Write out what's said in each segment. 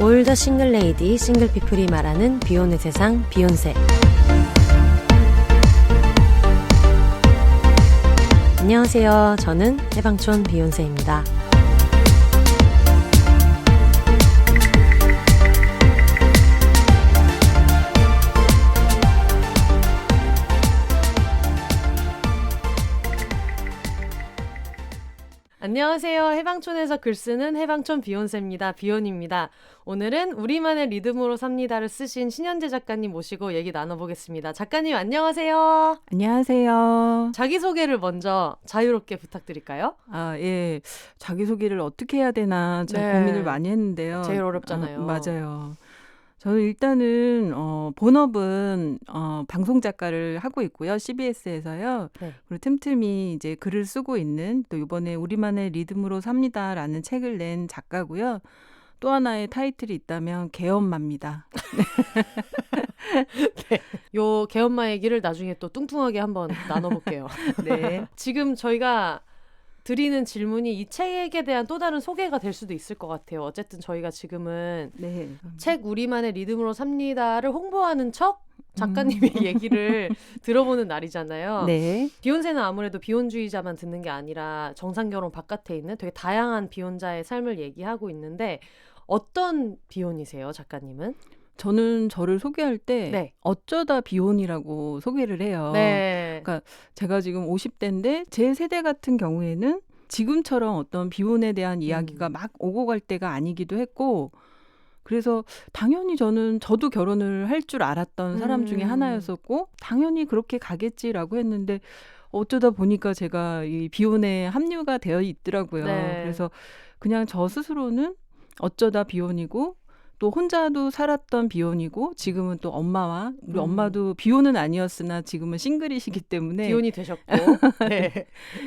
올더 싱글 레이디, 싱글 피플이 말하는 비혼의 세상, 비혼세. 안녕하세요. 저는 해방촌 비혼세입니다. 안녕하세요. 해방촌에서 글 쓰는 해방촌 비혼세입니다. 비혼입니다. 오늘은 우리만의 리듬으로 삽니다를 쓰신 신현재 작가님 모시고 얘기 나눠보겠습니다. 작가님 안녕하세요. 안녕하세요. 자기소개를 먼저 자유롭게 부탁드릴까요? 예. 자기소개를 어떻게 해야 되나 참 네. 고민을 많이 했는데요. 제일 어렵잖아요. 맞아요. 저는 일단은 본업은 방송 작가를 하고 있고요. CBS에서요. 네. 그리고 틈틈이 이제 글을 쓰고 있는, 또 이번에 우리만의 리듬으로 삽니다라는 책을 낸 작가고요. 또 하나의 타이틀이 있다면 개엄마입니다. 네. 요 개엄마 얘기를 나중에 또 뚱뚱하게 한번 나눠볼게요. 네. 지금 저희가 드리는 질문이 이 책에 대한 또 다른 소개가 될 수도 있을 것 같아요. 어쨌든 저희가 지금은 네. 책 우리만의 리듬으로 삽니다를 홍보하는 척 작가님의 얘기를 들어보는 날이잖아요. 네. 비혼세는 아무래도 비혼주의자만 듣는 게 아니라 정상결혼 바깥에 있는 되게 다양한 비혼자의 삶을 얘기하고 있는데 어떤 비혼이세요, 작가님은? 저는 저를 소개할 때 네. 어쩌다 비혼이라고 소개를 해요. 네. 그러니까 제가 지금 50대인데 제 세대 같은 경우에는 지금처럼 어떤 비혼에 대한 이야기가 막 오고 갈 때가 아니기도 했고, 그래서 당연히 저도 결혼을 할 줄 알았던 사람 중에 하나였었고 당연히 그렇게 가겠지라고 했는데 어쩌다 보니까 제가 이 비혼에 합류가 되어 있더라고요. 네. 그래서 그냥 저 스스로는 어쩌다 비혼이고 또 혼자도 살았던 비혼이고 지금은 또 엄마와 우리 엄마도 비혼은 아니었으나 지금은 싱글이시기 때문에 비혼이 되셨고 네.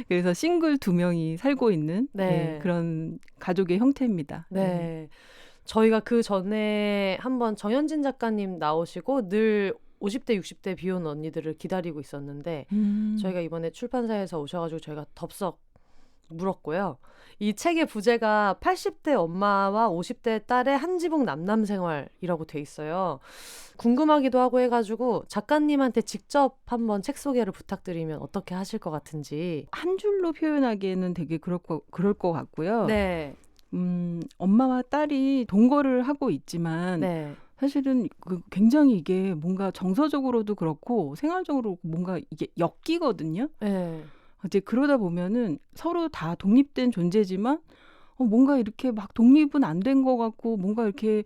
그래서 싱글 2명이 살고 있는 네. 그런 가족의 형태입니다. 네. 저희가 그 전에 한번 정현진 작가님 나오시고 늘 50대, 60대 비혼 언니들을 기다리고 있었는데 저희가 이번에 출판사에서 오셔가지고 저희가 덥석 물었고요. 이 책의 부제가 80대 엄마와 50대 딸의 한 지붕 남남 생활이라고 돼 있어요. 궁금하기도 하고 해가지고 작가님한테 직접 한번 책 소개를 부탁드리면 어떻게 하실 것 같은지. 한 줄로 표현하기에는 되게 그럴 것 같고요. 네. 엄마와 딸이 동거를 하고 있지만 네. 사실은 굉장히 이게 뭔가 정서적으로도 그렇고 생활적으로 뭔가 이게 엮이거든요. 네. 이제 그러다 보면은 서로 다 독립된 존재지만 뭔가 이렇게 막 독립은 안 된 것 같고 뭔가 이렇게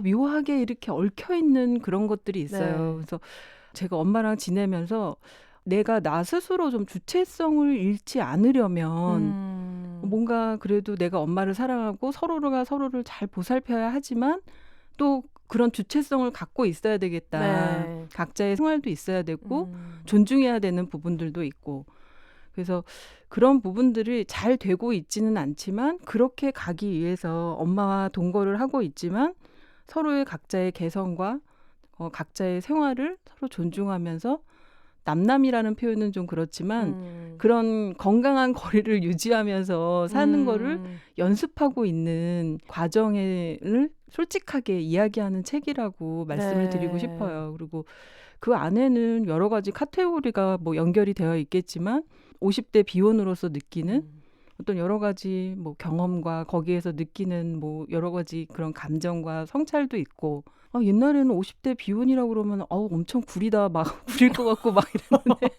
묘하게 이렇게 얽혀 있는 그런 것들이 있어요. 네. 그래서 제가 엄마랑 지내면서 내가 나 스스로 좀 주체성을 잃지 않으려면 뭔가 그래도 내가 엄마를 사랑하고 서로가 서로를 잘 보살펴야 하지만 또 그런 주체성을 갖고 있어야 되겠다. 네. 각자의 생활도 있어야 되고 존중해야 되는 부분들도 있고. 그래서 그런 부분들이 잘 되고 있지는 않지만 그렇게 가기 위해서 엄마와 동거를 하고 있지만 서로의 각자의 개성과 각자의 생활을 서로 존중하면서 남남이라는 표현은 좀 그렇지만 그런 건강한 거리를 유지하면서 사는 거를 연습하고 있는 과정을 솔직하게 이야기하는 책이라고 말씀을 드리고 싶어요. 그리고 그 안에는 여러 가지 카테고리가 뭐 연결이 되어 있겠지만 50대 비혼으로서 느끼는 어떤 여러 가지 뭐 경험과 거기에서 느끼는 뭐 여러 가지 그런 감정과 성찰도 있고 옛날에는 50대 비혼이라고 그러면 엄청 구리다 막 구릴 것 같고 막 이랬는데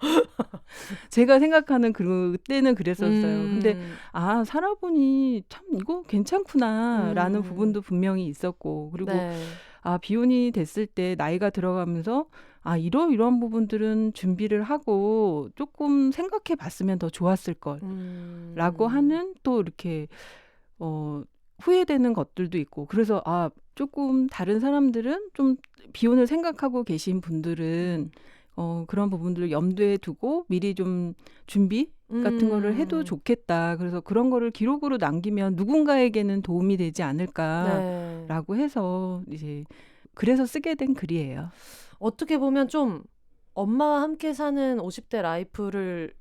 제가 생각하는 그때는 그랬었어요. 근데 살아보니 참 이거 괜찮구나라는 부분도 분명히 있었고 그리고 네. 비혼이 됐을 때 나이가 들어가면서 이러한 부분들은 준비를 하고 조금 생각해 봤으면 더 좋았을 걸 라고 하는 또 이렇게 후회되는 것들도 있고 그래서 조금 다른 사람들은 좀 비혼을 생각하고 계신 분들은 그런 부분들을 염두에 두고 미리 좀 준비 같은 거를 해도 좋겠다. 그래서 그런 거를 기록으로 남기면 누군가에게는 도움이 되지 않을까라고 해서 이제 그래서 쓰게 된 글이에요. 어떻게 보면 좀 엄마와 함께 사는 50대 라이프를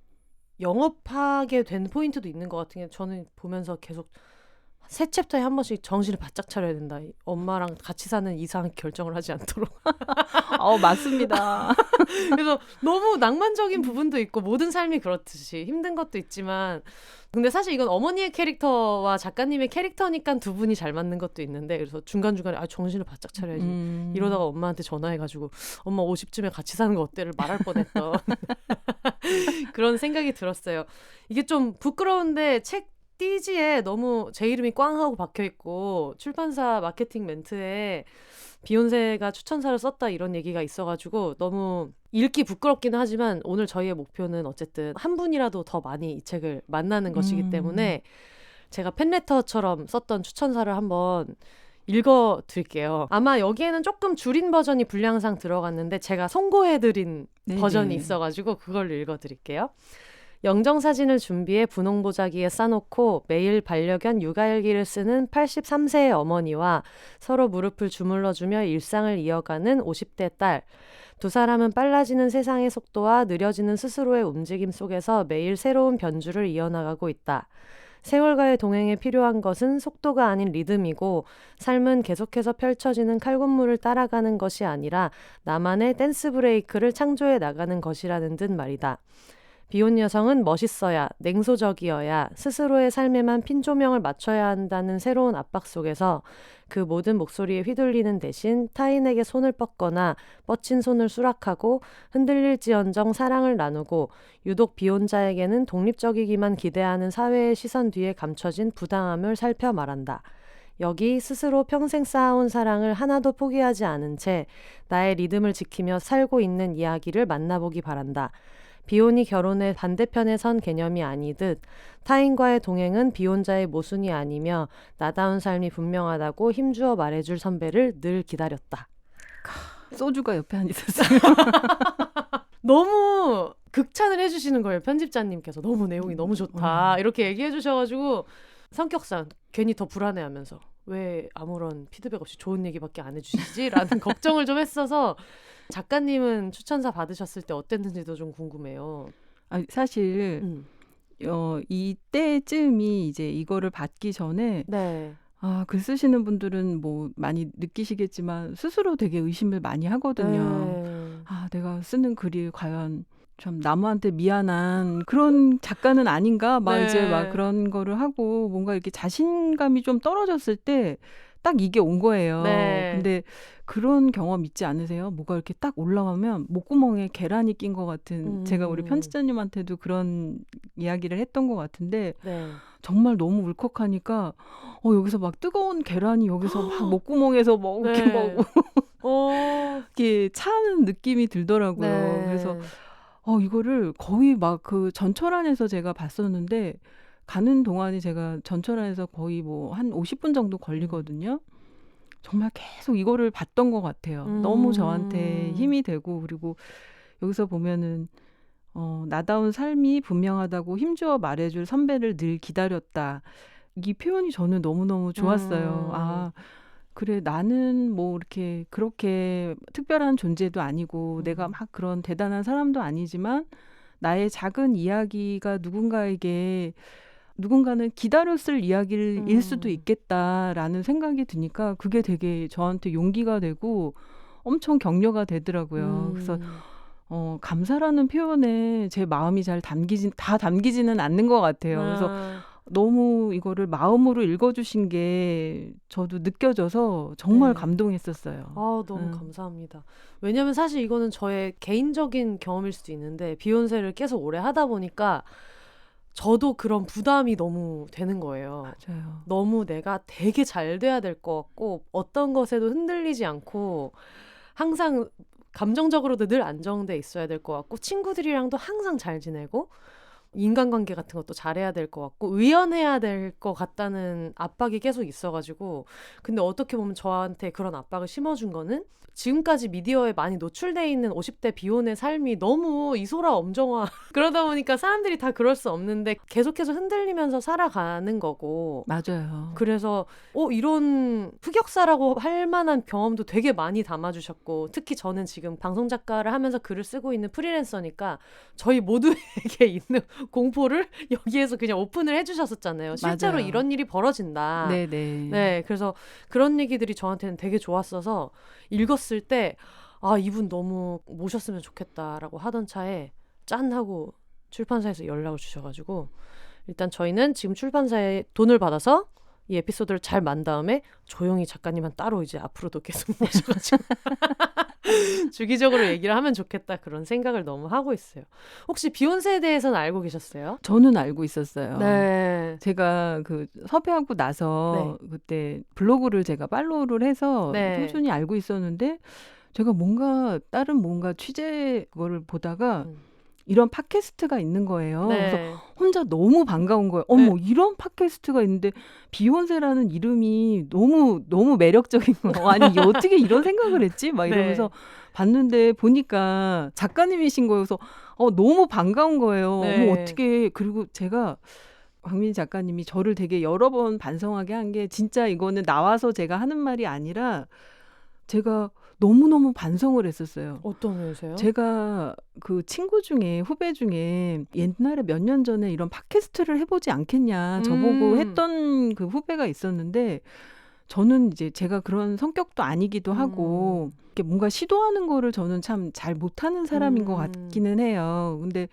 영업하게 된 포인트도 있는 것 같은 게 저는 보면서 계속 새 챕터에 한 번씩 정신을 바짝 차려야 된다. 엄마랑 같이 사는 이상한 결정을 하지 않도록. 맞습니다. 그래서 너무 낭만적인 부분도 있고 모든 삶이 그렇듯이 힘든 것도 있지만 근데 사실 이건 어머니의 캐릭터와 작가님의 캐릭터니까 두 분이 잘 맞는 것도 있는데 그래서 중간중간에 정신을 바짝 차려야지. 이러다가 엄마한테 전화해가지고 엄마 50쯤에 같이 사는 거 어때를 말할 뻔했던 그런 생각이 들었어요. 이게 좀 부끄러운데 책 띠지에 너무 제 이름이 꽝 하고 박혀있고 출판사 마케팅 멘트에 비욘세가 추천사를 썼다 이런 얘기가 있어가지고 너무 읽기 부끄럽기는 하지만 오늘 저희의 목표는 어쨌든 한 분이라도 더 많이 이 책을 만나는 것이기 때문에 제가 팬레터처럼 썼던 추천사를 한번 읽어드릴게요. 아마 여기에는 조금 줄인 버전이 분량상 들어갔는데 제가 송고해드린 버전이 있어가지고 그걸 읽어드릴게요. 영정사진을 준비해 분홍보자기에 싸놓고 매일 반려견 육아일기를 쓰는 83세의 어머니와 서로 무릎을 주물러주며 일상을 이어가는 50대 딸. 두 사람은 빨라지는 세상의 속도와 느려지는 스스로의 움직임 속에서 매일 새로운 변주를 이어나가고 있다. 세월과의 동행에 필요한 것은 속도가 아닌 리듬이고 삶은 계속해서 펼쳐지는 칼군무를 따라가는 것이 아니라 나만의 댄스 브레이크를 창조해 나가는 것이라는 듯 말이다. 비혼 여성은 멋있어야, 냉소적이어야, 스스로의 삶에만 핀조명을 맞춰야 한다는 새로운 압박 속에서 그 모든 목소리에 휘둘리는 대신 타인에게 손을 뻗거나 뻗친 손을 수락하고 흔들릴지언정 사랑을 나누고 유독 비혼자에게는 독립적이기만 기대하는 사회의 시선 뒤에 감춰진 부당함을 살펴 말한다. 여기 스스로 평생 쌓아온 사랑을 하나도 포기하지 않은 채 나의 리듬을 지키며 살고 있는 이야기를 만나보기 바란다. 비혼이 결혼의 반대편에 선 개념이 아니듯 타인과의 동행은 비혼자의 모순이 아니며 나다운 삶이 분명하다고 힘주어 말해줄 선배를 늘 기다렸다. 소주가 옆에 한 있었어요. 너무 극찬을 해주시는 거예요. 편집자님께서 너무 내용이 너무 좋다 이렇게 얘기해 주셔가지고 성격상 괜히 더 불안해하면서 왜 아무런 피드백 없이 좋은 얘기밖에 안 해주시지? 라는 걱정을 좀 했어서 작가님은 추천사 받으셨을 때 어땠는지도 좀 궁금해요. 사실 이때쯤이 이제 이거를 받기 전에 글 쓰시는 분들은 뭐 많이 느끼시겠지만 스스로 되게 의심을 많이 하거든요. 내가 쓰는 글이 과연 참 나무한테 미안한 그런 작가는 아닌가 막 이제 막 그런 거를 하고 뭔가 이렇게 자신감이 좀 떨어졌을 때 딱 이게 온 거예요. 근데 그런 경험 있지 않으세요? 뭐가 이렇게 딱 올라오면 목구멍에 계란이 낀 것 같은 제가 우리 편집자님한테도 그런 이야기를 했던 것 같은데 정말 너무 울컥하니까 여기서 막 뜨거운 계란이 여기서 막 목구멍에서 막 이렇게 막 이렇게 차는 느낌이 들더라고요. 그래서 이거를 거의 막 그 전철안에서 제가 봤었는데 가는 동안에 제가 전철안에서 거의 뭐 한 50분 정도 걸리거든요. 정말 계속 이거를 봤던 것 같아요. 너무 저한테 힘이 되고 그리고 여기서 보면은 나다운 삶이 분명하다고 힘주어 말해줄 선배를 늘 기다렸다. 이 표현이 저는 너무너무 좋았어요. 그래 나는 뭐 이렇게 그렇게 특별한 존재도 아니고 내가 막 그런 대단한 사람도 아니지만 나의 작은 이야기가 누군가는 기다렸을 이야기일 수도 있겠다라는 생각이 드니까 그게 되게 저한테 용기가 되고 엄청 격려가 되더라고요. 그래서 감사라는 표현에 제 마음이 잘 담기지는 않는 것 같아요. 그래서 너무 이거를 마음으로 읽어주신 게 저도 느껴져서 정말 감동했었어요. 너무 감사합니다. 왜냐면 사실 이거는 저의 개인적인 경험일 수도 있는데 비욘세를 계속 오래 하다 보니까 저도 그런 부담이 너무 되는 거예요. 맞아요. 너무 내가 되게 잘 돼야 될 것 같고 어떤 것에도 흔들리지 않고 항상 감정적으로도 늘 안정돼 있어야 될 것 같고 친구들이랑도 항상 잘 지내고 인간관계 같은 것도 잘해야 될 것 같고 의연해야 될 것 같다는 압박이 계속 있어가지고 근데 어떻게 보면 저한테 그런 압박을 심어준 거는 지금까지 미디어에 많이 노출돼 있는 50대 비혼의 삶이 너무 이소라 엄정화 그러다 보니까 사람들이 다 그럴 수 없는데 계속해서 흔들리면서 살아가는 거고 맞아요. 그래서 이런 흑역사라고 할 만한 경험도 되게 많이 담아주셨고 특히 저는 지금 방송작가를 하면서 글을 쓰고 있는 프리랜서니까 저희 모두에게 있는 공포를 여기에서 그냥 오픈을 해주셨었잖아요. 실제로 맞아요. 이런 일이 벌어진다. 네네. 네, 그래서 그런 얘기들이 저한테는 되게 좋았어서 읽었을 때 이분 너무 모셨으면 좋겠다라고 하던 차에 짠 하고 출판사에서 연락을 주셔가지고 일단 저희는 지금 출판사에 돈을 받아서 이 에피소드를 잘 만 다음에 조용히 작가님은 따로 이제 앞으로도 계속 모셔가지고 주기적으로 얘기를 하면 좋겠다 그런 생각을 너무 하고 있어요. 혹시 비욘세에 대해서는 알고 계셨어요? 저는 알고 있었어요. 네. 제가 그 섭외하고 나서 그때 블로그를 제가 팔로우를 해서 꾸준히 알고 있었는데 제가 다른 뭔가 취재 그거를 보다가 이런 팟캐스트가 있는 거예요. 그래서 혼자 너무 반가운 거예요. 어머, 이런 팟캐스트가 있는데 비욘세라는 이름이 너무 너무 매력적인 거. 아니, 이게 어떻게 이런 생각을 했지? 막 이러면서 봤는데 보니까 작가님이신 거여서 너무 반가운 거예요. 어머, 어떻게. 그리고 제가 광민희 작가님이 저를 되게 여러 번 반성하게 한 게 진짜 이거는 나와서 제가 하는 말이 아니라 제가 너무너무 반성을 했었어요. 어떤 면에서요? 제가 그 친구 중에 후배 중에 옛날에 몇 년 전에 이런 팟캐스트를 해보지 않겠냐 저보고 했던 그 후배가 있었는데 저는 이제 제가 그런 성격도 아니기도 하고 이렇게 뭔가 시도하는 거를 저는 참 잘 못하는 사람인 것 같기는 해요. 근데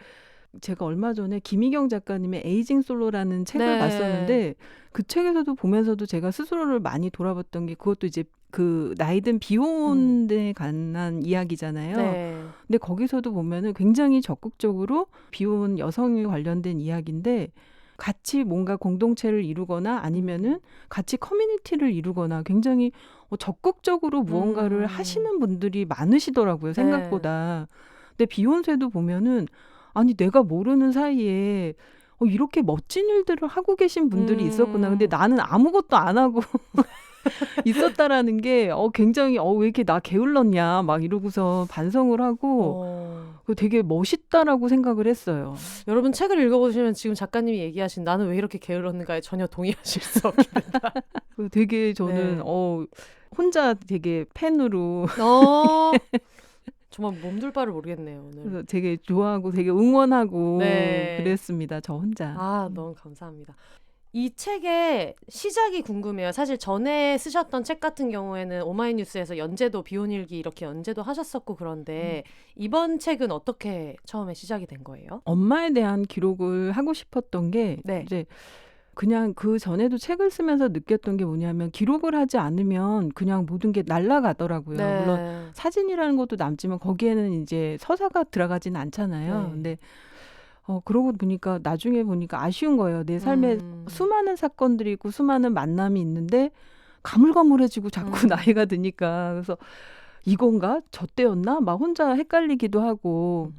제가 얼마 전에 김희경 작가님의 에이징 솔로라는 책을 봤었는데 그 책에서도 보면서도 제가 스스로를 많이 돌아봤던 게 그것도 이제 그 나이든 비혼에 관한 이야기잖아요. 근데 거기서도 보면은 굉장히 적극적으로 비혼 여성에 관련된 이야기인데 같이 뭔가 공동체를 이루거나 아니면은 같이 커뮤니티를 이루거나 굉장히 적극적으로 무언가를 하시는 분들이 많으시더라고요. 생각보다. 근데 비욘세도 보면은 아니 내가 모르는 사이에 이렇게 멋진 일들을 하고 계신 분들이 있었구나. 근데 나는 아무것도 안 하고 있었다라는 게 굉장히 왜 이렇게 나 게을렀냐 막 이러고서 반성을 하고 되게 멋있다라고 생각을 했어요. 여러분 책을 읽어보시면 지금 작가님이 얘기하신 나는 왜 이렇게 게을렀는가에 전혀 동의하실 수 없습니다. 되게 저는 혼자 되게 팬으로 정말 몸둘 바를 모르겠네요. 오늘. 그래서 되게 좋아하고 되게 응원하고 그랬습니다. 저 혼자. 너무 감사합니다. 이 책의 시작이 궁금해요. 사실 전에 쓰셨던 책 같은 경우에는 오마이뉴스에서 연재도 비혼일기 이렇게 연재도 하셨었고 그런데 이번 책은 어떻게 처음에 시작이 된 거예요? 엄마에 대한 기록을 하고 싶었던 게 이제 그냥 그 전에도 책을 쓰면서 느꼈던 게 뭐냐면 기록을 하지 않으면 그냥 모든 게 날아가더라고요. 물론 사진이라는 것도 남지만 거기에는 이제 서사가 들어가지는 않잖아요. 근데 그러고 보니까 나중에 보니까 아쉬운 거예요. 내 삶에 수많은 사건들이 있고 수많은 만남이 있는데 가물가물해지고 자꾸 나이가 드니까 그래서 이건가? 저 때였나? 막 혼자 헷갈리기도 하고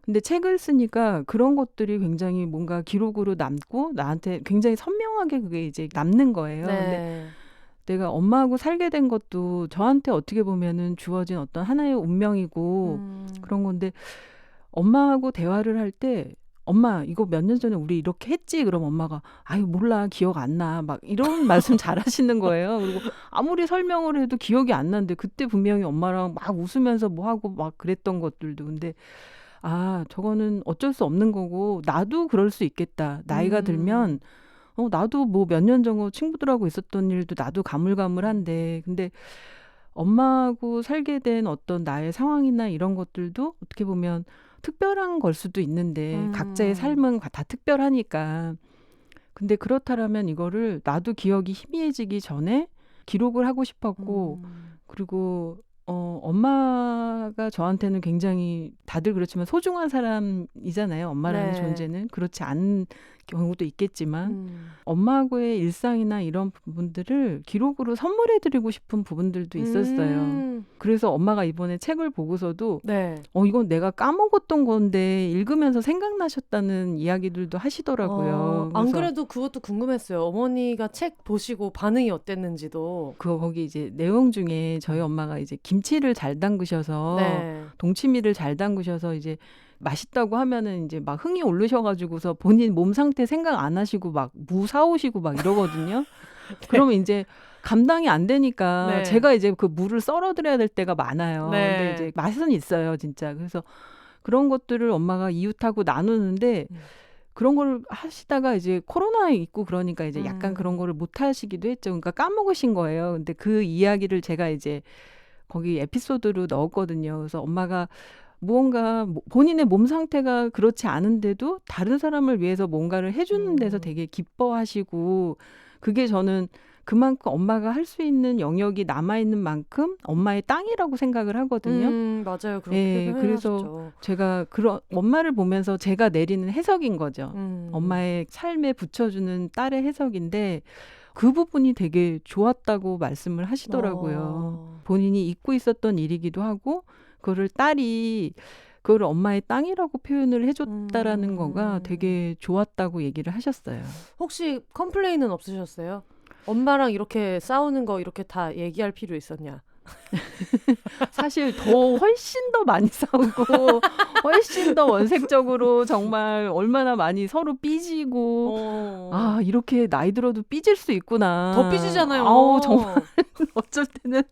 근데 책을 쓰니까 그런 것들이 굉장히 뭔가 기록으로 남고 나한테 굉장히 선명하게 그게 이제 남는 거예요. 근데 내가 엄마하고 살게 된 것도 저한테 어떻게 보면은 주어진 어떤 하나의 운명이고 그런 건데 엄마하고 대화를 할 때 엄마 이거 몇 년 전에 우리 이렇게 했지? 그럼 엄마가 아유 몰라 기억 안 나 막 이런 말씀 잘 하시는 거예요. 그리고 아무리 설명을 해도 기억이 안 나는데 그때 분명히 엄마랑 막 웃으면서 뭐 하고 막 그랬던 것들도 근데 저거는 어쩔 수 없는 거고 나도 그럴 수 있겠다. 나이가 들면 나도 뭐 몇 년 전에 친구들하고 있었던 일도 나도 가물가물한데 근데 엄마하고 살게 된 어떤 나의 상황이나 이런 것들도 어떻게 보면 특별한 걸 수도 있는데 각자의 삶은 다 특별하니까 근데 그렇다라면 이거를 나도 기억이 희미해지기 전에 기록을 하고 싶었고 그리고 엄마가 저한테는 굉장히 다들 그렇지만 소중한 사람이잖아요. 엄마라는 존재는. 그렇지 않은 경우도 있겠지만 엄마하고의 일상이나 이런 부분들을 기록으로 선물해드리고 싶은 부분들도 있었어요. 그래서 엄마가 이번에 책을 보고서도 이건 내가 까먹었던 건데 읽으면서 생각나셨다는 이야기들도 하시더라고요. 안 그래도 그것도 궁금했어요. 어머니가 책 보시고 반응이 어땠는지도. 거기 이제 내용 중에 저희 엄마가 이제 김치를 잘 담그셔서 동치미를 잘 담그셔서 이제 맛있다고 하면은 이제 막 흥이 오르셔가지고서 본인 몸 상태 생각 안 하시고 막 무 사오시고 막 이러거든요. 그러면 이제 감당이 안 되니까 제가 이제 그 무를 썰어드려야 될 때가 많아요. 근데 이제 맛은 있어요, 진짜. 그래서 그런 것들을 엄마가 이웃하고 나누는데 그런 걸 하시다가 이제 코로나 있고 그러니까 이제 약간 그런 거를 못 하시기도 했죠. 그러니까 까먹으신 거예요. 근데 그 이야기를 제가 이제 거기 에피소드로 넣었거든요. 그래서 엄마가 무언가 본인의 몸 상태가 그렇지 않은데도 다른 사람을 위해서 뭔가를 해주는 데서 되게 기뻐하시고, 그게 저는 그만큼 엄마가 할 수 있는 영역이 남아있는 만큼 엄마의 땅이라고 생각을 하거든요. 맞아요. 그렇게 그래서 표현하시죠. 제가 그런 엄마를 보면서 제가 내리는 해석인 거죠. 엄마의 삶에 붙여주는 딸의 해석인데 그 부분이 되게 좋았다고 말씀을 하시더라고요. 본인이 잊고 있었던 일이기도 하고 그거를 딸이 그걸 엄마의 땅이라고 표현을 해줬다라는 거가 되게 좋았다고 얘기를 하셨어요. 혹시 컴플레인은 없으셨어요? 엄마랑 이렇게 싸우는 거 이렇게 다 얘기할 필요 있었냐? 사실 훨씬 더 많이 싸우고 훨씬 더 원색적으로 정말 얼마나 많이 서로 삐지고 이렇게 나이 들어도 삐질 수 있구나. 더 삐지잖아요. 정말 어쩔 때는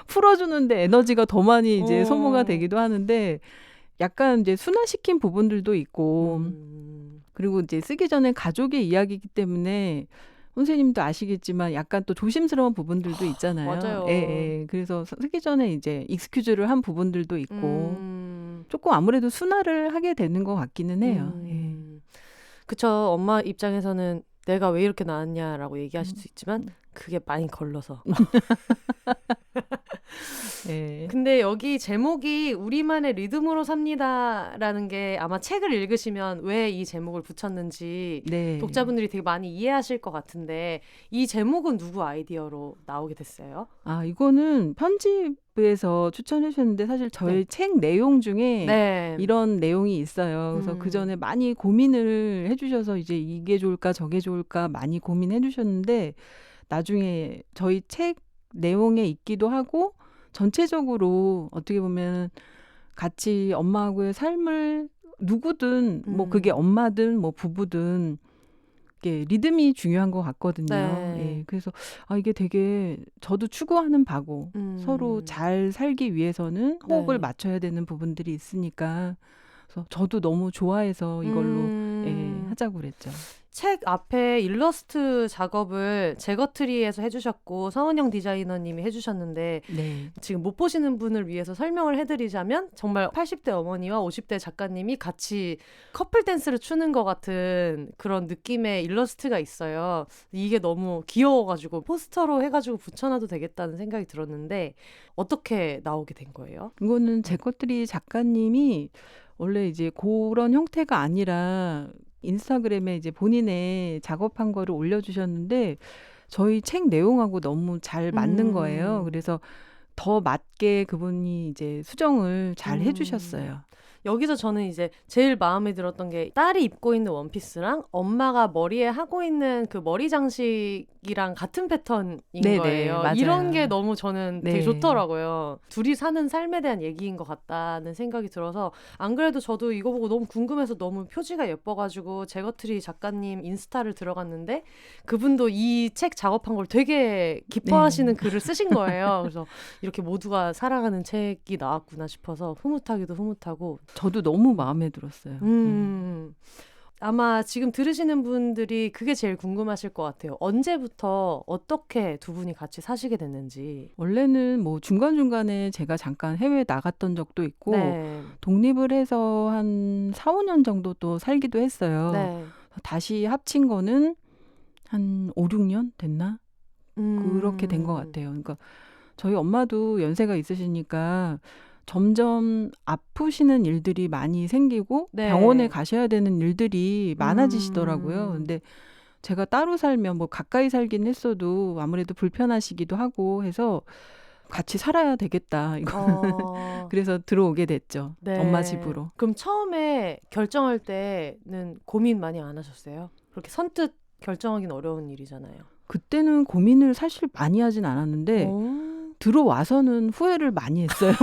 풀어주는데 에너지가 더 많이 이제 소모가 되기도 하는데 약간 이제 순화시킨 부분들도 있고 그리고 이제 쓰기 전에 가족의 이야기이기 때문에 선생님도 아시겠지만 약간 또 조심스러운 부분들도 있잖아요. 맞아요. 그래서 쓰기 전에 이제 익스큐즈를 한 부분들도 있고 조금 아무래도 순화를 하게 되는 것 같기는 해요. 그쵸. 엄마 입장에서는 내가 왜 이렇게 나왔냐라고 얘기하실 수 있지만 그게 많이 걸러서. 근데 여기 제목이 우리만의 리듬으로 삽니다라는 게 아마 책을 읽으시면 왜 이 제목을 붙였는지 독자분들이 되게 많이 이해하실 것 같은데 이 제목은 누구 아이디어로 나오게 됐어요? 이거는 편집부에서 추천해 주셨는데 사실 저희 책 내용 중에 이런 내용이 있어요. 그래서 그 전에 많이 고민을 해주셔서 이제 이게 좋을까 저게 좋을까 많이 고민해 주셨는데 나중에 저희 책 내용에 있기도 하고 전체적으로 어떻게 보면 같이 엄마하고의 삶을 누구든 뭐 그게 엄마든 뭐 부부든 이게 리듬이 중요한 것 같거든요. 그래서 이게 되게 저도 추구하는 바고 서로 잘 살기 위해서는 호흡을 맞춰야 되는 부분들이 있으니까 그래서 저도 너무 좋아해서 이걸로 하자고 그랬죠. 책 앞에 일러스트 작업을 제거트리에서 해주셨고 서은영 디자이너님이 해주셨는데 지금 못 보시는 분을 위해서 설명을 해드리자면 정말 80대 어머니와 50대 작가님이 같이 커플 댄스를 추는 것 같은 그런 느낌의 일러스트가 있어요. 이게 너무 귀여워가지고 포스터로 해가지고 붙여놔도 되겠다는 생각이 들었는데 어떻게 나오게 된 거예요? 이거는 제거트리 작가님이 원래 이제 그런 형태가 아니라 인스타그램에 이제 본인의 작업한 거를 올려주셨는데 저희 책 내용하고 너무 잘 맞는 거예요. 그래서 더 맞게 그분이 이제 수정을 잘 해주셨어요. 여기서 저는 이제 제일 마음에 들었던 게 딸이 입고 있는 원피스랑 엄마가 머리에 하고 있는 그 머리 장식이랑 같은 패턴인 거예요. 맞아요. 이런 게 너무 저는 되게 좋더라고요. 둘이 사는 삶에 대한 얘기인 것 같다는 생각이 들어서 안 그래도 저도 이거 보고 너무 궁금해서 너무 표지가 예뻐가지고 제거트리 작가님 인스타를 들어갔는데 그분도 이 책 작업한 걸 되게 기뻐하시는 글을 쓰신 거예요. 그래서 이렇게 모두가 사랑하는 책이 나왔구나 싶어서 흐뭇하기도 흐뭇하고 저도 너무 마음에 들었어요. 아마 지금 들으시는 분들이 그게 제일 궁금하실 것 같아요. 언제부터 어떻게 두 분이 같이 사시게 됐는지. 원래는 뭐 중간중간에 제가 잠깐 해외에 나갔던 적도 있고 독립을 해서 한 4, 5년 정도 또 살기도 했어요. 다시 합친 거는 한 5, 6년 됐나? 그렇게 된 것 같아요. 그러니까 저희 엄마도 연세가 있으시니까 점점 아프시는 일들이 많이 생기고 병원에 가셔야 되는 일들이 많아지시더라고요. 근데 제가 따로 살면 뭐 가까이 살긴 했어도 아무래도 불편하시기도 하고 해서 같이 살아야 되겠다. 그래서 들어오게 됐죠. 엄마 집으로. 그럼 처음에 결정할 때는 고민 많이 안 하셨어요? 그렇게 선뜻 결정하기는 어려운 일이잖아요. 그때는 고민을 사실 많이 하진 않았는데 들어와서는 후회를 많이 했어요.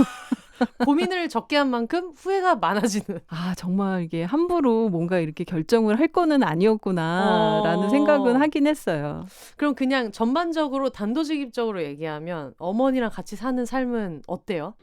고민을 적게 한 만큼 후회가 많아지는. 아, 정말 이게 함부로 뭔가 이렇게 결정을 할 거는 아니었구나라는 생각은 하긴 했어요. 그럼 그냥 전반적으로 단도직입적으로 얘기하면 어머니랑 같이 사는 삶은 어때요?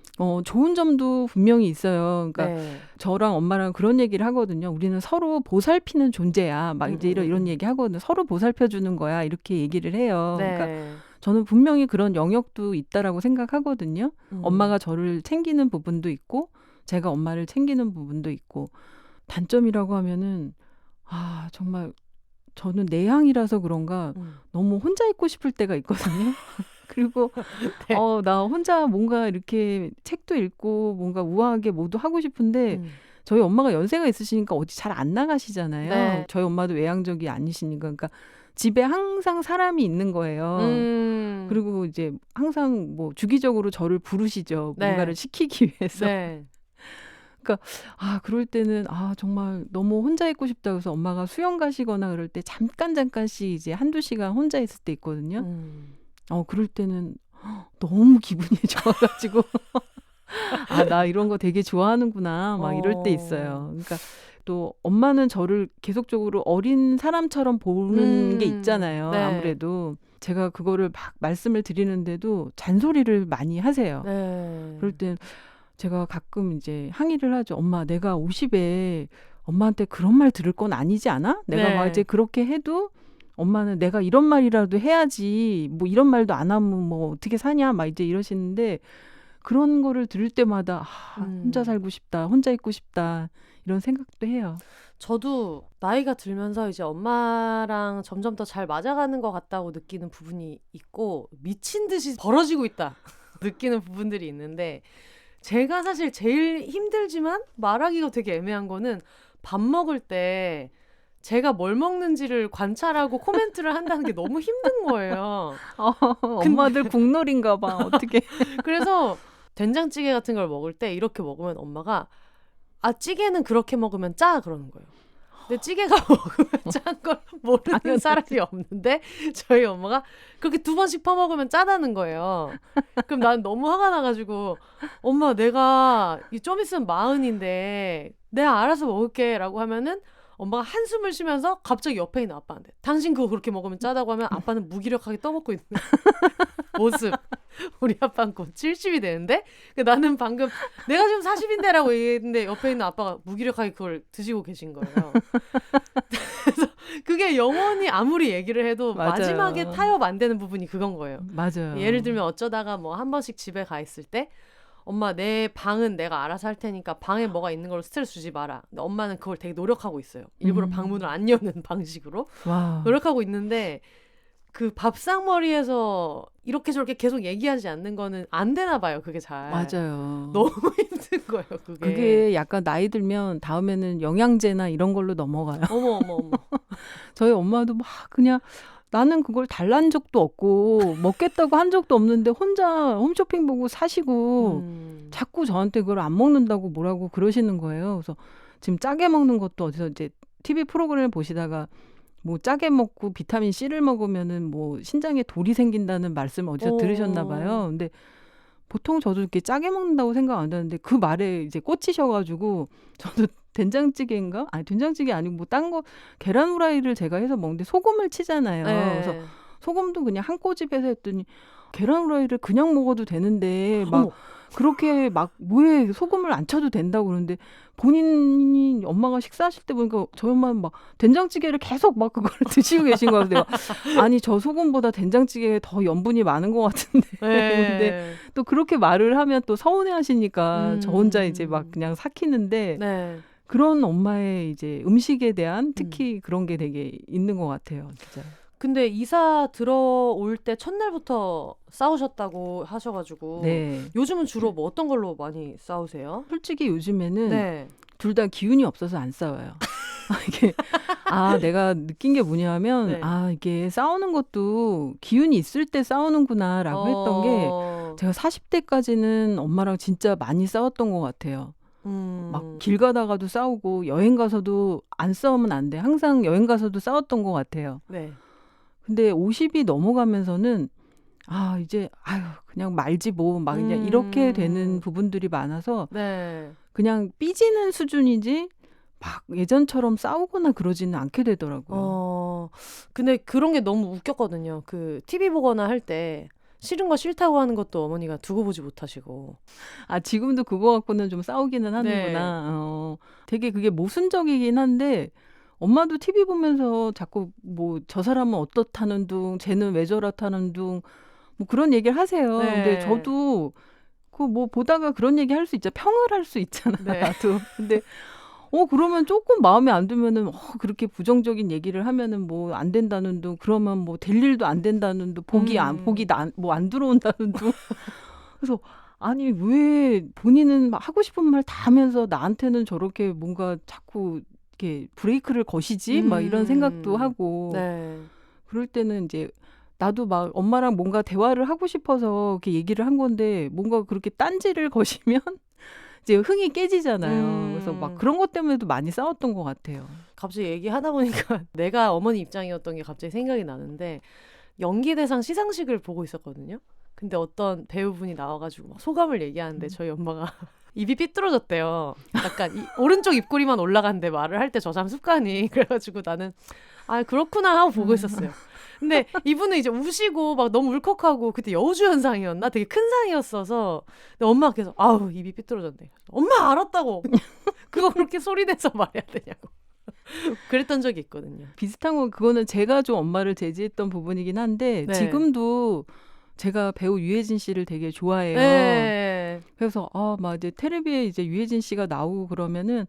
좋은 점도 분명히 있어요. 그러니까 네. 저랑 엄마랑 그런 얘기를 하거든요. 우리는 서로 보살피는 존재야. 막 이제 이런 얘기 하거든요. 서로 보살펴 주는 거야. 이렇게 얘기를 해요. 네. 그러니까 저는 분명히 그런 영역도 있다라고 생각하거든요. 엄마가 저를 챙기는 부분도 있고 제가 엄마를 챙기는 부분도 있고 단점이라고 하면은 정말 저는 내향이라서 그런가 너무 혼자 있고 싶을 때가 있거든요. 그리고 네. 나 혼자 뭔가 이렇게 책도 읽고 뭔가 우아하게 뭐도 하고 싶은데 저희 엄마가 연세가 있으시니까 어디 잘 안 나가시잖아요. 네. 저희 엄마도 외향적이 아니시니까. 그러니까 집에 항상 사람이 있는 거예요. 그리고 이제 항상 뭐 주기적으로 저를 부르시죠. 네. 뭔가를 시키기 위해서. 네. 그러니까 그럴 때는 정말 너무 혼자 있고 싶다 그래서 엄마가 수영 가시거나 그럴 때 잠깐씩 이제 한두 시간 혼자 있을 때 있거든요. 그럴 때는 너무 기분이 좋아가지고 나 이런 거 되게 좋아하는구나 막 이럴 때 있어요. 그러니까 또 엄마는 저를 계속적으로 어린 사람처럼 보는 게 있잖아요. 네. 아무래도 제가 그거를 막 말씀을 드리는데도 잔소리를 많이 하세요. 네. 그럴 땐 제가 가끔 이제 항의를 하죠. 엄마, 내가 50에 엄마한테 그런 말 들을 건 아니지 않아? 내가 네. 막 이제 그렇게 해도 엄마는 내가 이런 말이라도 해야지 뭐 이런 말도 안 하면 뭐 어떻게 사냐 막 이제 이러시는데 그런 거를 들을 때마다 혼자 살고 싶다, 혼자 있고 싶다 이런 생각도 해요. 저도 나이가 들면서 이제 엄마랑 점점 더 잘 맞아가는 것 같다고 느끼는 부분이 있고 미친 듯이 벌어지고 있다 느끼는 부분들이 있는데 제가 사실 제일 힘들지만 말하기가 되게 애매한 거는 밥 먹을 때 제가 뭘 먹는지를 관찰하고 코멘트를 한다는 게 너무 힘든 거예요. 엄마들 국놀인가 봐. 어떻게? 그래서 된장찌개 같은 걸 먹을 때 이렇게 먹으면 엄마가 찌개는 그렇게 먹으면 짜 그러는 거예요. 근데 찌개가 먹으면 짠 걸 모르는 사람이 없는데 저희 엄마가 그렇게 2번씩 퍼먹으면 짜다는 거예요. 그럼 난 너무 화가 나가지고 엄마 내가 좀 있으면 40인데 내가 알아서 먹을게 라고 하면은 엄마가 한숨을 쉬면서 갑자기 옆에 있는 아빠한테 당신 그거 그렇게 먹으면 짜다고 하면 아빠는 무기력하게 떠먹고 있는 모습. 우리 아빠는 곧 70이 되는데 나는 방금 내가 지금 40인데 라고 얘기했는데 옆에 있는 아빠가 무기력하게 그걸 드시고 계신 거예요. 그래서 그게 영원히 아무리 얘기를 해도 맞아요. 마지막에 타협 안 되는 부분이 그건 거예요. 맞아요. 예를 들면 어쩌다가 뭐 한 번씩 집에 가 있을 때 엄마 내 방은 내가 알아서 할 테니까 방에 뭐가 있는 걸로 스트레스 주지 마라. 근데 엄마는 그걸 되게 노력하고 있어요. 일부러 방문을 안 여는 방식으로 와. 노력하고 있는데 그 밥상머리에서 이렇게 저렇게 계속 얘기하지 않는 거는 안 되나 봐요. 그게 잘. 맞아요. 너무 힘든 거예요. 그게 약간 나이 들면 다음에는 영양제나 이런 걸로 넘어가요. 어머. 저희 엄마도 막 그냥 나는 그걸 달란 적도 없고 먹겠다고 한 적도 없는데 혼자 홈쇼핑 보고 사시고 자꾸 저한테 그걸 안 먹는다고 뭐라고 그러시는 거예요. 그래서 지금 짜게 먹는 것도 어디서 이제 TV 프로그램을 보시다가 뭐 짜게 먹고 비타민 C를 먹으면은 뭐 신장에 돌이 생긴다는 말씀 어디서 들으셨나 봐요. 근데 보통 저도 이렇게 짜게 먹는다고 생각 안 하는데 그 말에 이제 꽂히셔가지고 저도 된장찌개인가? 아니 된장찌개 아니고 뭐 딴 거 계란 후라이를 제가 해서 먹는데 소금을 치잖아요. 네. 그래서 소금도 그냥 한 꼬집해서 했더니 계란 후라이를 그냥 먹어도 되는데 막 그렇게 막 뭐에 소금을 안 쳐도 된다고 그러는데 본인이 엄마가 식사하실 때 보니까 저희 엄마는 막 된장찌개를 계속 막 그걸 드시고 계신 거예요. 내가 아니 저 소금보다 된장찌개에 더 염분이 많은 것 같은데 근데 또 그렇게 말을 하면 또 서운해하시니까 저 혼자 이제 막 그냥 삭히는데 네. 그런 엄마의 이제 음식에 대한 특히 그런 게 되게 있는 것 같아요, 진짜. 근데 이사 들어올 때 첫날부터 싸우셨다고 하셔가지고 네. 요즘은 주로 뭐 어떤 걸로 많이 싸우세요? 솔직히 요즘에는 네. 둘 다 기운이 없어서 안 싸워요. 이게 내가 느낀 게 뭐냐면 네. 이게 싸우는 것도 기운이 있을 때 싸우는구나라고 했던 게 제가 40대까지는 엄마랑 진짜 많이 싸웠던 것 같아요. 막 길 가다가도 싸우고 여행 가서도 안 싸우면 안 돼. 항상 여행 가서도 싸웠던 것 같아요. 네. 근데 50이 넘어가면서는 이제 그냥 말지 뭐 막 그냥 이렇게 되는 부분들이 많아서 네. 그냥 삐지는 수준이지 막 예전처럼 싸우거나 그러지는 않게 되더라고요. 근데 그런 게 너무 웃겼거든요. 그 TV 보거나 할 때 싫은 거 싫다고 하는 것도 어머니가 두고 보지 못하시고. 지금도 그거 갖고는 좀 싸우기는 하는구나. 되게 그게 모순적이긴 한데 엄마도 TV 보면서 자꾸 뭐 저 사람은 어떻다는 둥, 쟤는 왜 저렇다는 둥, 뭐 그런 얘기를 하세요. 네. 근데 저도 그 뭐 보다가 그런 얘기 할 수 있죠. 평을 할 수 있잖아. 네. 나도. 근데 그러면 조금 마음에 안 들면은 그렇게 부정적인 얘기를 하면은 뭐 안 된다는 둥, 그러면 뭐 될 일도 안 된다는 둥, 복이 안 들어온다는 둥. 그래서 아니 왜 본인은 막 하고 싶은 말 다 하면서 나한테는 저렇게 뭔가 자꾸 이렇게 브레이크를 거시지? 막 이런 생각도 하고. 네. 그럴 때는 이제 나도 막 엄마랑 뭔가 대화를 하고 싶어서 이렇게 얘기를 한 건데 뭔가 그렇게 딴지를 거시면 이제 흥이 깨지잖아요. 그래서 막 그런 것 때문에도 많이 싸웠던 것 같아요. 갑자기 얘기하다 보니까 내가 어머니 입장이었던 게 갑자기 생각이 나는데 연기대상 시상식을 보고 있었거든요. 근데 어떤 배우분이 나와가지고 막 소감을 얘기하는데 저희 엄마가 입이 삐뚤어졌대요. 약간 오른쪽 입꼬리만 올라간데 말을 할 때 저 사람 습관이. 그래가지고 나는 그렇구나 하고 보고 있었어요. 근데 이분은 이제 우시고 막 너무 울컥하고 그때 여우주 현상이었나? 되게 큰 상이었어서 근데 엄마가 계속 입이 삐뚤어졌네. 엄마 알았다고. 그거 그렇게 소리내서 말해야 되냐고. 그랬던 적이 있거든요. 비슷한 건 그거는 제가 좀 엄마를 제지했던 부분이긴 한데 네. 지금도 제가 배우 유해진 씨를 되게 좋아해요. 네. 그래서 막 이제 텔레비에 이제 유해진 씨가 나오고 그러면은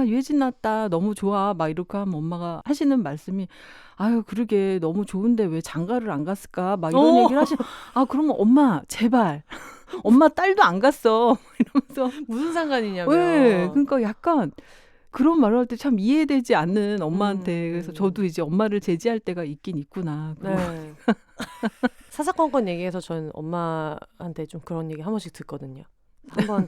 유해진 났다 너무 좋아 막 이렇게 하면 엄마가 하시는 말씀이 그러게 너무 좋은데 왜 장가를 안 갔을까 막 이런 얘기를 하시면 그러면 엄마 제발 엄마 딸도 안 갔어 이러면서 무슨 상관이냐며. 네, 그러니까 약간 그런 말을 할 때 참 이해되지 않는 엄마한테 그래서 저도 이제 엄마를 제지할 때가 있긴 있구나. 네. 사사건건 얘기해서 저는 엄마한테 좀 그런 얘기 한 번씩 듣거든요. 한번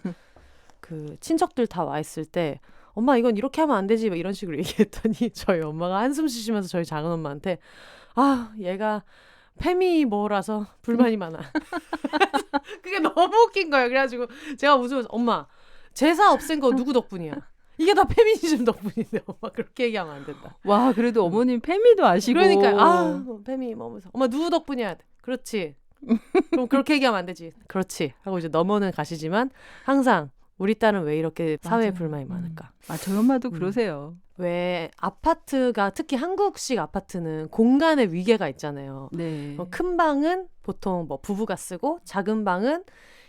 그 친척들 다 와 있을 때 엄마 이건 이렇게 하면 안 되지 막 이런 식으로 얘기했더니 저희 엄마가 한숨 쉬시면서 저희 작은 엄마한테 얘가 페미모라서 불만이 많아. 그게 너무 웃긴 거예요. 그래가지고 제가 웃으면서 엄마 제사 없앤 거 누구 덕분이야? 이게 다 페미니즘 덕분인데 엄마 그렇게 얘기하면 안 된다. 와 그래도 어머님 페미도 아시고. 그러니까 페미 뭐면서 엄마 누구 덕분이야? 그렇지. 그럼 그렇게 얘기하면 안 되지. 그렇지. 하고 이제 넘어는 가시지만 항상 우리 딸은 왜 이렇게 사회에 불만이 많을까? 저희 엄마도 그러세요. 왜 아파트가 특히 한국식 아파트는 공간의 위계가 있잖아요. 네. 큰 방은 보통 뭐 부부가 쓰고 작은 방은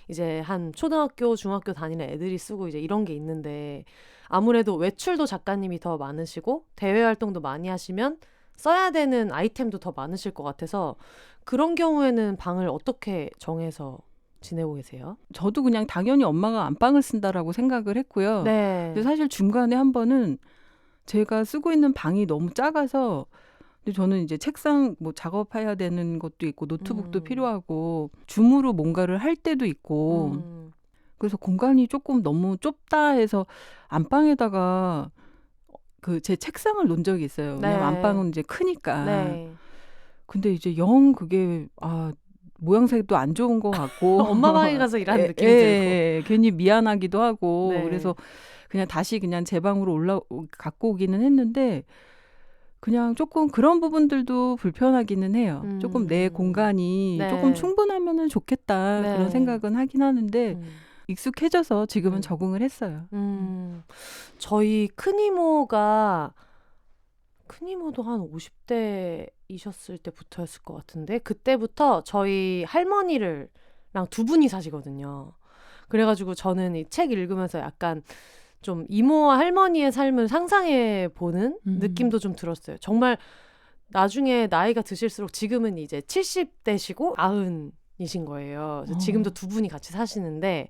이제 한 초등학교, 중학교 다니는 애들이 쓰고 이제 이런 게 있는데 아무래도 외출도 작가님이 더 많으시고 대외 활동도 많이 하시면 써야 되는 아이템도 더 많으실 것 같아서 그런 경우에는 방을 어떻게 정해서 지내고 계세요? 저도 그냥 당연히 엄마가 안방을 쓴다라고 생각을 했고요. 네. 근데 사실 중간에 한 번은 제가 쓰고 있는 방이 너무 작아서 근데 저는 이제 책상 뭐 작업해야 되는 것도 있고 노트북도 필요하고 줌으로 뭔가를 할 때도 있고 그래서 공간이 조금 너무 좁다 해서 안방에다가 그 제 책상을 놓은 적이 있어요. 왜냐면 안방은 이제 크니까. 네. 근데 이제 영 그게 모양새도 안 좋은 것 같고 엄마 방에 가서 일하는 느낌이 들고 괜히 미안하기도 하고 네. 그래서 그냥 다시 그냥 제 방으로 갖고 오기는 했는데 그냥 조금 그런 부분들도 불편하기는 해요. 조금 내 공간이 네. 조금 충분하면은 좋겠다 네. 그런 생각은 하긴 하는데 익숙해져서 지금은 적응을 했어요. 저희 큰이모도 한 50대이셨을 때부터였을 것 같은데 그때부터 저희 할머니랑 두 분이 사시거든요. 그래가지고 저는 이 책 읽으면서 약간 좀 이모와 할머니의 삶을 상상해 보는 느낌도 좀 들었어요. 정말 나중에 나이가 드실수록 지금은 이제 70대시고 90이신 거예요. 그래서 지금도 두 분이 같이 사시는데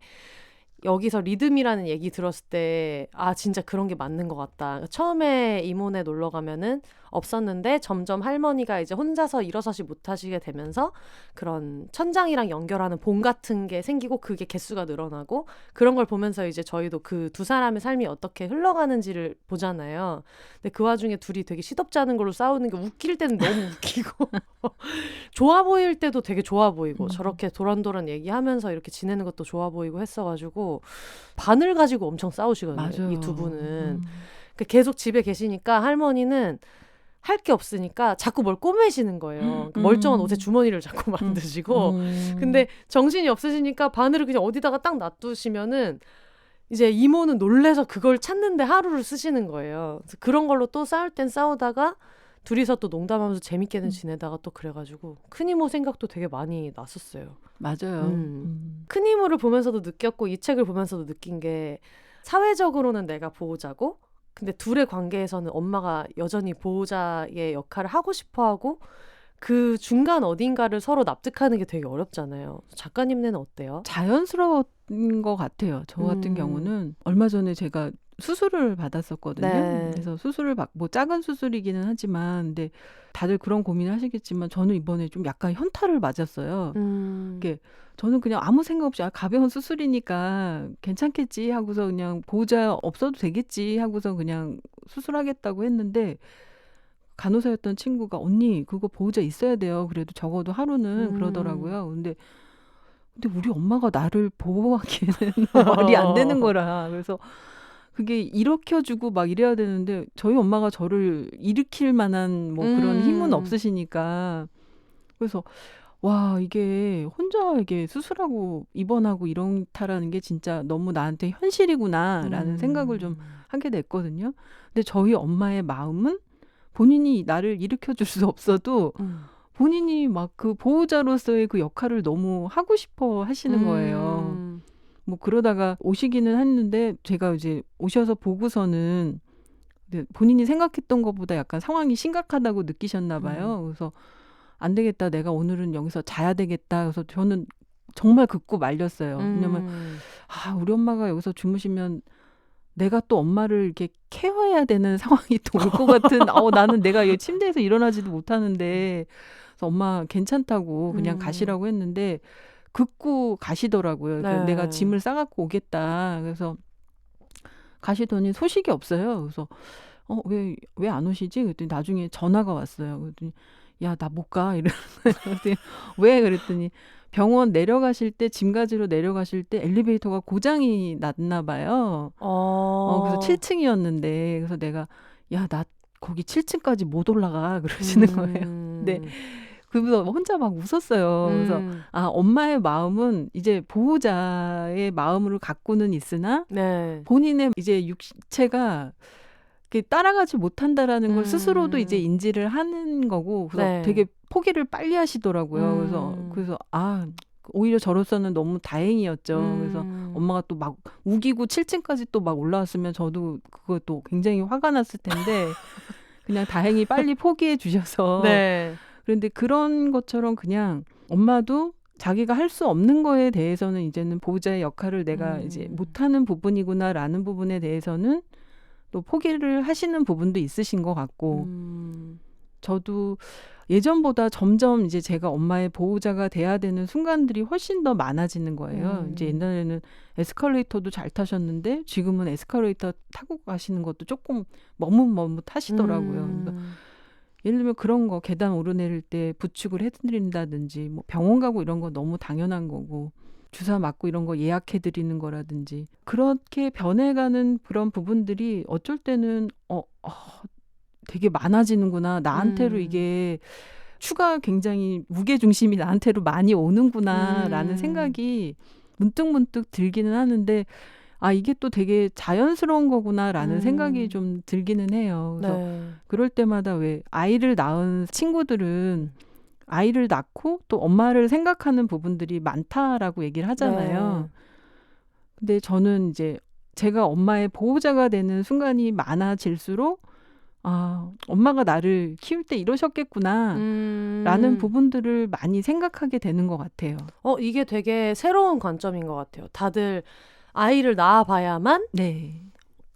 여기서 리듬이라는 얘기 들었을 때 아 진짜 그런 게 맞는 것 같다. 처음에 이모네 놀러 가면은 없었는데 점점 할머니가 이제 혼자서 일어서지 못하시게 되면서 그런 천장이랑 연결하는 봉 같은 게 생기고 그게 개수가 늘어나고 그런 걸 보면서 이제 저희도 그 두 사람의 삶이 어떻게 흘러가는지를 보잖아요. 근데 그 와중에 둘이 되게 시덥지 않은 걸로 싸우는 게 웃길 때는 너무 웃기고 좋아 보일 때도 되게 좋아 보이고 저렇게 도란도란 얘기하면서 이렇게 지내는 것도 좋아 보이고 했어가지고 바늘 가지고 엄청 싸우시거든요. 맞아요. 이 두 분은. 계속 집에 계시니까 할머니는 할 게 없으니까 자꾸 뭘 꼬매시는 거예요. 멀쩡한 옷에 주머니를 자꾸 만드시고 근데 정신이 없으시니까 바늘을 그냥 어디다가 딱 놔두시면은 이제 이모는 놀래서 그걸 찾는데 하루를 쓰시는 거예요. 그래서 그런 걸로 또 싸울 땐 싸우다가 둘이서 또 농담하면서 재밌게는 지내다가 또 그래가지고 큰 이모 생각도 되게 많이 났었어요. 맞아요. 큰 이모를 보면서도 느꼈고 이 책을 보면서도 느낀 게 사회적으로는 내가 보호자고 근데 둘의 관계에서는 엄마가 여전히 보호자의 역할을 하고 싶어하고 그 중간 어딘가를 서로 납득하는 게 되게 어렵잖아요. 작가님네는 어때요? 자연스러운 것 같아요. 저 같은 경우는 얼마 전에 제가 수술을 받았었거든요. 네. 그래서 수술을 뭐 작은 수술이기는 하지만 근데 다들 그런 고민을 하시겠지만 저는 이번에 좀 약간 현타를 맞았어요. 이게 저는 그냥 아무 생각 없이 가벼운 수술이니까 괜찮겠지 하고서 그냥 보호자 없어도 되겠지 하고서 그냥 수술하겠다고 했는데 간호사였던 친구가 언니 그거 보호자 있어야 돼요. 그래도 적어도 하루는 그러더라고요. 근데 우리 엄마가 나를 보호하기에는 말이 안 되는 거라. 그래서 그게 일으켜주고 막 이래야 되는데 저희 엄마가 저를 일으킬 만한 뭐 그런 힘은 없으시니까 그래서 와 이게 혼자 이게 수술하고 입원하고 이런다라는 게 진짜 너무 나한테 현실이구나라는 생각을 좀 하게 됐거든요. 근데 저희 엄마의 마음은 본인이 나를 일으켜줄 수 없어도 본인이 막 그 보호자로서의 그 역할을 너무 하고 싶어 하시는 거예요. 뭐 그러다가 오시기는 했는데 제가 이제 오셔서 보고서는 본인이 생각했던 것보다 약간 상황이 심각하다고 느끼셨나 봐요. 그래서 안 되겠다. 내가 오늘은 여기서 자야 되겠다. 그래서 저는 정말 긋고 말렸어요. 왜냐면 우리 엄마가 여기서 주무시면 내가 또 엄마를 이렇게 케어해야 되는 상황이 또 올 것 같은 나는 내가 여기 침대에서 일어나지도 못하는데 그래서 엄마 괜찮다고 그냥 가시라고 했는데 긋고 가시더라고요. 네. 내가 짐을 싸갖고 오겠다. 그래서 가시더니 소식이 없어요. 그래서 왜 안 오시지? 그랬더니 나중에 전화가 왔어요. 그랬더니 야, 나 못 가. 이러는 거예요. 왜? 그랬더니 병원 내려가실 때 짐 가지러 내려가실 때 엘리베이터가 고장이 났나 봐요. 그래서 7층이었는데 그래서 내가 야, 나 거기 7층까지 못 올라가 그러시는 거예요. 근데 그래서 혼자 막 웃었어요. 그래서 엄마의 마음은 이제 보호자의 마음으로 갖고는 있으나 네. 본인의 이제 육체가 따라가지 못한다라는 걸 스스로도 이제 인지를 하는 거고 그래서 네. 되게 포기를 빨리 하시더라고요. 그래서 오히려 저로서는 너무 다행이었죠. 그래서 엄마가 또 막 우기고 7층까지 또 막 올라왔으면 저도 그것도 굉장히 화가 났을 텐데 그냥 다행히 빨리 포기해 주셔서 네. 그런데 그런 것처럼 그냥 엄마도 자기가 할 수 없는 거에 대해서는 이제는 보호자의 역할을 내가 이제 못하는 부분이구나라는 부분에 대해서는 또 포기를 하시는 부분도 있으신 것 같고 저도 예전보다 점점 이제 제가 엄마의 보호자가 돼야 되는 순간들이 훨씬 더 많아지는 거예요. 이제 옛날에는 에스컬레이터도 잘 타셨는데 지금은 에스컬레이터 타고 가시는 것도 조금 머뭇머뭇하시더라고요. 그러니까 예를 들면 그런 거 계단 오르내릴 때 부축을 해드린다든지 뭐 병원 가고 이런 거 너무 당연한 거고 주사 맞고 이런 거 예약해드리는 거라든지 그렇게 변해가는 그런 부분들이 어쩔 때는 되게 많아지는구나. 나한테로 이게 추가 굉장히 무게중심이 나한테로 많이 오는구나라는 생각이 문득문득 들기는 하는데 이게 또 되게 자연스러운 거구나라는 생각이 좀 들기는 해요. 그래서 그럴 때마다 왜 아이를 낳은 친구들은 아이를 낳고 또 엄마를 생각하는 부분들이 많다라고 얘기를 하잖아요. 근데 저는 이제 제가 엄마의 보호자가 되는 순간이 많아질수록 엄마가 나를 키울 때 이러셨겠구나 라는 부분들을 많이 생각하게 되는 것 같아요. 이게 되게 새로운 관점인 것 같아요. 다들 아이를 낳아봐야만 네.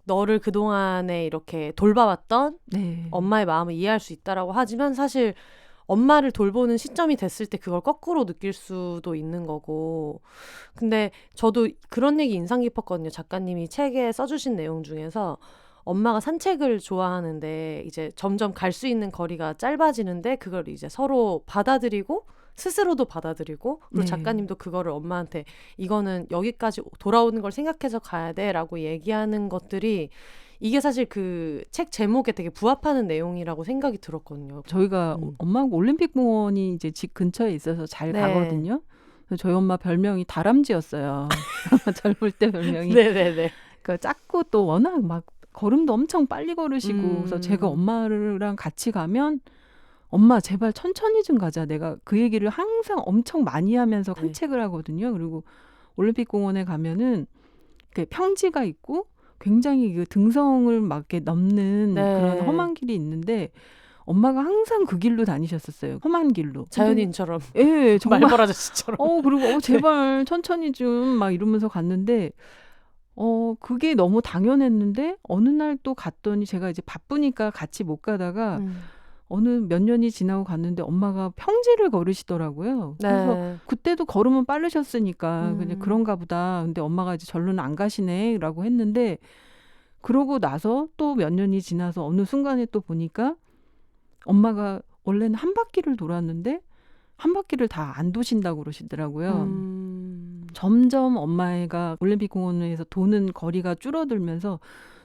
너를 그동안에 이렇게 돌봐왔던 네. 엄마의 마음을 이해할 수 있다라고 하지만 사실 엄마를 돌보는 시점이 됐을 때 그걸 거꾸로 느낄 수도 있는 거고. 근데 저도 그런 얘기 인상 깊었거든요. 작가님이 책에 써주신 내용 중에서 엄마가 산책을 좋아하는데 이제 점점 갈 수 있는 거리가 짧아지는데 그걸 이제 서로 받아들이고 스스로도 받아들이고 그리고 네. 작가님도 그거를 엄마한테 이거는 여기까지 돌아오는 걸 생각해서 가야 돼라고 얘기하는 것들이 이게 사실 그 책 제목에 되게 부합하는 내용이라고 생각이 들었거든요. 저희가 엄마하고 올림픽공원이 이제 집 근처에 있어서 잘 네. 가거든요. 그래서 저희 엄마 별명이 다람쥐였어요. 젊을 때 별명이. 네네네. 그러니까 작고 또 워낙 막 걸음도 엄청 빨리 걸으시고 그래서 제가 엄마랑 같이 가면 엄마 제발 천천히 좀 가자. 내가 그 얘기를 항상 엄청 많이 하면서 산책을 하거든요. 그리고 올림픽공원에 가면은 이렇게 평지가 있고 굉장히 그 등성을 막 이렇게 넘는 네. 그런 험한 길이 있는데 엄마가 항상 그 길로 다니셨었어요. 험한 길로. 자연인처럼. 예, 정말. 말벌 아저씨처럼. 그리고 제발 천천히 좀 막 이러면서 갔는데 그게 너무 당연했는데 어느 날 또 갔더니 제가 이제 바쁘니까 같이 못 가다가 어느 몇 년이 지나고 갔는데 엄마가 평지를 걸으시더라고요. 그래서 네. 그때도 걸으면 빠르셨으니까 그냥 그런가 보다. 근데 엄마가 이제 절로는 안 가시네라고 했는데 그러고 나서 또 몇 년이 지나서 어느 순간에 또 보니까 엄마가 원래는 한 바퀴를 돌았는데 한 바퀴를 다 안 도신다고 그러시더라고요. 점점 엄마가 올림픽공원에서 도는 거리가 줄어들면서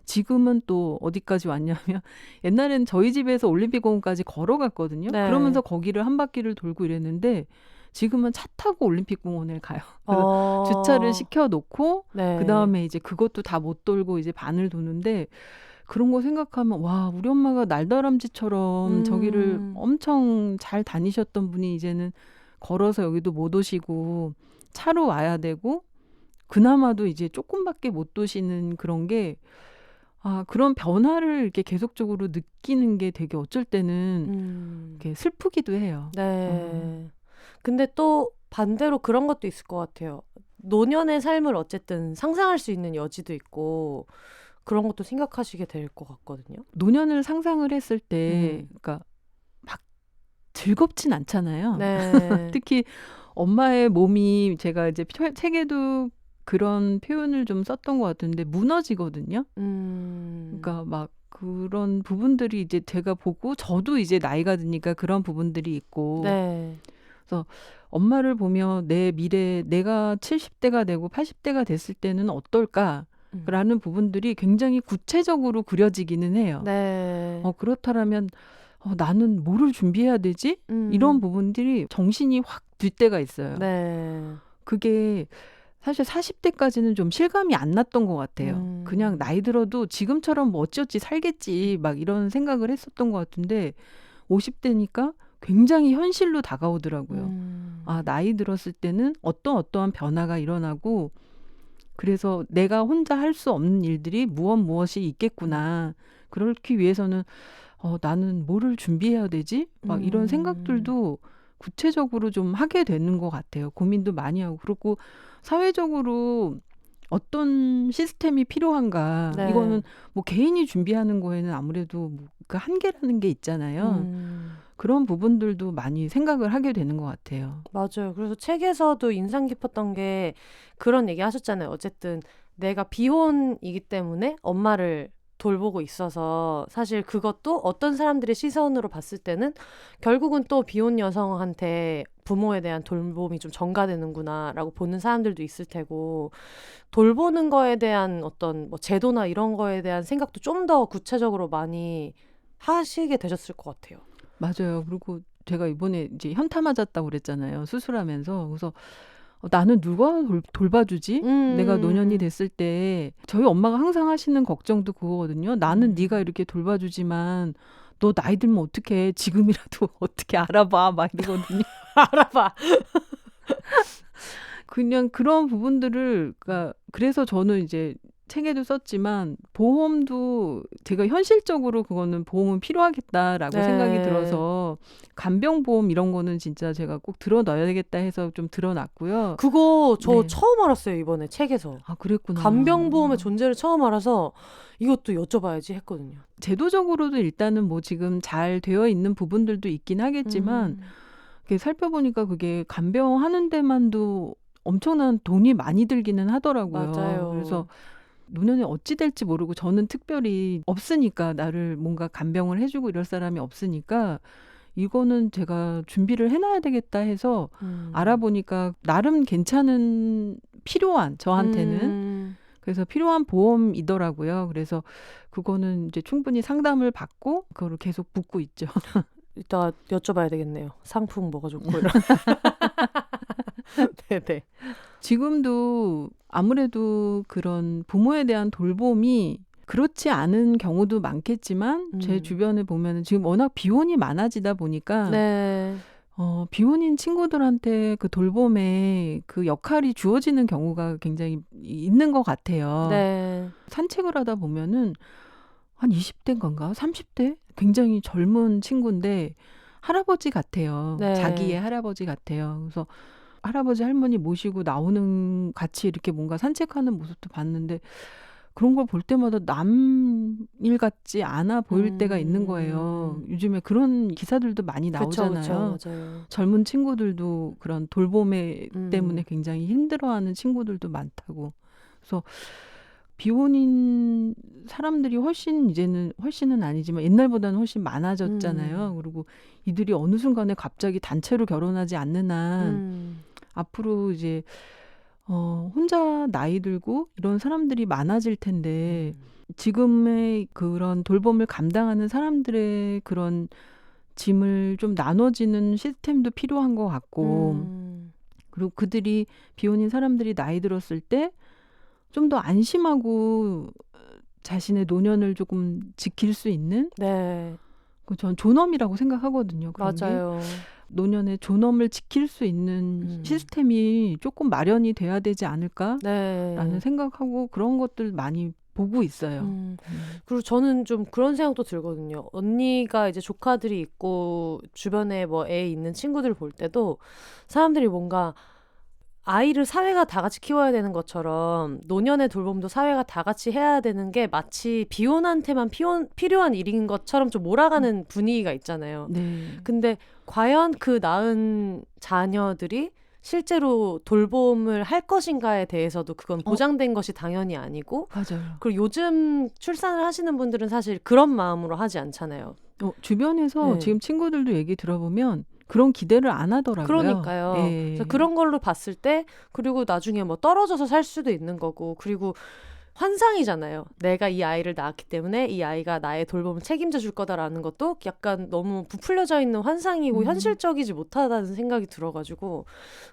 지금은 또 어디까지 왔냐면 옛날에는 저희 집에서 올림픽공원까지 걸어갔거든요. 네. 그러면서 거기를 한 바퀴를 돌고 이랬는데 지금은 차 타고 올림픽공원을 가요. 그래서 주차를 시켜놓고 네. 그다음에 이제 그것도 다 못 돌고 이제 반을 도는데 그런 거 생각하면 와 우리 엄마가 날다람쥐처럼 저기를 엄청 잘 다니셨던 분이 이제는 걸어서 여기도 못 오시고 차로 와야 되고 그나마도 이제 조금밖에 못 도시는 그런 게 그런 변화를 이렇게 계속적으로 느끼는 게 되게 어쩔 때는 이렇게 슬프기도 해요. 네. 근데 또 반대로 그런 것도 있을 것 같아요. 노년의 삶을 어쨌든 상상할 수 있는 여지도 있고 그런 것도 생각하시게 될 것 같거든요. 노년을 상상을 했을 때 그러니까 막 즐겁진 않잖아요. 네. 특히 엄마의 몸이 제가 이제 책에도 그런 표현을 좀 썼던 것 같은데 무너지거든요. 그러니까 막 그런 부분들이 이제 제가 보고 저도 이제 나이가 드니까 그런 부분들이 있고 네. 그래서 엄마를 보면 내 미래 내가 70대가 되고 80대가 됐을 때는 어떨까라는 부분들이 굉장히 구체적으로 그려지기는 해요. 네. 그렇다면 나는 뭐를 준비해야 되지? 이런 부분들이 정신이 확 들 때가 있어요. 네. 그게 사실 40대까지는 좀 실감이 안 났던 것 같아요. 그냥 나이 들어도 지금처럼 뭐 어찌어찌 살겠지 막 이런 생각을 했었던 것 같은데 50대니까 굉장히 현실로 다가오더라고요. 나이 들었을 때는 어떠한 변화가 일어나고 그래서 내가 혼자 할 수 없는 일들이 무엇이 있겠구나. 그렇기 위해서는 나는 뭐를 준비해야 되지? 막 이런 생각들도 구체적으로 좀 하게 되는 것 같아요. 고민도 많이 하고. 그리고 사회적으로 어떤 시스템이 필요한가. 네. 이거는 뭐 개인이 준비하는 거에는 아무래도 그 한계라는 게 있잖아요. 그런 부분들도 많이 생각을 하게 되는 것 같아요. 맞아요. 그래서 책에서도 인상 깊었던 게 그런 얘기 하셨잖아요. 어쨌든 내가 비혼이기 때문에 엄마를 돌보고 있어서 사실 그것도 어떤 사람들의 시선으로 봤을 때는 결국은 또 비혼 여성한테 부모에 대한 돌봄이 좀 전가되는구나라고 보는 사람들도 있을 테고 돌보는 거에 대한 어떤 뭐 제도나 이런 거에 대한 생각도 좀 더 구체적으로 많이 하시게 되셨을 것 같아요. 맞아요. 그리고 제가 이번에 이제 현타 맞았다고 그랬잖아요. 수술하면서. 그래서 나는 누가 돌봐주지? 내가 노년이 됐을 때 저희 엄마가 항상 하시는 걱정도 그거거든요. 나는 네가 이렇게 돌봐주지만 너 나이 들면 어떡해? 지금이라도 어떻게 알아봐? 막 이러거든요. 알아봐. 그냥 그런 부분들을 그래서 저는 이제 책에도 썼지만 보험도 제가 현실적으로 그거는 보험은 필요하겠다라고 네. 생각이 들어서 간병보험 이런 거는 진짜 제가 꼭 들어넣어야겠다 해서 좀 들어놨고요. 그거 저 네. 처음 알았어요, 이번에 책에서. 아, 그랬구나. 간병보험의 존재를 처음 알아서 이것도 여쭤봐야지 했거든요. 제도적으로도 일단은 뭐 지금 잘 되어 있는 부분들도 있긴 하겠지만 이렇게 살펴보니까 그게 간병하는 데만도 엄청난 돈이 많이 들기는 하더라고요. 맞아요. 그래서 노년에 어찌 될지 모르고 저는 특별히 없으니까 나를 뭔가 간병을 해주고 이럴 사람이 없으니까 이거는 제가 준비를 해놔야 되겠다 해서 알아보니까 나름 괜찮은 필요한 저한테는 그래서 필요한 보험이더라고요. 그래서 그거는 이제 충분히 상담을 받고 그거를 계속 붓고 있죠. 이따 여쭤봐야 되겠네요. 상품 뭐가 좋고 이런. 네네. 지금도 아무래도 그런 부모에 대한 돌봄이 그렇지 않은 경우도 많겠지만 제 주변에 보면은 지금 워낙 비혼이 많아지다 보니까 네. 비혼인 친구들한테 그 돌봄의 그 역할이 주어지는 경우가 굉장히 있는 것 같아요. 네. 산책을 하다 보면은 한 20대인가 30대? 굉장히 젊은 친구인데 할아버지 같아요. 네. 자기의 할아버지 같아요. 그래서 할아버지 할머니 모시고 나오는 같이 이렇게 뭔가 산책하는 모습도 봤는데 그런 걸 볼 때마다 남일 같지 않아 보일 때가 있는 거예요. 요즘에 그런 기사들도 많이 나오잖아요. 그쵸, 맞아요. 젊은 친구들도 그런 돌봄에 때문에 굉장히 힘들어하는 친구들도 많다고. 그래서 비혼인 사람들이 훨씬은 아니지만 옛날보다는 훨씬 많아졌잖아요. 그리고 이들이 어느 순간에 갑자기 단체로 결혼하지 않는 한 앞으로 이제 혼자 나이 들고 이런 사람들이 많아질 텐데 지금의 그런 돌봄을 감당하는 사람들의 그런 짐을 좀 나눠지는 시스템도 필요한 것 같고 그리고 그들이 비혼인 사람들이 나이 들었을 때 좀 더 안심하고 자신의 노년을 조금 지킬 수 있는 네. 전 존엄이라고 생각하거든요. 그런 맞아요. 게 노년의 존엄을 지킬 수 있는 시스템이 조금 마련이 돼야 되지 않을까라는 네. 생각하고 그런 것들 많이 보고 있어요. 그리고 저는 좀 그런 생각도 들거든요. 언니가 이제 조카들이 있고 주변에 뭐 애 있는 친구들 볼 때도 사람들이 뭔가 아이를 사회가 다 같이 키워야 되는 것처럼 노년의 돌봄도 사회가 다 같이 해야 되는 게 마치 비혼한테만 필요한 일인 것처럼 좀 몰아가는 분위기가 있잖아요. 네. 근데 과연 그 낳은 자녀들이 실제로 돌봄을 할 것인가에 대해서도 그건 보장된 것이 당연히 아니고 맞아요. 그리고 요즘 출산을 하시는 분들은 사실 그런 마음으로 하지 않잖아요. 주변에서 네. 지금 친구들도 얘기 들어보면 그런 기대를 안 하더라고요. 그러니까요. 예. 그래서 그런 걸로 봤을 때 그리고 나중에 뭐 떨어져서 살 수도 있는 거고 그리고 환상이잖아요. 내가 이 아이를 낳았기 때문에 이 아이가 나의 돌봄을 책임져 줄 거다라는 것도 약간 너무 부풀려져 있는 환상이고 현실적이지 못하다는 생각이 들어가지고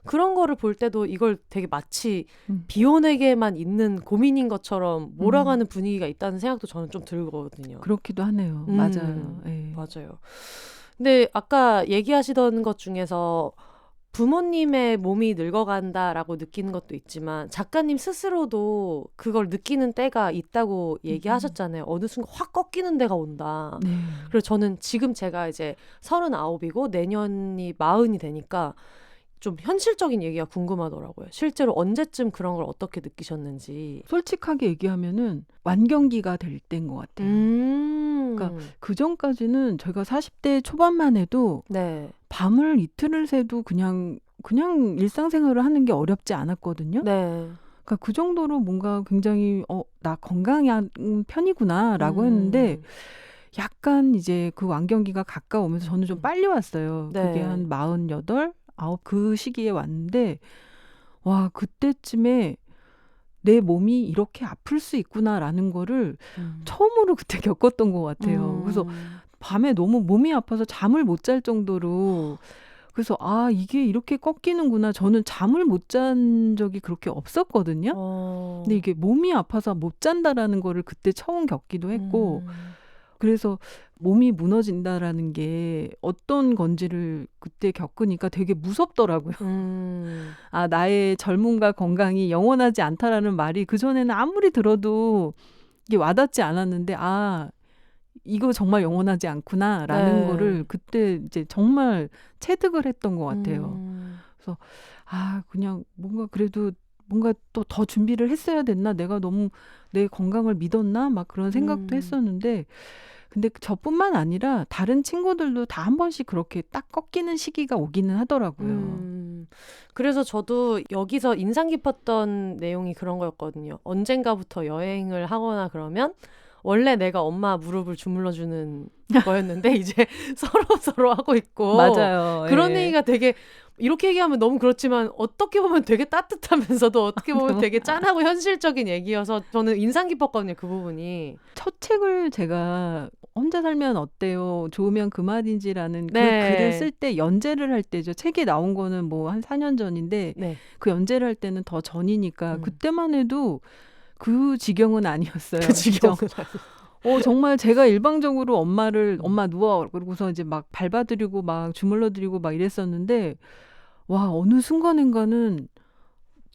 그런 거를 볼 때도 이걸 되게 마치 비혼에게만 있는 고민인 것처럼 몰아가는 분위기가 있다는 생각도 저는 좀 들거든요. 그렇기도 하네요. 맞아요. 예. 맞아요. 근데 아까 얘기하시던 것 중에서 부모님의 몸이 늙어간다라고 느끼는 것도 있지만 작가님 스스로도 그걸 느끼는 때가 있다고 얘기하셨잖아요. 어느 순간 확 꺾이는 데가 온다. 네. 그래서 저는 지금 제가 이제 39이고 내년이 40이 되니까 좀 현실적인 얘기가 궁금하더라고요. 실제로 언제쯤 그런 걸 어떻게 느끼셨는지. 솔직하게 얘기하면은 완경기가 될 때인 것 같아요. 그러니까 그 전까지는 저희가 40대 초반만 해도 네. 밤을 이틀을 새도 그냥 일상생활을 하는 게 어렵지 않았거든요. 네. 그러니까 그 정도로 뭔가 굉장히 나 건강한 편이구나라고 했는데 약간 이제 그 완경기가 가까우면서 저는 좀 빨리 왔어요. 네. 그게 한 48, 9 그 시기에 왔는데 와 그때쯤에 내 몸이 이렇게 아플 수 있구나라는 거를 처음으로 그때 겪었던 것 같아요. 그래서 밤에 너무 몸이 아파서 잠을 못 잘 정도로 그래서 이게 이렇게 꺾이는구나. 저는 잠을 못 잔 적이 그렇게 없었거든요. 근데 이게 몸이 아파서 못 잔다라는 거를 그때 처음 겪기도 했고 그래서 몸이 무너진다라는 게 어떤 건지를 그때 겪으니까 되게 무섭더라고요. 아, 나의 젊음과 건강이 영원하지 않다라는 말이 그전에는 아무리 들어도 이게 와닿지 않았는데, 아, 이거 정말 영원하지 않구나라는 네. 거를 그때 이제 정말 체득을 했던 것 같아요. 그래서 아, 그냥 뭔가 그래도 뭔가 또 더 준비를 했어야 됐나? 내가 너무 내 건강을 믿었나? 막 그런 생각도 했었는데, 근데 저뿐만 아니라 다른 친구들도 다 한 번씩 그렇게 딱 꺾이는 시기가 오기는 하더라고요. 그래서 저도 여기서 인상 깊었던 내용이 그런 거였거든요. 언젠가부터 여행을 하거나 그러면 원래 내가 엄마 무릎을 주물러주는 거였는데 이제 서로 하고 있고. 맞아요. 그런 예. 얘기가 되게 이렇게 얘기하면 너무 그렇지만 어떻게 보면 되게 따뜻하면서도 어떻게 보면 되게 짠하고 현실적인 얘기여서 저는 인상 깊었거든요. 그 부분이. 첫 책을 제가 혼자 살면 어때요? 좋으면 그만이지라는 그 네. 글을 쓸 때 연재를 할 때죠. 책이 나온 거는 뭐 한 4년 전인데 네. 그 연재를 할 때는 더 전이니까 음. 그때만 해도 그 지경은 아니었어요. 그 지경은 정말 제가 일방적으로 엄마를 엄마 누워 그러고서 이제 막 밟아드리고 막 주물러드리고 막 이랬었는데, 와, 어느 순간인가는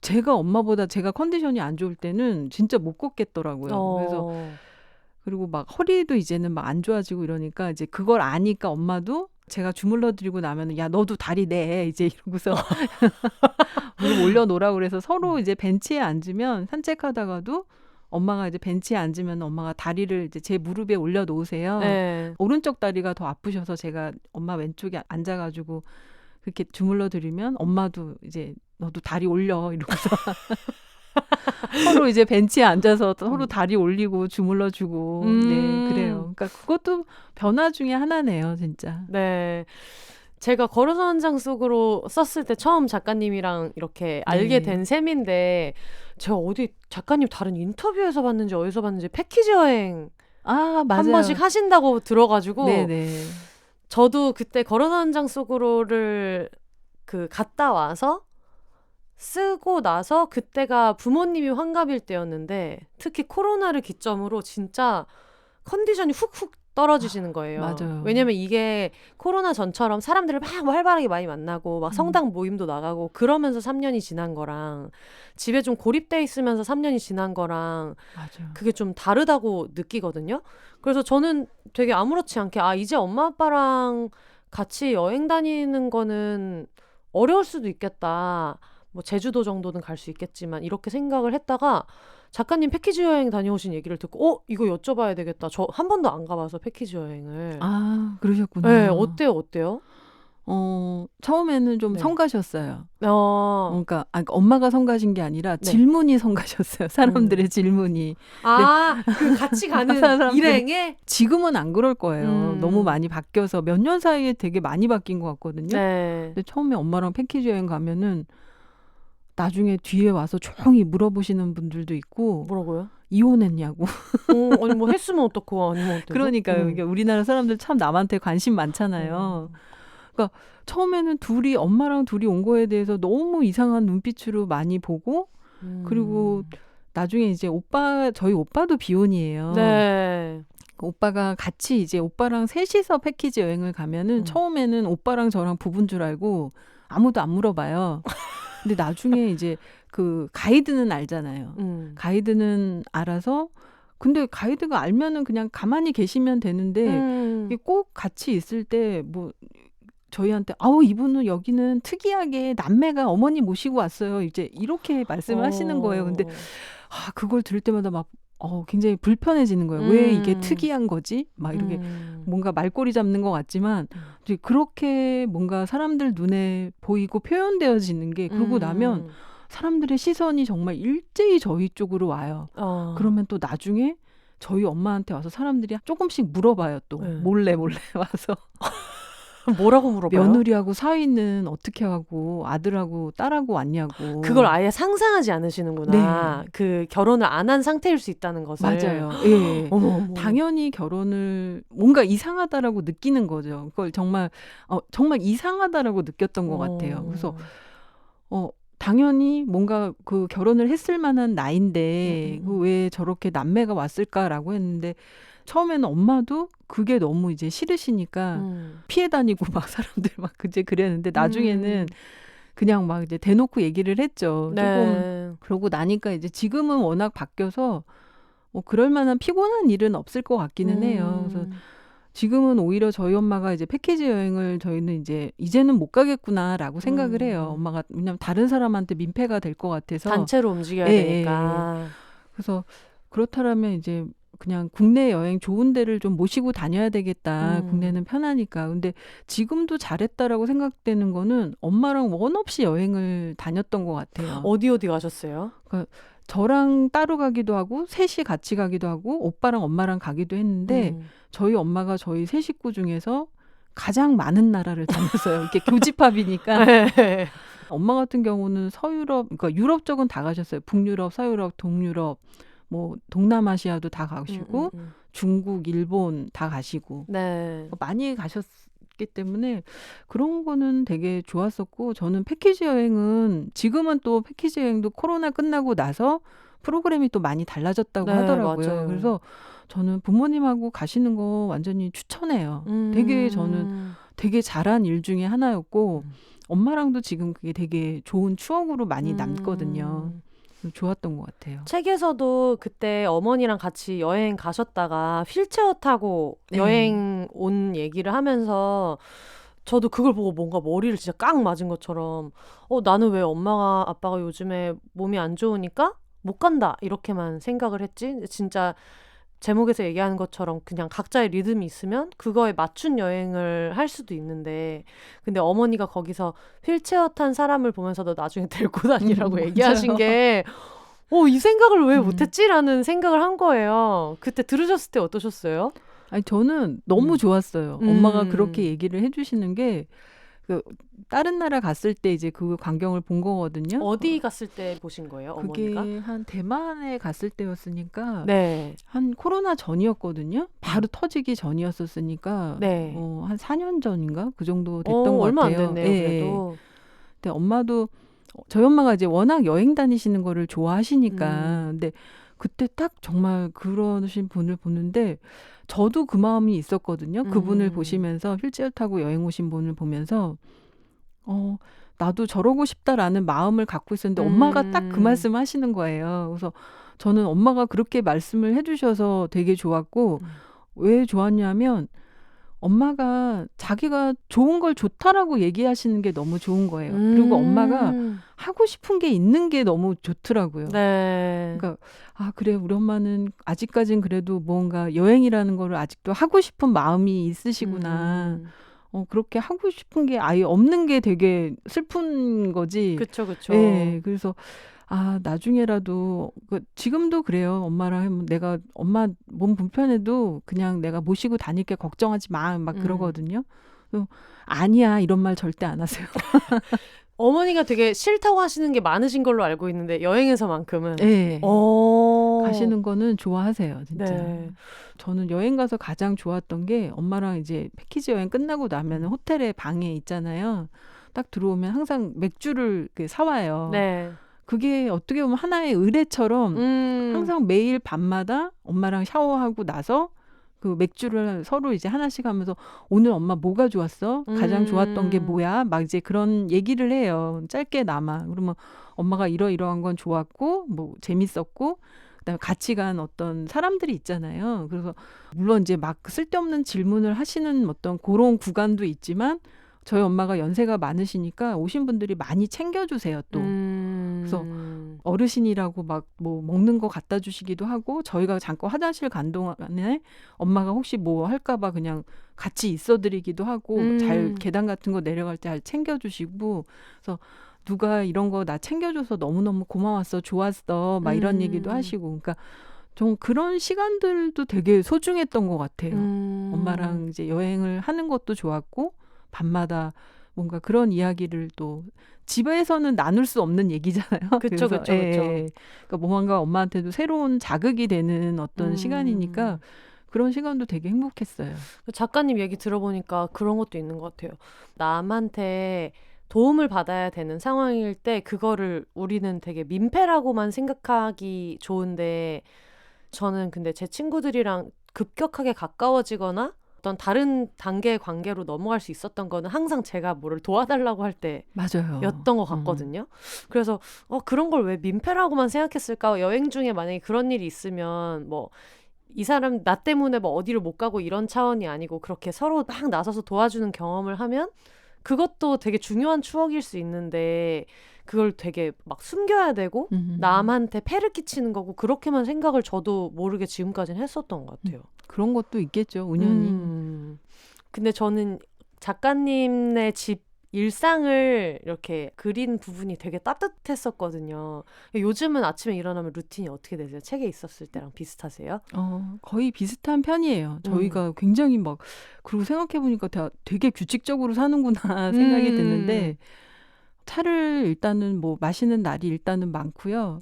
제가 엄마보다 제가 컨디션이 안 좋을 때는 진짜 못 걷겠더라고요. 그래서 그리고 막 허리도 이제는 막 안 좋아지고 이러니까 이제 그걸 아니까 엄마도 제가 주물러드리고 나면은 야, 너도 다리 내 이제 이러고서 무릎 올려놓으라고 그래서 서로 이제 벤치에 앉으면 산책하다가도 엄마가 이제 벤치에 앉으면 엄마가 다리를 이제 제 무릎에 올려놓으세요. 네. 오른쪽 다리가 더 아프셔서 제가 엄마 왼쪽에 앉아가지고 그렇게 주물러드리면 엄마도 이제 너도 다리 올려 이러고서 서로 이제 벤치에 앉아서 서로 다리 올리고 주물러주고. 네, 그래요. 그러니까 그것도 변화 중에 하나네요, 진짜. 네. 제가 걸어서 한 장 속으로 썼을 때 처음 작가님이랑 이렇게 알게 된 셈인데, 제가 어디 작가님 다른 인터뷰에서 봤는지 어디서 봤는지 패키지 여행 아, 맞아요. 한 번씩 하신다고 들어가지고 네네. 저도 그때 걸어서 한 장 속으로를 그 갔다 와서 쓰고 나서 그때가 부모님이 환갑일 때였는데 특히 코로나를 기점으로 진짜 컨디션이 훅훅 떨어지시는 거예요. 맞아요. 왜냐면 이게 코로나 전처럼 사람들을 막 활발하게 많이 만나고 막 성당 모임도 나가고 그러면서 3년이 지난 거랑 집에 좀 고립돼 있으면서 3년이 지난 거랑 맞아요. 그게 좀 다르다고 느끼거든요. 그래서 저는 되게 아무렇지 않게 아, 이제 엄마 아빠랑 같이 여행 다니는 거는 어려울 수도 있겠다. 뭐 제주도 정도는 갈 수 있겠지만 이렇게 생각을 했다가 작가님 패키지 여행 다녀오신 얘기를 듣고 이거 여쭤봐야 되겠다. 저 한 번도 안 가봐서 패키지 여행을. 아, 그러셨구나. 네, 어때요? 처음에는 좀 네. 성가셨어요. 어. 그러니까 엄마가 성가신 게 아니라 네. 질문이 성가셨어요. 사람들의 질문이. 아, 그 같이 가는 사람들이- 일행에? 지금은 안 그럴 거예요. 너무 많이 바뀌어서 몇 년 사이에 되게 많이 바뀐 것 같거든요. 네. 근데 처음에 엄마랑 패키지 여행 가면은 나중에 뒤에 와서 조용히 물어보시는 분들도 있고 뭐라고요? 이혼했냐고. 아니 뭐 했으면 어떡고 아니면 어떡고. 그러니까요. 이게 우리나라 사람들 참 남한테 관심 많잖아요. 그러니까 처음에는 엄마랑 둘이 온 거에 대해서 너무 이상한 눈빛으로 많이 보고 그리고 나중에 이제 저희 오빠도 비혼이에요. 네. 오빠가 같이 이제 오빠랑 셋이서 패키지 여행을 가면은 처음에는 오빠랑 저랑 부부인 줄 알고 아무도 안 물어봐요. 근데 나중에 이제 그 가이드는 알잖아요. 가이드는 알아서 근데 가이드가 알면은 그냥 가만히 계시면 되는데 이게 꼭 같이 있을 때 뭐 저희한테 이분은 여기는 특이하게 남매가 어머니 모시고 왔어요. 이제 이렇게 말씀을 하시는 거예요. 근데 그걸 들을 때마다 막 굉장히 불편해지는 거예요. 왜 이게 특이한 거지? 막 이렇게 뭔가 말꼬리 잡는 것 같지만 이제 그렇게 뭔가 사람들 눈에 보이고 표현되어지는 게 그러고 나면 사람들의 시선이 정말 일제히 저희 쪽으로 와요. 그러면 또 나중에 저희 엄마한테 와서 사람들이 조금씩 물어봐요. 또 몰래 와서. 뭐라고 물어봐요? 며느리하고 사위는 어떻게 하고 아들하고 딸하고 왔냐고. 그걸 아예 상상하지 않으시는구나. 네. 그 결혼을 안 한 상태일 수 있다는 것을. 맞아요. 예. 어머. 당연히 결혼을 뭔가 이상하다라고 느끼는 거죠. 그걸 정말 이상하다라고 느꼈던 것 같아요. 그래서 당연히 뭔가 그 결혼을 했을 만한 나이인데 왜 저렇게 남매가 왔을까라고 했는데 처음에는 엄마도 그게 너무 이제 싫으시니까 피해 다니고 막 사람들 막 이제 그랬는데 나중에는 그냥 막 이제 대놓고 얘기를 했죠. 네. 조금 그러고 나니까 이제 지금은 워낙 바뀌어서 뭐 그럴 만한 피곤한 일은 없을 것 같기는 해요. 그래서 지금은 오히려 저희 엄마가 이제 패키지 여행을 저희는 이제는 못 가겠구나라고 생각을 해요. 엄마가 왜냐면 다른 사람한테 민폐가 될 것 같아서 단체로 움직여야 예, 되니까. 그래서 그렇다면 이제 그냥 국내 여행 좋은 데를 좀 모시고 다녀야 되겠다. 국내는 편하니까. 근데 지금도 잘했다라고 생각되는 거는 엄마랑 원 없이 여행을 다녔던 것 같아요. 어디 가셨어요? 그러니까 저랑 따로 가기도 하고 셋이 같이 가기도 하고 오빠랑 엄마랑 가기도 했는데 저희 엄마가 저희 세 식구 중에서 가장 많은 나라를 다녔어요. 이렇게 교집합이니까. 네. 엄마 같은 경우는 서유럽, 그러니까 유럽 쪽은 다 가셨어요. 북유럽, 서유럽, 동유럽, 뭐 동남아시아도 다 가시고 중국, 일본 다 가시고 네. 많이 가셨기 때문에 그런 거는 되게 좋았었고 저는 패키지 여행은 지금은 또 패키지 여행도 코로나 끝나고 나서 프로그램이 또 많이 달라졌다고 네, 하더라고요. 맞아요. 그래서 저는 부모님하고 가시는 거 완전히 추천해요. 되게 저는 되게 잘한 일 중에 하나였고 엄마랑도 지금 그게 되게 좋은 추억으로 많이 남거든요. 좋았던 것 같아요. 책에서도 그때 어머니랑 같이 여행 가셨다가 휠체어 타고 여행 온 얘기를 하면서 저도 그걸 보고 뭔가 머리를 진짜 깡 맞은 것처럼 나는 왜 엄마가 아빠가 요즘에 몸이 안 좋으니까 못 간다 이렇게만 생각을 했지. 진짜 제목에서 얘기하는 것처럼 그냥 각자의 리듬이 있으면 그거에 맞춘 여행을 할 수도 있는데 근데 어머니가 거기서 휠체어 탄 사람을 보면서도 나중에 데리고 다니라고 얘기하신 게 이 생각을 왜 못했지라는 생각을 한 거예요. 그때 들으셨을 때 어떠셨어요? 아니 저는 너무 좋았어요. 엄마가 그렇게 얘기를 해주시는 게 그 다른 나라 갔을 때 이제 그 광경을 본 거거든요. 어디 갔을 때 보신 거예요, 어머니가? 그게 한 대만에 갔을 때였으니까 네. 한 코로나 전이었거든요. 바로 터지기 전이었었으니까 네. 한 4년 전인가 그 정도 됐던 것 얼마 안 같아요. 됐네요, 예, 그래도. 근데 엄마도 저희 엄마가 이제 워낙 여행 다니시는 거를 좋아하시니까 근데 그때 딱 정말 그러신 분을 보는데 저도 그 마음이 있었거든요. 그분을 보시면서 휠체어 타고 여행 오신 분을 보면서 나도 저러고 싶다라는 마음을 갖고 있었는데 엄마가 딱 그 말씀 하시는 거예요. 그래서 저는 엄마가 그렇게 말씀을 해주셔서 되게 좋았고 왜 좋았냐면 엄마가 자기가 좋은 걸 좋다라고 얘기하시는 게 너무 좋은 거예요. 그리고 엄마가 하고 싶은 게 있는 게 너무 좋더라고요. 네. 그러니까 그래 우리 엄마는 아직까진 그래도 뭔가 여행이라는 거를 아직도 하고 싶은 마음이 있으시구나. 그렇게 하고 싶은 게 아예 없는 게 되게 슬픈 거지. 그쵸. 예, 그래서 나중에라도 지금도 그래요. 엄마랑 하면 내가 엄마 몸 불편해도 그냥 내가 모시고 다닐게 걱정하지 마 막 그러거든요. 아니야 이런 말 절대 안 하세요. 어머니가 되게 싫다고 하시는 게 많으신 걸로 알고 있는데 여행에서만큼은 네. 가시는 거는 좋아하세요, 진짜. 네. 저는 여행 가서 가장 좋았던 게 엄마랑 이제 패키지 여행 끝나고 나면 호텔에 방에 있잖아요. 딱 들어오면 항상 맥주를 사와요. 네. 그게 어떻게 보면 하나의 의례처럼 항상 매일 밤마다 엄마랑 샤워하고 나서 그 맥주를 서로 이제 하나씩 하면서 오늘 엄마 뭐가 좋았어? 가장 좋았던 게 뭐야? 막 이제 그런 얘기를 해요. 짧게나마. 그러면 엄마가 이러이러한 건 좋았고 뭐 재밌었고 그다음에 같이 간 어떤 사람들이 있잖아요. 그래서 물론 이제 막 쓸데없는 질문을 하시는 어떤 그런 구간도 있지만 저희 엄마가 연세가 많으시니까 오신 분들이 많이 챙겨주세요 또. 그래서 어르신이라고 막 뭐 먹는 거 갖다 주시기도 하고 저희가 잠깐 화장실 간 동안에 엄마가 혹시 뭐 할까봐 그냥 같이 있어드리기도 하고 잘 계단 같은 거 내려갈 때 잘 챙겨주시고 그래서 누가 이런 거 나 챙겨줘서 너무너무 고마웠어 좋았어 막 이런 얘기도 하시고 그러니까 좀 그런 시간들도 되게 소중했던 것 같아요. 엄마랑 이제 여행을 하는 것도 좋았고 밤마다 뭔가 그런 이야기를 또 집에서는 나눌 수 없는 얘기잖아요. 그쵸. 그러니까 뭔가 엄마한테도 새로운 자극이 되는 어떤 시간이니까 그런 시간도 되게 행복했어요. 작가님 얘기 들어보니까 그런 것도 있는 것 같아요. 남한테 도움을 받아야 되는 상황일 때 그거를 우리는 되게 민폐라고만 생각하기 좋은데 저는 근데 제 친구들이랑 급격하게 가까워지거나 어떤 다른 단계의 관계로 넘어갈 수 있었던 거는 항상 제가 뭐를 도와달라고 할 맞아요. 때였던 것 같거든요. 그래서 그런 걸 왜 민폐라고만 생각했을까? 여행 중에 만약에 그런 일이 있으면 뭐 이 사람 나 때문에 뭐 어디를 못 가고 이런 차원이 아니고 그렇게 서로 막 나서서 도와주는 경험을 하면 그것도 되게 중요한 추억일 수 있는데 그걸 되게 막 숨겨야 되고 남한테 폐를 끼치는 거고 그렇게만 생각을 저도 모르게 지금까지는 했었던 것 같아요. 그런 것도 있겠죠. 은연히. 근데 저는 작가님네 집 일상을 이렇게 그린 부분이 되게 따뜻했었거든요. 요즘은 아침에 일어나면 루틴이 어떻게 되세요? 책에 있었을 때랑 비슷하세요? 거의 비슷한 편이에요. 저희가 굉장히 막 그리고 생각해보니까 되게 규칙적으로 사는구나 생각이 드는데 차를 일단은 뭐 마시는 날이 일단은 많고요.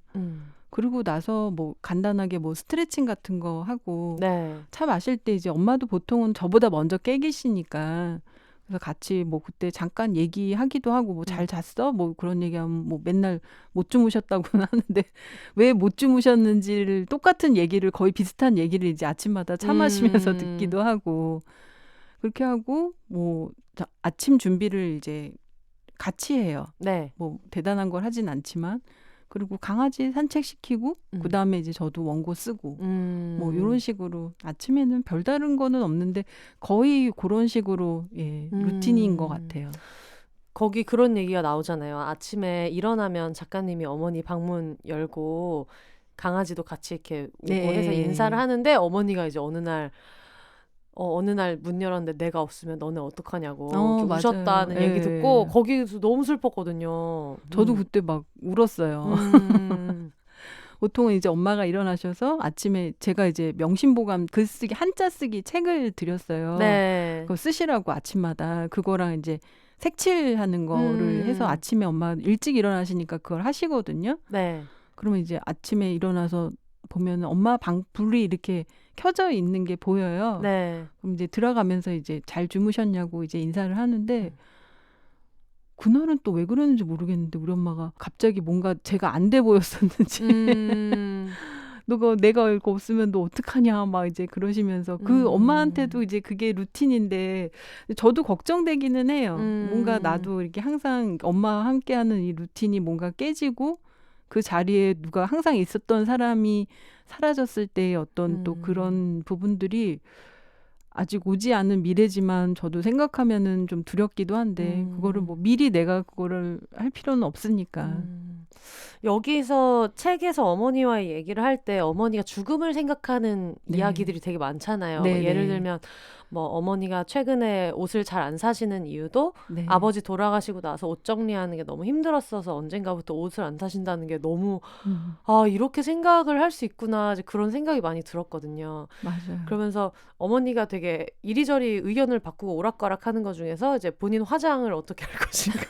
그리고 나서 뭐 간단하게 뭐 스트레칭 같은 거 하고 네. 차 마실 때 이제 엄마도 보통은 저보다 먼저 깨 계시니까 그래서 같이 뭐 그때 잠깐 얘기하기도 하고 뭐 잘 잤어? 뭐 그런 얘기하면 뭐 맨날 못 주무셨다고는 하는데 왜 못 주무셨는지를 똑같은 얘기를 거의 비슷한 얘기를 이제 아침마다 차 마시면서 듣기도 하고 그렇게 하고 뭐 아침 준비를 이제 같이 해요. 네. 뭐 대단한 걸 하진 않지만 그리고 강아지 산책시키고 그다음에 이제 저도 원고 쓰고 뭐 이런 식으로 아침에는 별다른 거는 없는데 거의 그런 식으로 루틴인 것 같아요. 거기 그런 얘기가 나오잖아요. 아침에 일어나면 작가님이 어머니 방문 열고 강아지도 같이 이렇게 오고 해서 인사를 하는데 어머니가 이제 어느 날 문 열었는데 내가 없으면 너네 어떡하냐고 이렇게 우셨다는 얘기 듣고 거기서 너무 슬펐거든요. 저도 그때 막 울었어요. 보통은 이제 엄마가 일어나셔서 아침에 제가 이제 명심보감 글쓰기 한자 쓰기 책을 드렸어요. 네. 그거 쓰시라고 아침마다 그거랑 이제 색칠하는 거를 해서 아침에 엄마 일찍 일어나시니까 그걸 하시거든요. 네. 그러면 이제 아침에 일어나서 보면 엄마 방 불이 이렇게 켜져 있는 게 보여요. 네. 그럼 이제 들어가면서 이제 잘 주무셨냐고 이제 인사를 하는데 그날은 또 왜 그러는지 모르겠는데 우리 엄마가 갑자기 뭔가 제가 안 돼 보였었는지 내가 이거 없으면 너 어떡하냐 막 이제 그러시면서 그 엄마한테도 이제 그게 루틴인데 저도 걱정되기는 해요. 뭔가 나도 이렇게 항상 엄마와 함께하는 이 루틴이 뭔가 깨지고 그 자리에 누가 항상 있었던 사람이 사라졌을 때의 어떤 또 그런 부분들이 아직 오지 않은 미래지만 저도 생각하면은 좀 두렵기도 한데 그거를 뭐 미리 내가 그거를 할 필요는 없으니까. 여기서 책에서 어머니와의 얘기를 할 때 어머니가 죽음을 생각하는 이야기들이 되게 많잖아요. 예를 들면 뭐 어머니가 최근에 옷을 잘 안 사시는 이유도 아버지 돌아가시고 나서 옷 정리하는 게 너무 힘들었어서 언젠가부터 옷을 안 사신다는 게 너무 이렇게 생각을 할 수 있구나 그런 생각이 많이 들었거든요. 맞아요. 그러면서 어머니가 되게 이리저리 의견을 바꾸고 오락가락하는 것 중에서 이제 본인 화장을 어떻게 할 것인가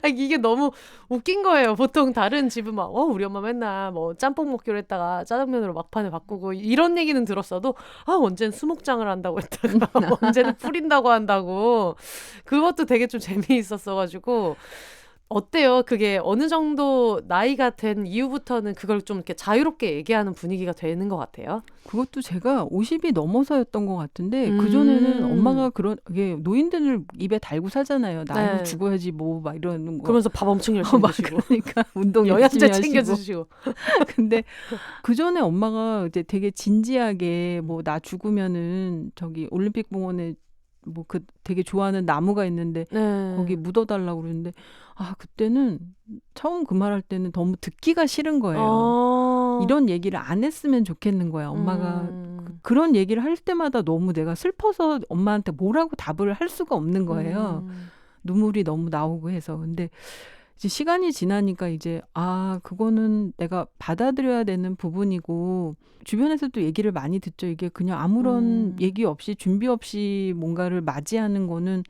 이게 너무 웃긴 거예요. 보통 다른 집은 막 우리 엄마 맨날 뭐 짬뽕 먹기로 했다가 짜장면으로 막판에 바꾸고 이런 얘기는 들었어도 언젠 수목장을 한다고 했다가 언제는 풀인다고 한다고 그것도 되게 좀 재미있었어가지고 어때요? 그게 어느 정도 나이가 된 이후부터는 그걸 좀 이렇게 자유롭게 얘기하는 분위기가 되는 것 같아요? 그것도 제가 50이 넘어서였던 것 같은데 그전에는 엄마가 게 노인들을 입에 달고 살잖아요. 나이로 죽어야지 뭐 막 이러는 거. 그러면서 밥 엄청 열심히 드시고. 그러니까 운동 영양제 챙겨주시고. 근데 그전에 엄마가 이제 되게 진지하게 뭐 나 죽으면은 저기 올림픽 공원에 뭐 그 되게 좋아하는 나무가 있는데 거기 묻어달라고 그러는데 그때는 처음 그 말할 때는 너무 듣기가 싫은 거예요. 이런 얘기를 안 했으면 좋겠는 거야. 엄마가 그런 얘기를 할 때마다 너무 내가 슬퍼서 엄마한테 뭐라고 답을 할 수가 없는 거예요. 눈물이 너무 나오고 해서. 근데 이제 시간이 지나니까 이제 그거는 내가 받아들여야 되는 부분이고 주변에서도 얘기를 많이 듣죠. 이게 그냥 아무런 얘기 없이 준비 없이 뭔가를 맞이하는 거는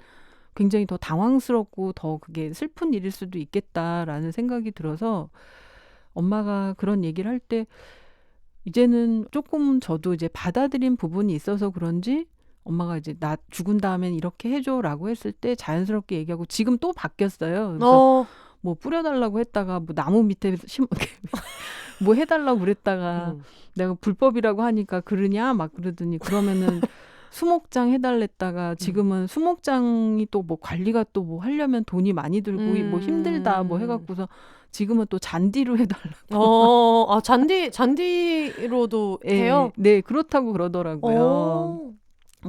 굉장히 더 당황스럽고 더 그게 슬픈 일일 수도 있겠다라는 생각이 들어서 엄마가 그런 얘기를 할 때 이제는 조금 저도 이제 받아들인 부분이 있어서 그런지 엄마가 이제 나 죽은 다음엔 이렇게 해줘라고 했을 때 자연스럽게 얘기하고 지금 또 바뀌었어요. 그래서 뭐 뿌려달라고 했다가 뭐 나무 밑에 뭐 해달라고 그랬다가 음. 내가 불법이라고 하니까 그러냐 막 그러더니 그러면은 수목장 해달랬다가 지금은 수목장이 또 뭐 관리가 또 뭐 하려면 돈이 많이 들고 뭐 힘들다 뭐 해갖고서 지금은 또 잔디로 해달라고. 잔디로도 해요? 네, 그렇다고 그러더라고요. 오.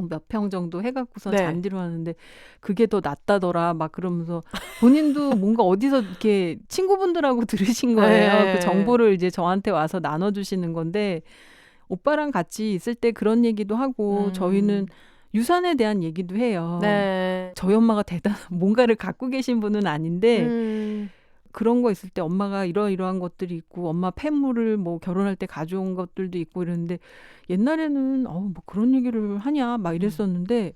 몇 평 정도 해갖고서 네. 잔디로 하는데 그게 더 낫다더라 막 그러면서 본인도 뭔가 어디서 이렇게 친구분들하고 들으신 거예요. 네. 그 정보를 이제 저한테 와서 나눠주시는 건데 오빠랑 같이 있을 때 그런 얘기도 하고 저희는 유산에 대한 얘기도 해요. 네. 저희 엄마가 뭔가를 갖고 계신 분은 아닌데 그런 거 있을 때 엄마가 이러이러한 것들이 있고 엄마 폐물을 뭐 결혼할 때 가져온 것들도 있고 이러는데 옛날에는 뭐 그런 얘기를 하냐 막 이랬었는데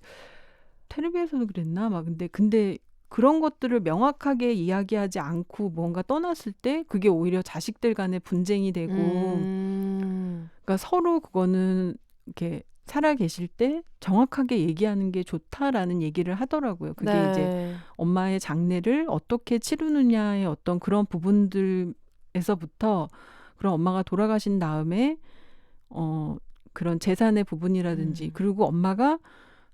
텔레비에서도 그랬나 막 근데 그런 것들을 명확하게 이야기하지 않고 뭔가 떠났을 때 그게 오히려 자식들 간의 분쟁이 되고 그러니까 서로 그거는 이렇게 살아 계실 때 정확하게 얘기하는 게 좋다라는 얘기를 하더라고요. 그게 네. 이제 엄마의 장례를 어떻게 치르느냐의 어떤 그런 부분들에서부터 그런 엄마가 돌아가신 다음에 그런 재산의 부분이라든지 그리고 엄마가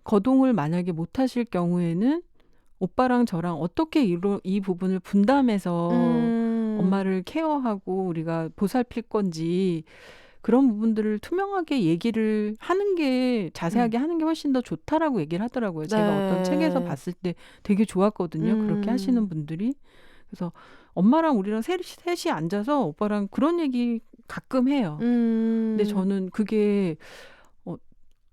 거동을 만약에 못 하실 경우에는 오빠랑 저랑 어떻게 이 부분을 분담해서 엄마를 케어하고 우리가 보살필 건지 그런 부분들을 투명하게 얘기를 하는 게 자세하게 하는 게 훨씬 더 좋다라고 얘기를 하더라고요. 제가 네. 어떤 책에서 봤을 때 되게 좋았거든요. 그렇게 하시는 분들이. 그래서 엄마랑 우리랑 셋이 앉아서 오빠랑 그런 얘기 가끔 해요. 근데 저는 그게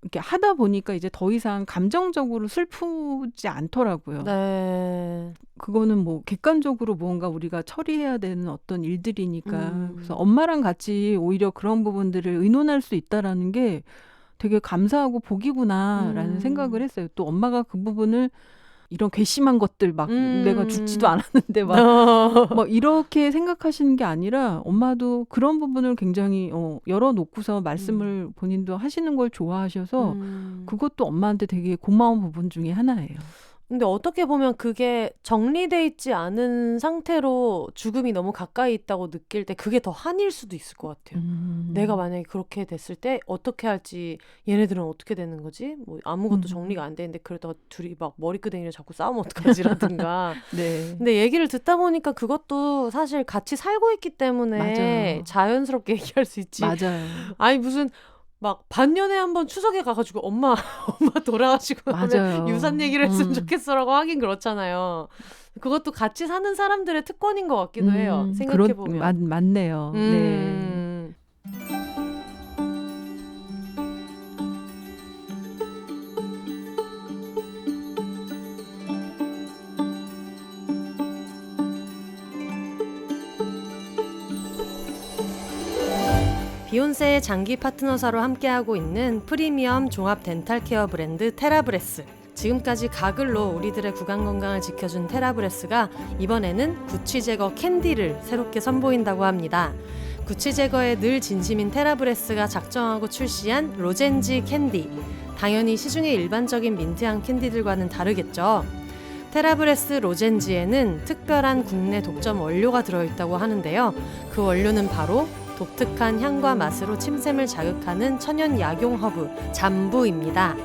이렇게 하다 보니까 이제 더 이상 감정적으로 슬프지 않더라고요. 네. 그거는 뭐 객관적으로 무언가 우리가 처리해야 되는 어떤 일들이니까 그래서 엄마랑 같이 오히려 그런 부분들을 의논할 수 있다라는 게 되게 감사하고 복이구나라는 생각을 했어요. 또 엄마가 그 부분을 이런 괘씸한 것들 막 내가 죽지도 않았는데 막 이렇게 생각하시는 게 아니라 엄마도 그런 부분을 굉장히 열어놓고서 말씀을 본인도 하시는 걸 좋아하셔서 그것도 엄마한테 되게 고마운 부분 중에 하나예요. 근데 어떻게 보면 그게 정리돼 있지 않은 상태로 죽음이 너무 가까이 있다고 느낄 때 그게 더 한일 수도 있을 것 같아요. 내가 만약에 그렇게 됐을 때 어떻게 할지 얘네들은 어떻게 되는 거지? 뭐 아무것도 정리가 안 되는데 그러다가 둘이 막 머리끄댕이를 잡고 싸우면 어떡하지라든가. 네. 근데 얘기를 듣다 보니까 그것도 사실 같이 살고 있기 때문에 맞아요. 자연스럽게 얘기할 수 있지. 맞아요. 아니 무슨 막 반년에 한 번 추석에 가가지고 엄마 돌아가시고 맞아요. 하면 유산 얘기를 했으면 좋겠어라고 하긴 그렇잖아요. 그것도 같이 사는 사람들의 특권인 것 같기도 해요. 생각해 보면. 맞네요. 네. 비욘세의 장기 파트너사로 함께하고 있는 프리미엄 종합 덴탈 케어 브랜드 테라브레스. 지금까지 가글로 우리들의 구강 건강을 지켜준 테라브레스가 이번에는 구취 제거 캔디를 새롭게 선보인다고 합니다. 구취 제거에 늘 진심인 테라브레스가 작정하고 출시한 로젠지 캔디. 당연히 시중의 일반적인 민트향 캔디들과는 다르겠죠. 테라브레스 로젠지에는 특별한 국내 독점 원료가 들어있다고 하는데요. 그 원료는 바로 독특한 향과 맛으로 침샘을 자극하는 천연 약용 허브 잠부입니다.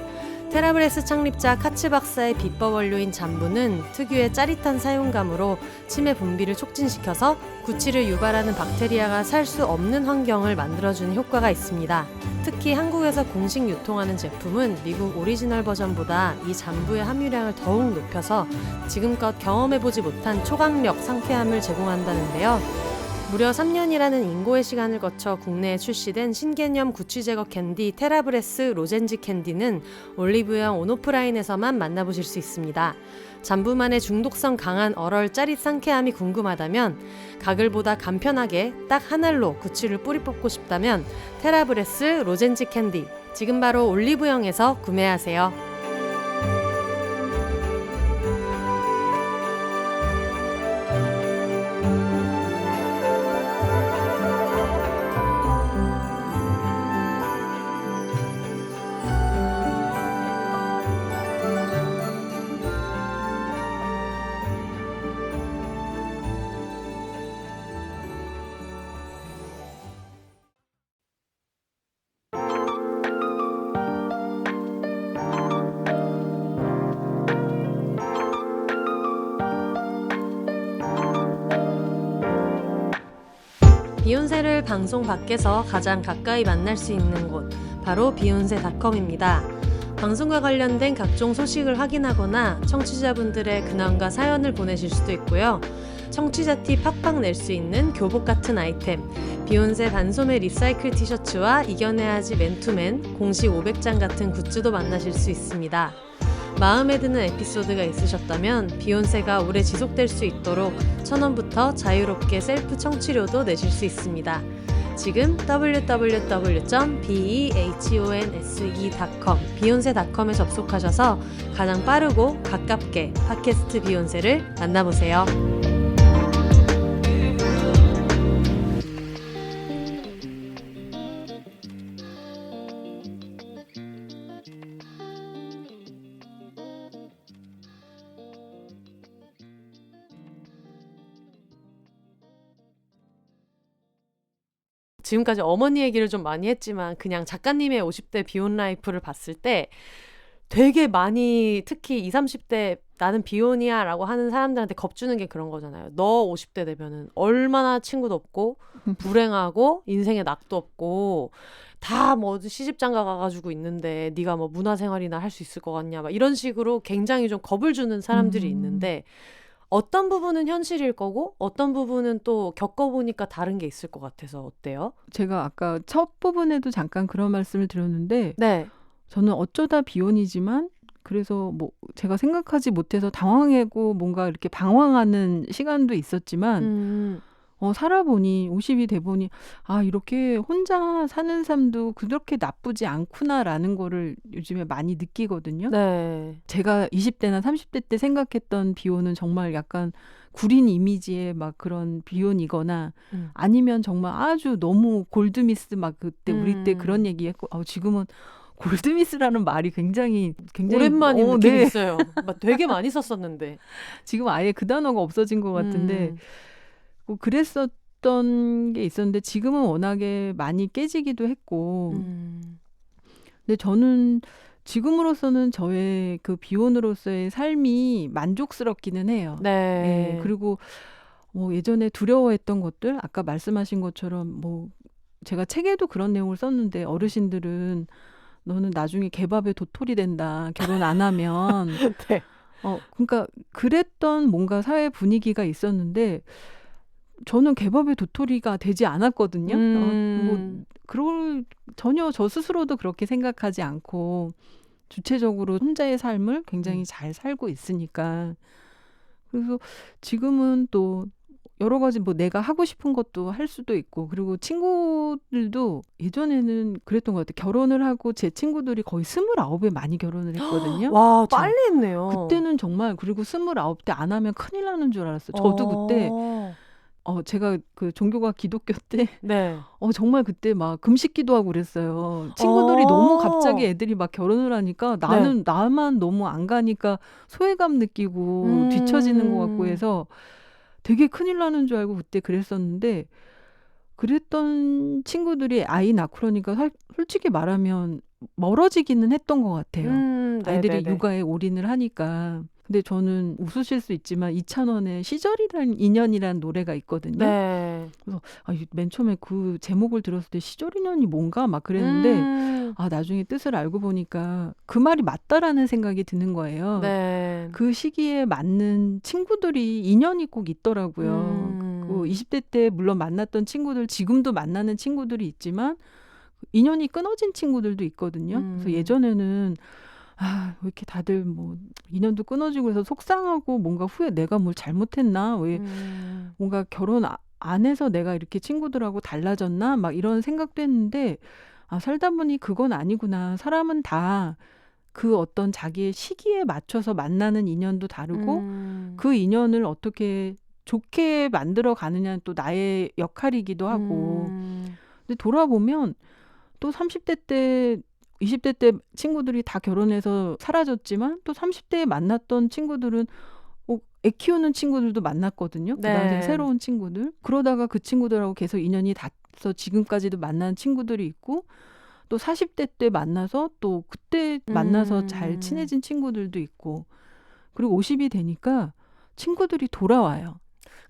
테라브레스 창립자 카츠 박사의 비법 원료인 잠부는 특유의 짜릿한 사용감으로 치매 분비를 촉진시켜서 구취를 유발하는 박테리아가 살 수 없는 환경을 만들어주는 효과가 있습니다. 특히 한국에서 공식 유통하는 제품은 미국 오리지널 버전보다 이 잠부의 함유량을 더욱 높여서 지금껏 경험해보지 못한 초강력 상쾌함을 제공한다는데요. 무려 3년이라는 인고의 시간을 거쳐 국내에 출시된 신개념 구취 제거 캔디 테라브레스 로젠지 캔디는 올리브영 온오프라인에서만 만나보실 수 있습니다. 잠부만의 중독성 강한 얼얼 짜릿 상쾌함이 궁금하다면 가글보다 간편하게 딱 한 알로 구취를 뿌리 뽑고 싶다면 테라브레스 로젠지 캔디 지금 바로 올리브영에서 구매하세요. 비욘세를 방송 밖에서 가장 가까이 만날 수 있는 곳, 바로 비욘세닷컴입니다. 방송과 관련된 각종 소식을 확인하거나 청취자분들의 근황과 사연을 보내실 수도 있고요. 청취자 티 팍팍 낼 수 있는 교복 같은 아이템, 비욘세 반소매 리사이클 티셔츠와 이겨내야지 맨투맨, 공식 500장 같은 굿즈도 만나실 수 있습니다. 마음에 드는 에피소드가 있으셨다면 비욘세가 오래 지속될 수 있도록 1,000원부터 자유롭게 셀프 청취료도 내실 수 있습니다. 지금 www.behonse.com 비욘세닷컴에 접속하셔서 가장 빠르고 가깝게 팟캐스트 비욘세를 만나보세요. 지금까지 어머니 얘기를 좀 많이 했지만 그냥 작가님의 50대 비혼 라이프를 봤을 때 되게 많이 특히 20, 30대 나는 비혼이야 라고 하는 사람들한테 겁주는 게 그런 거잖아요. 너 50대 되면은 얼마나 친구도 없고 불행하고 인생에 낙도 없고 다 뭐 시집장가 가가지고 있는데 네가 뭐 문화생활이나 할 수 있을 것 같냐 막 이런 식으로 굉장히 좀 겁을 주는 사람들이 있는데 어떤 부분은 현실일 거고 어떤 부분은 또 겪어보니까 다른 게 있을 것 같아서 어때요? 제가 아까 첫 부분에도 잠깐 그런 말씀을 드렸는데 네. 저는 어쩌다 비혼이지만 그래서 뭐 제가 생각하지 못해서 당황하고 뭔가 이렇게 방황하는 시간도 있었지만 살아보니 50이 돼보니 아 이렇게 혼자 사는 삶도 그렇게 나쁘지 않구나라는 거를 요즘에 많이 느끼거든요. 네. 제가 20대나 30대 때 생각했던 비혼은 정말 약간 구린 이미지의 막 그런 비혼이거나 아니면 정말 아주 너무 골드미스 막 그때 우리 때 그런 얘기했고 지금은 골드미스라는 말이 굉장히 오랜만인 느낌이 네. 있어요. 막 되게 많이 썼었는데 지금 아예 그 단어가 없어진 것 같은데 뭐 그랬었던 게 있었는데 지금은 워낙에 많이 깨지기도 했고 근데 저는 지금으로서는 저의 그 비혼으로서의 삶이 만족스럽기는 해요. 네. 예, 그리고 뭐 예전에 두려워했던 것들 아까 말씀하신 것처럼 뭐 제가 책에도 그런 내용을 썼는데 어르신들은 너는 나중에 개밥에 도토리 된다. 결혼 안 하면. 네. 그러니까 그랬던 뭔가 사회 분위기가 있었는데 저는 개밥에 도토리가 되지 않았거든요. 전혀 저 스스로도 그렇게 생각하지 않고 주체적으로 혼자의 삶을 굉장히 잘 살고 있으니까. 그래서 지금은 또 여러 가지 뭐 내가 하고 싶은 것도 할 수도 있고 그리고 친구들도 예전에는 그랬던 것 같아요. 결혼을 하고 제 친구들이 거의 29에 많이 결혼을 했거든요. 와, 빨리 했네요. 그때는 정말 그리고 29대 안 하면 큰일 나는 줄 알았어요. 저도 그때 제가 그 종교가 기독교 때 네. 정말 그때 막 금식기도 하고 그랬어요. 친구들이 너무 갑자기 애들이 막 결혼을 하니까 나만 너무 안 가니까 소외감 느끼고 뒤처지는 것 같고 해서 되게 큰일 나는 줄 알고 그때 그랬었는데 그랬던 친구들이 아이 낳고 그러니까 솔직히 말하면 멀어지기는 했던 것 같아요. 아이들이 육아에 올인을 하니까. 근데 저는 웃으실 수 있지만 이찬원의 시절이란 인연이란 노래가 있거든요. 네. 그래서 맨 처음에 그 제목을 들었을 때 시절 인연이 뭔가 막 그랬는데 나중에 뜻을 알고 보니까 그 말이 맞다라는 생각이 드는 거예요. 네. 그 시기에 맞는 친구들이 인연이 꼭 있더라고요. 그 20대 때 물론 만났던 친구들 지금도 만나는 친구들이 있지만 인연이 끊어진 친구들도 있거든요. 그래서 예전에는 왜 이렇게 다들 뭐 인연도 끊어지고 해서 속상하고 뭔가 후에 내가 뭘 잘못했나 왜 뭔가 결혼 안 해서 내가 이렇게 친구들하고 달라졌나 막 이런 생각도 했는데 살다 보니 그건 아니구나. 사람은 다 그 어떤 자기의 시기에 맞춰서 만나는 인연도 다르고 그 인연을 어떻게 좋게 만들어 가느냐는 또 나의 역할이기도 하고 근데 돌아보면 또 30대 때 20대 때 친구들이 다 결혼해서 사라졌지만 또 30대에 만났던 친구들은 애 키우는 친구들도 만났거든요. 그 당시에 새로운 친구들. 그러다가 그 친구들하고 계속 인연이 닿아서 지금까지도 만난 친구들이 있고 또 40대 때 만나서 또 그때 만나서 잘 친해진 친구들도 있고 그리고 50이 되니까 친구들이 돌아와요.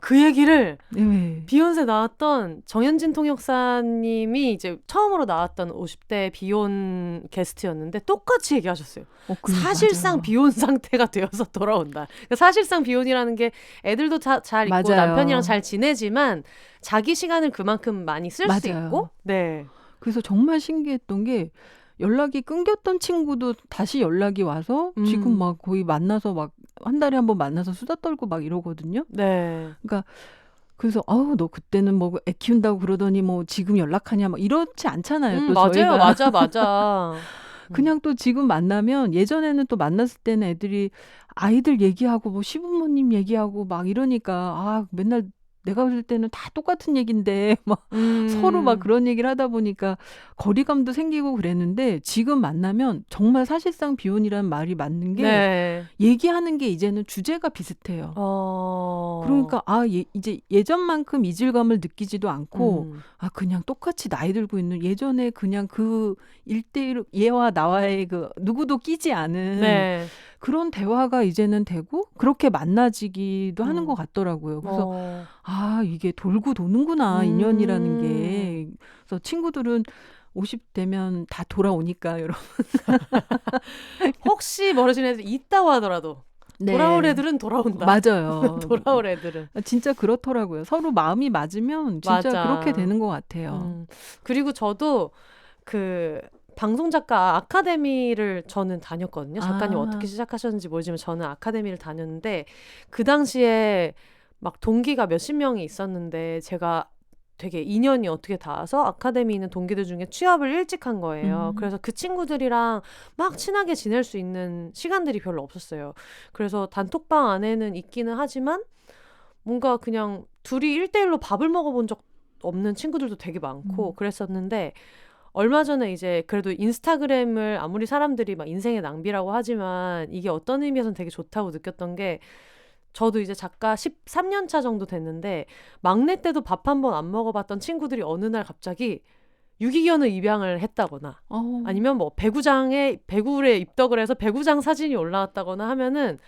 그 얘기를 네. 비욘세 나왔던 정현진 통역사님이 이제 처음으로 나왔던 50대 비혼 게스트였는데 똑같이 얘기하셨어요. 사실상 맞아요. 비혼 상태가 되어서 돌아온다. 그러니까 사실상 비혼이라는 게 애들도 잘 있고 맞아요. 남편이랑 잘 지내지만 자기 시간을 그만큼 많이 쓸 수 맞아요. 있고. 네. 그래서 정말 신기했던 게 연락이 끊겼던 친구도 다시 연락이 와서 지금 막 거의 만나서 막 한 달에 한 번 만나서 수다 떨고 막 이러거든요. 네. 그러니까 그래서 아우 너 그때는 뭐 애 키운다고 그러더니 뭐 지금 연락하냐 막 이렇지 않잖아요. 또 맞아요. 저희가 맞아. 그냥 또 지금 만나면 예전에는 또 만났을 때는 애들이 아이들 얘기하고 뭐 시부모님 얘기하고 막 이러니까 아 맨날 내가 볼 때는 다 똑같은 얘긴데 막 서로 막 그런 얘기를 하다 보니까 거리감도 생기고 그랬는데 지금 만나면 정말 사실상 비혼이라는 말이 맞는 게 네. 얘기하는 게 이제는 주제가 비슷해요. 그러니까 이제 예전만큼 이질감을 느끼지도 않고 그냥 똑같이 나이 들고 있는 예전에 그냥 그 1대1 얘와 나와의 그 누구도 끼지 않은 네. 그런 대화가 이제는 되고 그렇게 만나지기도 하는 것 같더라고요. 그래서 이게 돌고 도는구나 인연이라는 게. 그래서 친구들은 50 되면 다 돌아오니까 여러분. 혹시 멀어진 애들 있다고 하더라도 네. 돌아올 애들은 돌아온다. 맞아요. 돌아올 애들은. 진짜 그렇더라고요. 서로 마음이 맞으면 진짜 맞아. 그렇게 되는 것 같아요. 그리고 저도 그 방송작가 아카데미를 저는 다녔거든요. 작가님 어떻게 시작하셨는지 모르지만 저는 아카데미를 다녔는데 그 당시에 막 동기가 몇십 명이 있었는데 제가 되게 인연이 어떻게 닿아서 아카데미 있는 동기들 중에 취업을 일찍 한 거예요. 그래서 그 친구들이랑 막 친하게 지낼 수 있는 시간들이 별로 없었어요. 그래서 단톡방 안에는 있기는 하지만 뭔가 그냥 둘이 1대1로 밥을 먹어본 적 없는 친구들도 되게 많고 그랬었는데 얼마 전에 이제 그래도 인스타그램을 아무리 사람들이 막 인생의 낭비라고 하지만 이게 어떤 의미에서는 되게 좋다고 느꼈던 게 저도 이제 작가 13년 차 정도 됐는데 막내 때도 밥 한 번 안 먹어봤던 친구들이 어느 날 갑자기 유기견을 입양을 했다거나 아니면 뭐 배구에 입덕을 해서 배구장 사진이 올라왔다거나 하면은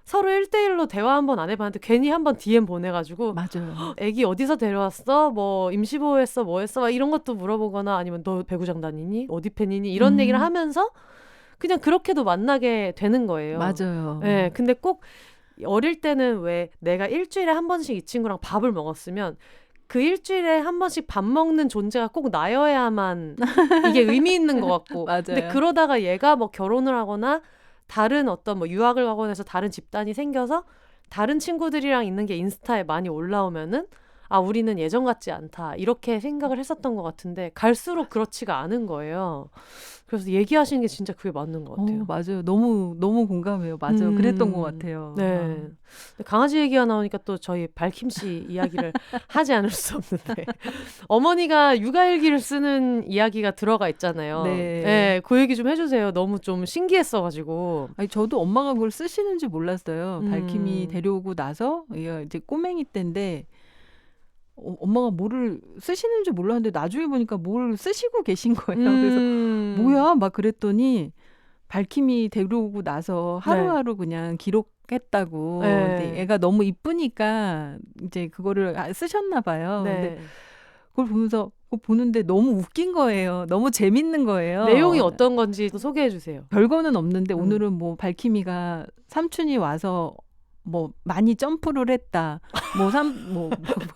서로 1대1로 대화 한 번 안 해봤는데 괜히 한 번 DM 보내가지고 맞아요. 애기 어디서 데려왔어? 뭐 임시보호했어? 뭐 했어? 막 이런 것도 물어보거나 아니면 너 배구장 다니니? 어디 팬이니? 이런 얘기를 하면서 그냥 그렇게도 만나게 되는 거예요. 맞아요. 네, 근데 꼭 어릴 때는 왜 내가 일주일에 한 번씩 이 친구랑 밥을 먹었으면 그 일주일에 한 번씩 밥 먹는 존재가 꼭 나여야만 이게 의미 있는 것 같고 맞아요. 근데 그러다가 얘가 뭐 결혼을 하거나 다른 어떤 뭐 유학을 가거나 해서 다른 집단이 생겨서 다른 친구들이랑 있는 게 인스타에 많이 올라오면은 우리는 예전 같지 않다 이렇게 생각을 했었던 것 같은데 갈수록 그렇지가 않은 거예요. 그래서 얘기하시는 게 진짜 그게 맞는 것 같아요. 맞아요. 너무 공감해요. 맞아요. 그랬던 것 같아요. 네. 강아지 얘기가 나오니까 또 저희 밝힘 씨 이야기를 하지 않을 수 없는데 어머니가 육아일기를 쓰는 이야기가 들어가 있잖아요. 네, 그 얘기 좀 해주세요. 너무 좀 신기했어가지고. 아니 저도 엄마가 그걸 쓰시는지 몰랐어요. 밝힘이 데려오고 나서 얘가 이제 꼬맹이 때인데 엄마가 뭐를 쓰시는지 몰랐는데 나중에 보니까 뭘 쓰시고 계신 거예요. 그래서 뭐야 막 그랬더니 밝힘이 데려오고 나서 하루하루 그냥 기록했다고. 근데 애가 너무 이쁘니까 이제 그거를 쓰셨나 봐요. 근데 그걸 보면서 보는데 너무 웃긴 거예요. 너무 재밌는 거예요. 내용이 어떤 건지 소개해 주세요. 별거는 없는데 오늘은 뭐 밝힘이가 삼촌이 와서 뭐 많이 점프를 했다. 뭐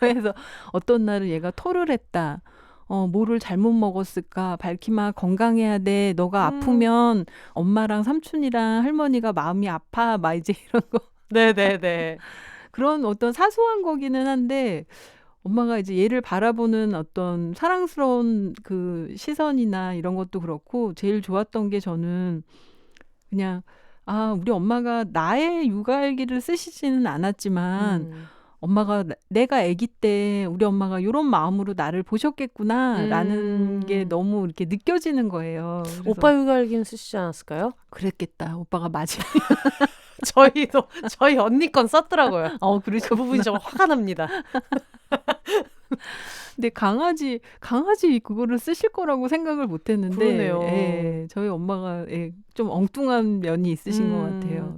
해서 어떤 날은 얘가 토를 했다. 뭐를 잘못 먹었을까? 밝힘아 건강해야 돼. 너가 아프면 엄마랑 삼촌이랑 할머니가 마음이 아파. 막 이제 이런 거. 네네네. 그런 어떤 사소한 거기는 한데 엄마가 이제 얘를 바라보는 어떤 사랑스러운 그 시선이나 이런 것도 그렇고 제일 좋았던 게 저는 그냥 우리 엄마가 나의 육아일기를 쓰시지는 않았지만 엄마가 내가 아기 때 우리 엄마가 이런 마음으로 나를 보셨겠구나라는 게 너무 이렇게 느껴지는 거예요. 오빠 육아일기는 쓰시지 않았을까요? 그랬겠다. 오빠가 맞아요. 저희 언니 건 썼더라고요. 그러셨구나. 그 부분이 좀 화가 납니다. 근데 강아지 그거를 쓰실 거라고 생각을 못 했는데 그러네요. 예, 저희 엄마가 예, 좀 엉뚱한 면이 있으신 것 같아요.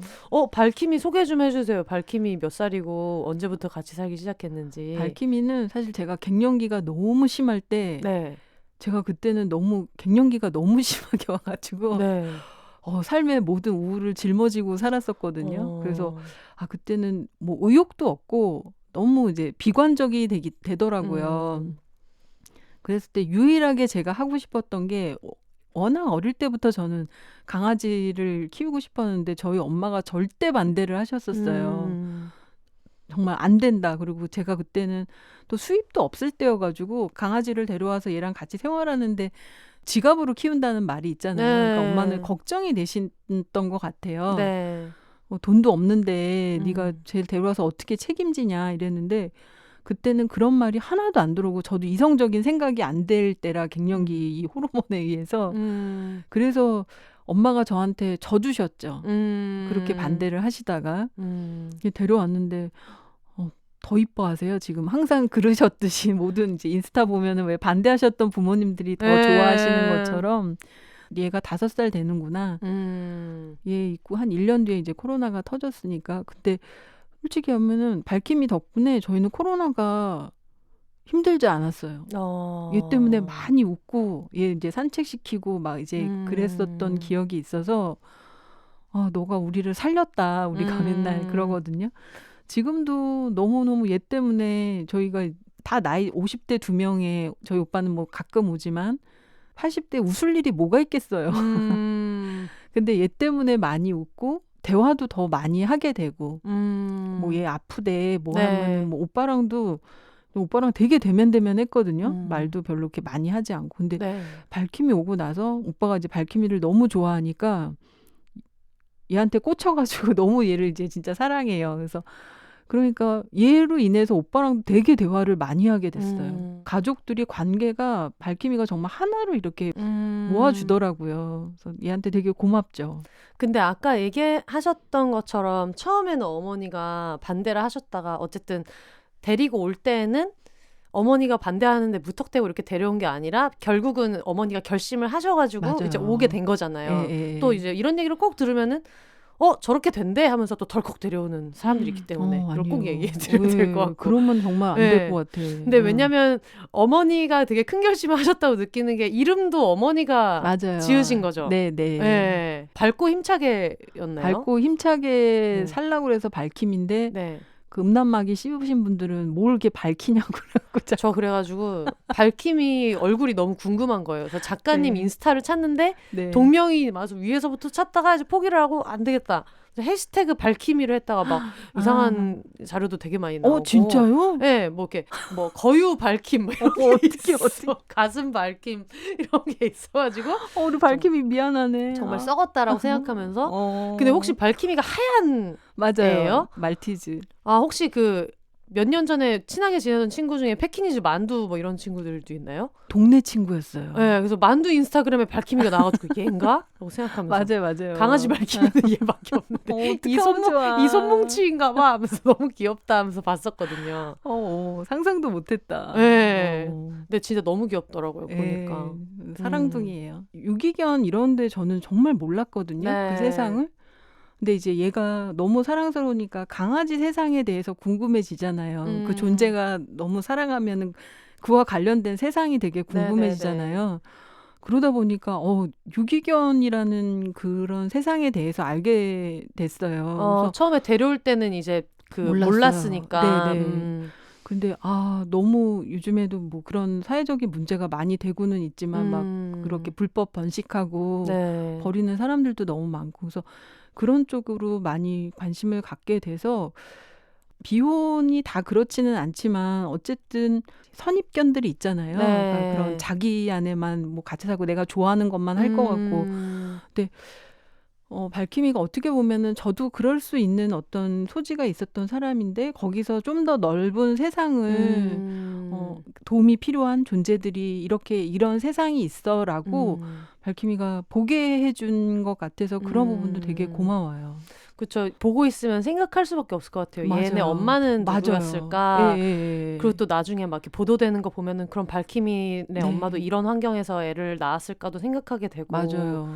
발킴이 소개 좀 해주세요. 발킴이 몇 살이고 언제부터 같이 살기 시작했는지. 발킴이는 사실 제가 갱년기가 너무 심할 때 네. 제가 그때는 너무 갱년기가 너무 심하게 와가지고 네. 삶의 모든 우울을 짊어지고 살았었거든요. 그래서 그때는 뭐 의욕도 없고 너무 이제 비관적이 되더라고요. 그랬을 때 유일하게 제가 하고 싶었던 게 워낙 어릴 때부터 저는 강아지를 키우고 싶었는데 저희 엄마가 절대 반대를 하셨었어요. 정말 안 된다. 그리고 제가 그때는 또 수입도 없을 때여가지고 강아지를 데려와서 얘랑 같이 생활하는데 지갑으로 키운다는 말이 있잖아요. 네. 그러니까 엄마는 걱정이 되셨던 것 같아요. 네. 돈도 없는데 네가 쟤 데려와서 어떻게 책임지냐 이랬는데 그때는 그런 말이 하나도 안 들어오고 저도 이성적인 생각이 안 될 때라 갱년기 이 호르몬에 의해서 그래서 엄마가 저한테 져주셨죠. 그렇게 반대를 하시다가 데려왔는데 더 이뻐하세요. 지금 항상 그러셨듯이 모든 이제 인스타 보면은 왜 반대하셨던 부모님들이 더 좋아하시는 것처럼 얘가 5살 되는구나. 얘 있고 한 1년 뒤에 이제 코로나가 터졌으니까 그때 솔직히 하면은 발킴이 덕분에 저희는 코로나가 힘들지 않았어요. 얘 때문에 많이 웃고 얘 이제 산책시키고 막 이제 그랬었던 기억이 있어서 너가 우리를 살렸다. 우리가 맨날 그러거든요. 지금도 너무너무 얘 때문에 저희가 다 나이 50대 2명에 저희 오빠는 뭐 가끔 오지만 80대 웃을 일이 뭐가 있겠어요. 근데 얘 때문에 많이 웃고 대화도 더 많이 하게 되고 뭐 얘 아프대 뭐 네. 하면은 뭐 오빠랑 되게 대면했거든요. 말도 별로 이렇게 많이 하지 않고. 근데 네. 발킴이 오고 나서 오빠가 이제 발킴이를 너무 좋아하니까 얘한테 꽂혀가지고 너무 얘를 이제 진짜 사랑해요. 그러니까 얘로 인해서 오빠랑 되게 대화를 많이 하게 됐어요. 가족들이 관계가 발킴이가 정말 하나로 이렇게 모아주더라고요. 그래서 얘한테 되게 고맙죠. 근데 아까 얘기하셨던 것처럼 처음에는 어머니가 반대를 하셨다가 어쨌든 데리고 올 때는 어머니가 반대하는데 무턱대고 이렇게 데려온 게 아니라 결국은 어머니가 결심을 하셔가지고 맞아요. 이제 오게 된 거잖아요. 예. 또 이제 이런 얘기를 꼭 들으면은 저렇게 된대 하면서 또 덜컥 데려오는 사람들이 있기 때문에 이걸 꼭 얘기해 드려야 될 것 같고. 그러면 정말 안 될 것 같아. 근데 왜냐면 어머니가 되게 큰 결심을 하셨다고 느끼는 게 이름도 어머니가 맞아요. 지으신 거죠. 네. 네. 밝고 힘차게였나요? 밝고 힘차게 살라고 그래서 발킴인데 네. 그 음란마귀 씹으신 분들은 뭘 이렇게 밝히냐고 그러고 저 그래가지고 발킴이 얼굴이 너무 궁금한 거예요. 그래서 작가님 인스타를 찾는데 동명이 맞아 위에서부터 찾다가 이제 포기를 하고 안 되겠다. 해시태그 발킴이를 했다가 막 이상한 자료도 되게 많이 나오고. 진짜요? 네, 뭐 이렇게 뭐 거유 발킴 뭐 이런 게 있어. 가슴 발킴 이런 게 있어가지고. 우리 발킴이 미안하네. 정말 썩었다라고 생각하면서. 근데 혹시 발킴이가 하얀 맞아요. 애예요? 말티즈. 혹시 몇 년 전에 친하게 지내던 친구 중에 패키니즈 만두 뭐 이런 친구들도 있나요? 동네 친구였어요. 네, 그래서 만두 인스타그램에 발킴이가 나와가지고 얘인가? 라고 생각하면서 맞아요. 강아지 발킴이는 얘밖에 없는데 이 손뭉치인가 봐 하면서 너무 귀엽다 하면서 봤었거든요. 상상도 못했다. 네. 근데 진짜 너무 귀엽더라고요. 보니까. 사랑둥이에요. 유기견 이런데 저는 정말 몰랐거든요. 그 세상을. 근데 이제 얘가 너무 사랑스러우니까 강아지 세상에 대해서 궁금해지잖아요. 그 존재가 너무 사랑하면은 그와 관련된 세상이 되게 궁금해지잖아요. 그러다 보니까 유기견이라는 그런 세상에 대해서 알게 됐어요. 처음에 데려올 때는 이제 몰랐으니까. 근데 너무 요즘에도 뭐 그런 사회적인 문제가 많이 되고는 있지만 막 그렇게 불법 번식하고 버리는 사람들도 너무 많고 그래서 그런 쪽으로 많이 관심을 갖게 돼서 비혼이 다 그렇지는 않지만 어쨌든 선입견들이 있잖아요. 그러니까 그런 자기 안에만 뭐 같이 살고 내가 좋아하는 것만 할 것 같고. 근데 발킴이가 어떻게 보면은 저도 그럴 수 있는 어떤 소지가 있었던 사람인데 거기서 좀 더 넓은 세상을 도움이 필요한 존재들이 이런 세상이 있어라고 발킴이가 보게 해준 것 같아서 그런 부분도 되게 고마워요. 그쵸. 보고 있으면 생각할 수밖에 없을 것 같아요. 맞아요. 얘네 엄마는 맞아요. 누구였을까? 예. 그리고 또 나중에 막 이렇게 보도되는 거 보면은 그런 발키미네 네. 엄마도 이런 환경에서 애를 낳았을까도 생각하게 되고. 맞아요.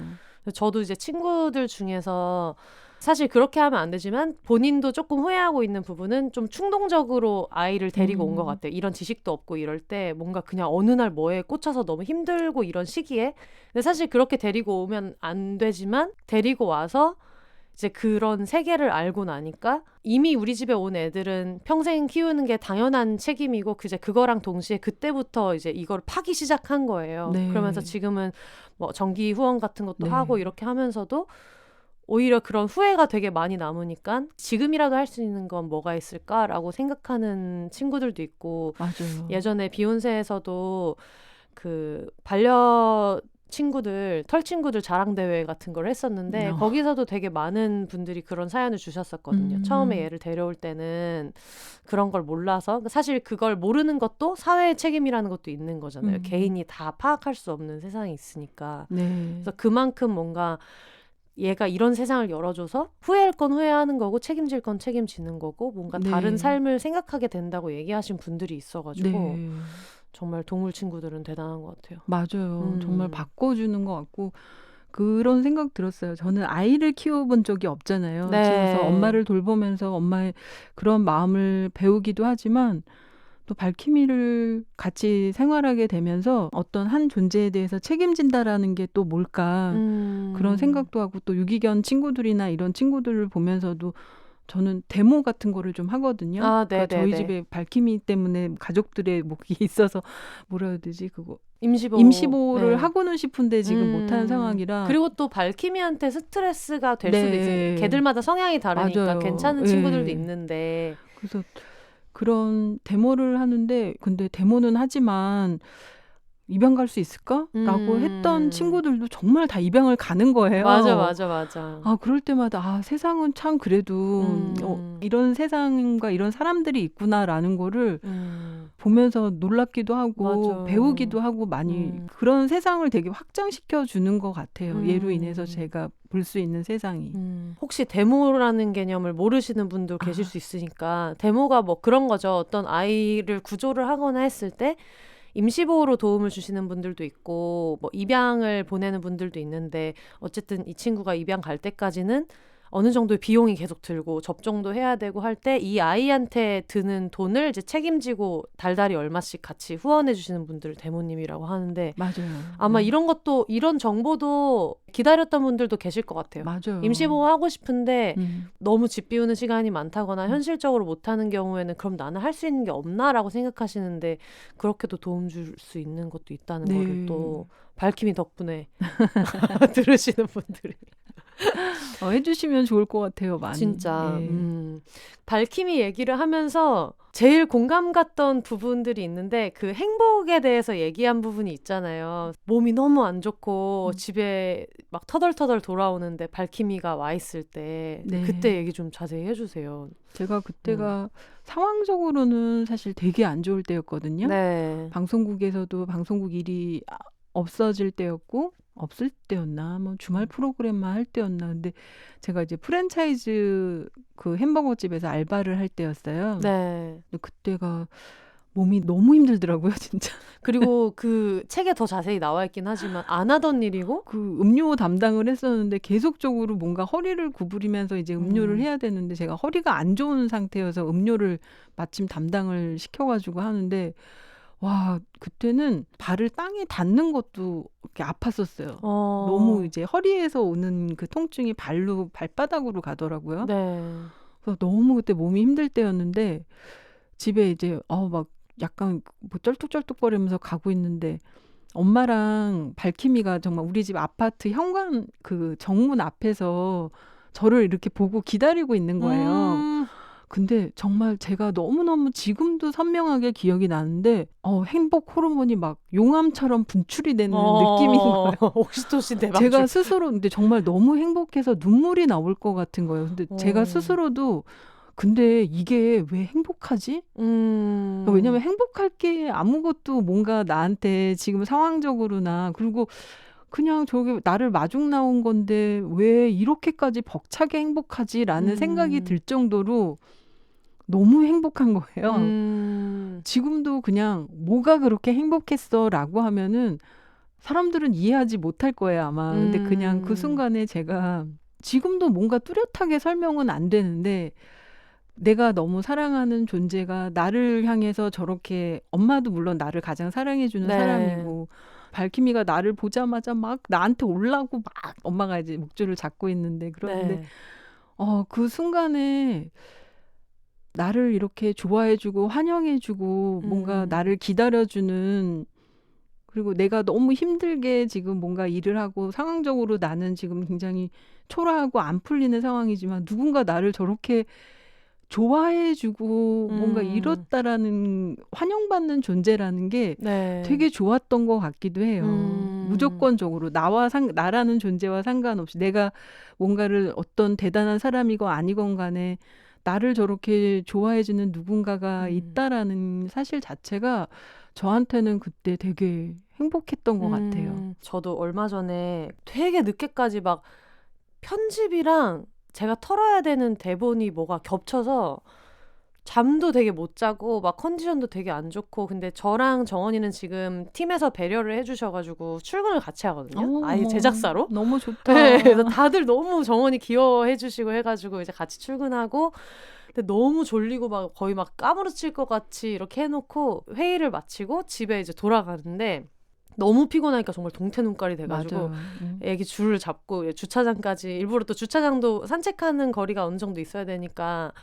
저도 이제 친구들 중에서 사실 그렇게 하면 안 되지만 본인도 조금 후회하고 있는 부분은 좀 충동적으로 아이를 데리고 온 것 같아요. 이런 지식도 없고 이럴 때 뭔가 그냥 어느 날 뭐에 꽂혀서 너무 힘들고 이런 시기에. 근데 사실 그렇게 데리고 오면 안 되지만 데리고 와서 이제 그런 세계를 알고 나니까 이미 우리 집에 온 애들은 평생 키우는 게 당연한 책임이고 이제 그거랑 동시에 그때부터 이제 이걸 파기 시작한 거예요. 네. 그러면서 지금은 뭐 정기 후원 같은 것도 네. 하고 이렇게 하면서도 오히려 그런 후회가 되게 많이 남으니까 지금이라도 할 수 있는 건 뭐가 있을까라고 생각하는 친구들도 있고 맞아요. 예전에 비욘세에서도 그 반려 친구들, 털 친구들 자랑 대회 같은 걸 했었는데 거기서도 되게 많은 분들이 그런 사연을 주셨었거든요. 처음에 얘를 데려올 때는 그런 걸 몰라서 사실 그걸 모르는 것도 사회의 책임이라는 것도 있는 거잖아요. 개인이 다 파악할 수 없는 세상이 있으니까. 네. 그래서 그만큼 뭔가 얘가 이런 세상을 열어줘서 후회할 건 후회하는 거고 책임질 건 책임지는 거고 뭔가 네. 다른 삶을 생각하게 된다고 얘기하신 분들이 있어가지고 네. 정말 동물 친구들은 대단한 것 같아요. 맞아요. 정말 바꿔주는 것 같고 그런 생각 들었어요. 저는 아이를 키워본 적이 없잖아요. 네. 집에서 엄마를 돌보면서 엄마의 그런 마음을 배우기도 하지만 또 발키미를 같이 생활하게 되면서 어떤 한 존재에 대해서 책임진다라는 게 또 뭘까 그런 생각도 하고 또 유기견 친구들이나 이런 친구들을 보면서도 저는 데모 같은 거를 좀 하거든요. 아, 그러니까 저희 네네네. 집에 발키미 때문에 가족들의 목이 있어서 뭐라 해야 되지 그거 네. 임시보호를 하고는 싶은데 지금 못하는 상황이라. 그리고 또 발키미한테 스트레스가 될 네. 수도 있어요. 걔들마다 성향이 다르니까 맞아요. 괜찮은 예. 친구들도 있는데. 그래서 그런 데모를 하는데 근데 데모는 하지만 입양 갈 수 있을까?라고 했던 친구들도 정말 다 입양을 가는 거예요. 맞아. 아, 그럴 때마다 아, 세상은 참 그래도 이런 세상과 이런 사람들이 있구나라는 거를 보면서 놀랍기도 하고 맞아. 배우기도 하고 많이 그런 세상을 되게 확장시켜 주는 것 같아요. 얘로 인해서 제가 볼 수 있는 세상이. 혹시 데모라는 개념을 모르시는 분도 계실 수 있으니까 데모가 뭐 그런 거죠. 어떤 아이를 구조를 하거나 했을 때 임시보호로 도움을 주시는 분들도 있고 뭐 입양을 보내는 분들도 있는데 어쨌든 이 친구가 입양 갈 때까지는 어느 정도의 비용이 계속 들고 접종도 해야 되고 할 때 이 아이한테 드는 돈을 이제 책임지고 달달이 얼마씩 같이 후원해 주시는 분들을 데모님이라고 하는데 맞아요. 아마 이런 것도 이런 정보도 기다렸던 분들도 계실 것 같아요. 맞아요. 임시보호 하고 싶은데 너무 집 비우는 시간이 많다거나 현실적으로 못하는 경우에는 그럼 나는 할 수 있는 게 없나라고 생각하시는데 그렇게도 도움 줄 수 있는 것도 있다는 네. 거를 또 발키미 덕분에 들으시는 분들이 해주시면 좋을 것 같아요. 많이. 진짜 예. 발키미 얘기를 하면서 제일 공감 갔던 부분들이 있는데 그 행복에 대해서 얘기한 부분이 있잖아요. 몸이 너무 안 좋고 집에 막 터덜터덜 돌아오는데 발키미가 와 있을 때 네. 그때 얘기 좀 자세히 해주세요. 제가 그때가 상황적으로는 사실 되게 안 좋을 때였거든요. 네. 방송국에서도 방송국 일이 없어질 때였고 없을 때였나 뭐 주말 프로그램만 할 때였나 근데 제가 이제 프랜차이즈 그 햄버거 집에서 알바를 할 때였어요. 네. 근데 그때가 몸이 너무 힘들더라고요, 진짜. 그리고 그 책에 더 자세히 나와 있긴 하지만 안 하던 일이고 그 음료 담당을 했었는데 계속적으로 뭔가 허리를 구부리면서 이제 음료를 해야 되는데 제가 허리가 안 좋은 상태여서 음료를 마침 담당을 시켜가지고 하는데 와, 그때는 발을 땅에 닿는 것도 이렇게 아팠었어요. 너무 이제 허리에서 오는 그 통증이 발바닥으로 가더라고요. 네. 그래서 너무 그때 몸이 힘들 때였는데 집에 이제 막 약간 뭐 쩔뚝쩔뚝거리면서 가고 있는데 엄마랑 발키미가 정말 우리 집 아파트 현관 그 정문 앞에서 저를 이렇게 보고 기다리고 있는 거예요. 근데 정말 제가 너무너무 지금도 선명하게 기억이 나는데 행복 호르몬이 막 용암처럼 분출이 되는 느낌인 거예요. 옥시토신 대박. 제가 스스로 근데 정말 너무 행복해서 눈물이 나올 것 같은 거예요. 근데 제가 스스로도 근데 이게 왜 행복하지? 왜냐면 행복할 게 아무것도 뭔가 나한테 지금 상황적으로나 그리고 그냥 저게 나를 마중 나온 건데 왜 이렇게까지 벅차게 행복하지라는 생각이 들 정도로 너무 행복한 거예요. 지금도 그냥 뭐가 그렇게 행복했어라고 하면은 사람들은 이해하지 못할 거예요, 아마. 근데 그냥 그 순간에 제가 지금도 뭔가 뚜렷하게 설명은 안 되는데 내가 너무 사랑하는 존재가 나를 향해서 저렇게 엄마도 물론 나를 가장 사랑해주는 네. 사람이고 발키미가 나를 보자마자 막 나한테 올라고 막 엄마가 이제 목줄을 잡고 있는데 그러는데 네. 그 순간에 나를 이렇게 좋아해주고 환영해주고 뭔가 나를 기다려주는 그리고 내가 너무 힘들게 지금 뭔가 일을 하고 상황적으로 나는 지금 굉장히 초라하고 안 풀리는 상황이지만 누군가 나를 저렇게 좋아해주고 뭔가 이렇다라는 환영받는 존재라는 게 네. 되게 좋았던 것 같기도 해요. 무조건적으로 나라는 존재와 상관없이 내가 뭔가를 어떤 대단한 사람이건 아니건 간에 나를 저렇게 좋아해주는 누군가가 있다라는 사실 자체가 저한테는 그때 되게 행복했던 것 같아요. 저도 얼마 전에 되게 늦게까지 막 편집이랑 제가 털어야 되는 대본이 뭐가 겹쳐서 잠도 되게 못 자고 막 컨디션도 되게 안 좋고 근데 저랑 정원이는 지금 팀에서 배려를 해주셔가지고 출근을 같이 하거든요. 아예 제작사로. 너무 좋다. 네, 그래서 다들 너무 정원이 귀여워해 주시고 해가지고 이제 같이 출근하고 근데 너무 졸리고 막 거의 막 까무러칠 것 같이 이렇게 해놓고 회의를 마치고 집에 이제 돌아가는데 너무 피곤하니까 정말 동태눈깔이 돼가지고 애기 줄을 잡고 주차장까지 일부러 또 주차장도 산책하는 거리가 어느 정도 있어야 되니까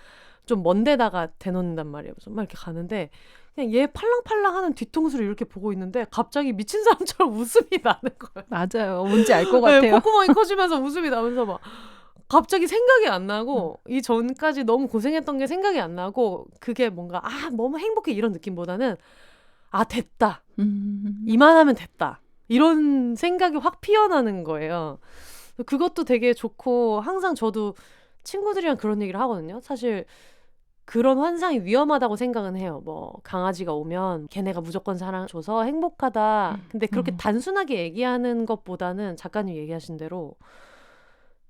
좀 먼 데다가 대놓는단 말이에요. 그래서 막 이렇게 가는데 그냥 얘 팔랑팔랑하는 뒤통수를 이렇게 보고 있는데 갑자기 미친 사람처럼 웃음이 나는 거예요. 맞아요. 뭔지 알 것 네, 같아요. 콧구멍이 커지면서 웃음이 나면서 막 갑자기 생각이 안 나고 이 전까지 너무 고생했던 게 생각이 안 나고 그게 뭔가 너무 행복해 이런 느낌보다는 됐다. 이만하면 됐다. 이런 생각이 확 피어나는 거예요. 그것도 되게 좋고 항상 저도 친구들이랑 그런 얘기를 하거든요. 사실 그런 환상이 위험하다고 생각은 해요. 뭐 강아지가 오면 걔네가 무조건 사랑 줘서 행복하다. 근데 그렇게 단순하게 얘기하는 것보다는 작가님 얘기하신 대로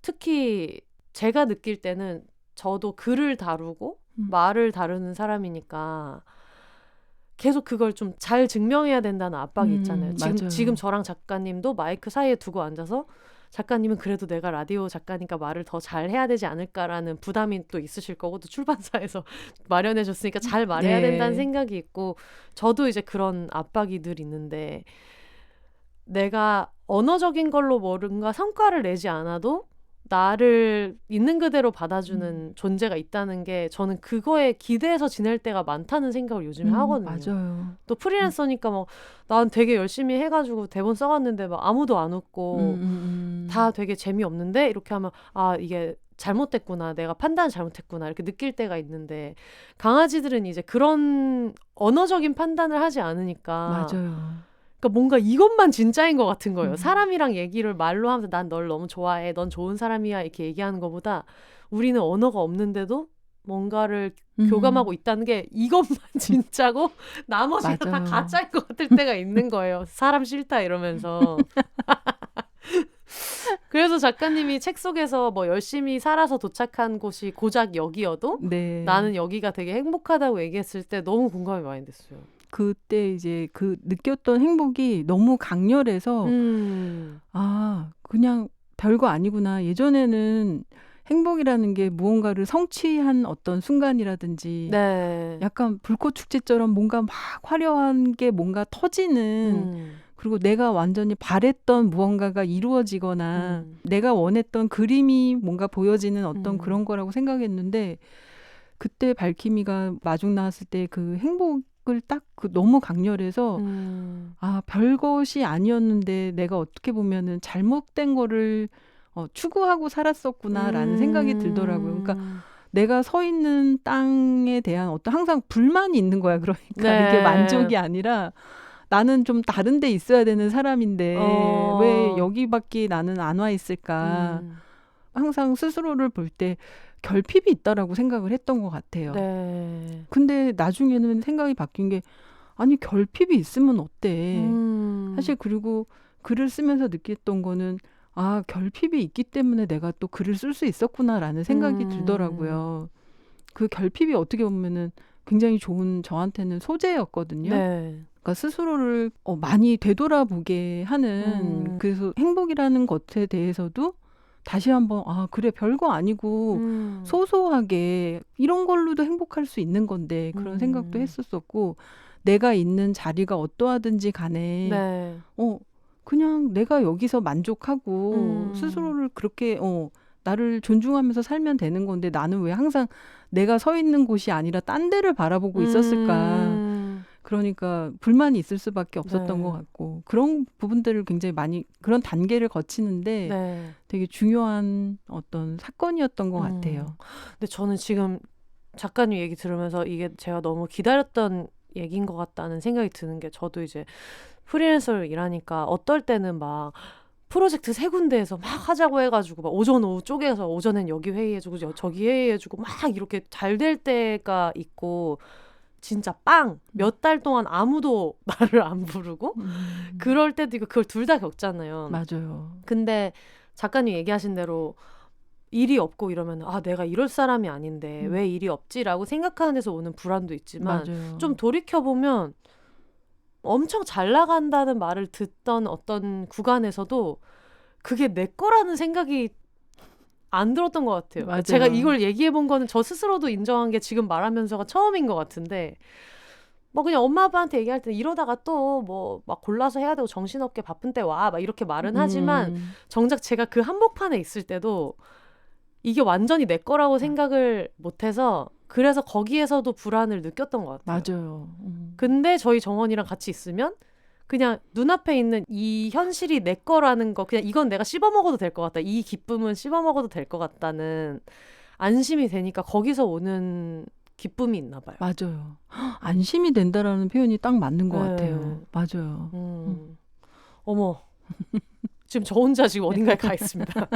특히 제가 느낄 때는 저도 글을 다루고 말을 다루는 사람이니까 계속 그걸 좀 잘 증명해야 된다는 압박이 있잖아요. 지금 저랑 작가님도 마이크 사이에 두고 앉아서 작가님은 그래도 내가 라디오 작가니까 말을 더 잘 해야 되지 않을까라는 부담이 또 있으실 거고 또 출판사에서 마련해 줬으니까 잘 말해야 된다는 생각이 있고 저도 이제 그런 압박이 늘 있는데 내가 언어적인 걸로 뭔가 성과를 내지 않아도 나를 있는 그대로 받아주는 존재가 있다는 게 저는 그거에 기대해서 지낼 때가 많다는 생각을 요즘에 하거든요. 맞아요. 또 프리랜서니까 뭐 난 되게 열심히 해가지고 대본 써갔는데 막 아무도 안 웃고 다 되게 재미없는데 이렇게 하면 이게 잘못됐구나 내가 판단을 잘못했구나 이렇게 느낄 때가 있는데 강아지들은 이제 그런 언어적인 판단을 하지 않으니까 맞아요. 그러니까 뭔가 이것만 진짜인 것 같은 거예요. 사람이랑 얘기를 말로 하면서 난 널 너무 좋아해. 넌 좋은 사람이야. 이렇게 얘기하는 것보다 우리는 언어가 없는데도 뭔가를 교감하고 있다는 게 이것만 진짜고 나머지가 다 맞아요. 가짜인 것 같을 때가 있는 거예요. 사람 싫다 이러면서. 그래서 작가님이 책 속에서 뭐 열심히 살아서 도착한 곳이 고작 여기여도 나는 여기가 되게 행복하다고 얘기했을 때 너무 공감이 많이 됐어요. 그때 이제 그 느꼈던 행복이 너무 강렬해서 그냥 별거 아니구나. 예전에는 행복이라는 게 무언가를 성취한 어떤 순간이라든지 약간 불꽃 축제처럼 뭔가 막 화려한 게 뭔가 터지는 그리고 내가 완전히 바랬던 무언가가 이루어지거나 내가 원했던 그림이 뭔가 보여지는 어떤 그런 거라고 생각했는데 그때 발키미가 마중 나왔을 때 그 행복을 딱 너무 강렬해서 별것이 아니었는데 내가 어떻게 보면은 잘못된 거를 추구하고 살았었구나라는 생각이 들더라고요. 그러니까 내가 서 있는 땅에 대한 어떤 항상 불만이 있는 거야. 그러니까 이게 만족이 아니라 나는 좀 다른 데 있어야 되는 사람인데 왜 여기밖에 나는 안 와 있을까. 항상 스스로를 볼 때 결핍이 있다라고 생각을 했던 것 같아요. 근데 나중에는 생각이 바뀐 게 아니 결핍이 있으면 어때. 사실 그리고 글을 쓰면서 느꼈던 거는 아, 결핍이 있기 때문에 내가 또 글을 쓸 수 있었구나라는 생각이 들더라고요. 그 결핍이 어떻게 보면은 굉장히 좋은 저한테는 소재였거든요. 네. 그러니까 스스로를 많이 되돌아보게 하는 그래서 행복이라는 것에 대해서도 다시 한번 아, 그래, 별거 아니고 소소하게 이런 걸로도 행복할 수 있는 건데 그런 생각도 했었었고 내가 있는 자리가 어떠하든지 간에 네. 그냥 내가 여기서 만족하고 스스로를 그렇게 나를 존중하면서 살면 되는 건데 나는 왜 항상 내가 서 있는 곳이 아니라 딴 데를 바라보고 있었을까. 그러니까 불만이 있을 수밖에 없었던 네. 것 같고 그런 부분들을 굉장히 많이 그런 단계를 거치는데 네. 되게 중요한 어떤 사건이었던 것 같아요. 근데 저는 지금 작가님 얘기 들으면서 이게 제가 너무 기다렸던 얘기인 것 같다는 생각이 드는 게 저도 이제 프리랜서로 일하니까 어떨 때는 막 프로젝트 3군데에서 막 하자고 해가지고 막 오전 오후 쪼개서 오전엔 여기 회의해주고 저기 회의해주고 막 이렇게 잘 될 때가 있고 진짜 몇 달 동안 아무도 나를 안 부르고 그럴 때도 있고 그걸 둘 다 겪잖아요. 맞아요. 근데 작가님 얘기하신 대로 일이 없고 이러면 아, 내가 이럴 사람이 아닌데 왜 일이 없지라고 생각하는 데서 오는 불안도 있지만 맞아요. 좀 돌이켜보면 엄청 잘 나간다는 말을 듣던 어떤 구간에서도 그게 내 거라는 생각이 안 들었던 것 같아요. 맞아요. 제가 이걸 얘기해 본 거는 저 스스로도 인정한 게 지금 말하면서가 처음인 것 같은데 뭐 그냥 엄마 아빠한테 얘기할 때 이러다가 또 뭐 막 골라서 해야 되고 정신없게 바쁜 때 와 막 이렇게 말은 하지만 정작 제가 그 한복판에 있을 때도 이게 완전히 내 거라고 생각을 못해서 그래서 거기에서도 불안을 느꼈던 것 같아요. 맞아요. 근데 저희 정원이랑 같이 있으면 그냥 눈앞에 있는 이 현실이 내 거라는 거 그냥 이건 내가 씹어먹어도 될 것 같다. 이 기쁨은 씹어먹어도 될 것 같다는 안심이 되니까 거기서 오는 기쁨이 있나 봐요. 맞아요. 안심이 된다라는 표현이 딱 맞는 것 네. 같아요. 맞아요. 어머. 지금 저 혼자 지금 어딘가에 가 있습니다.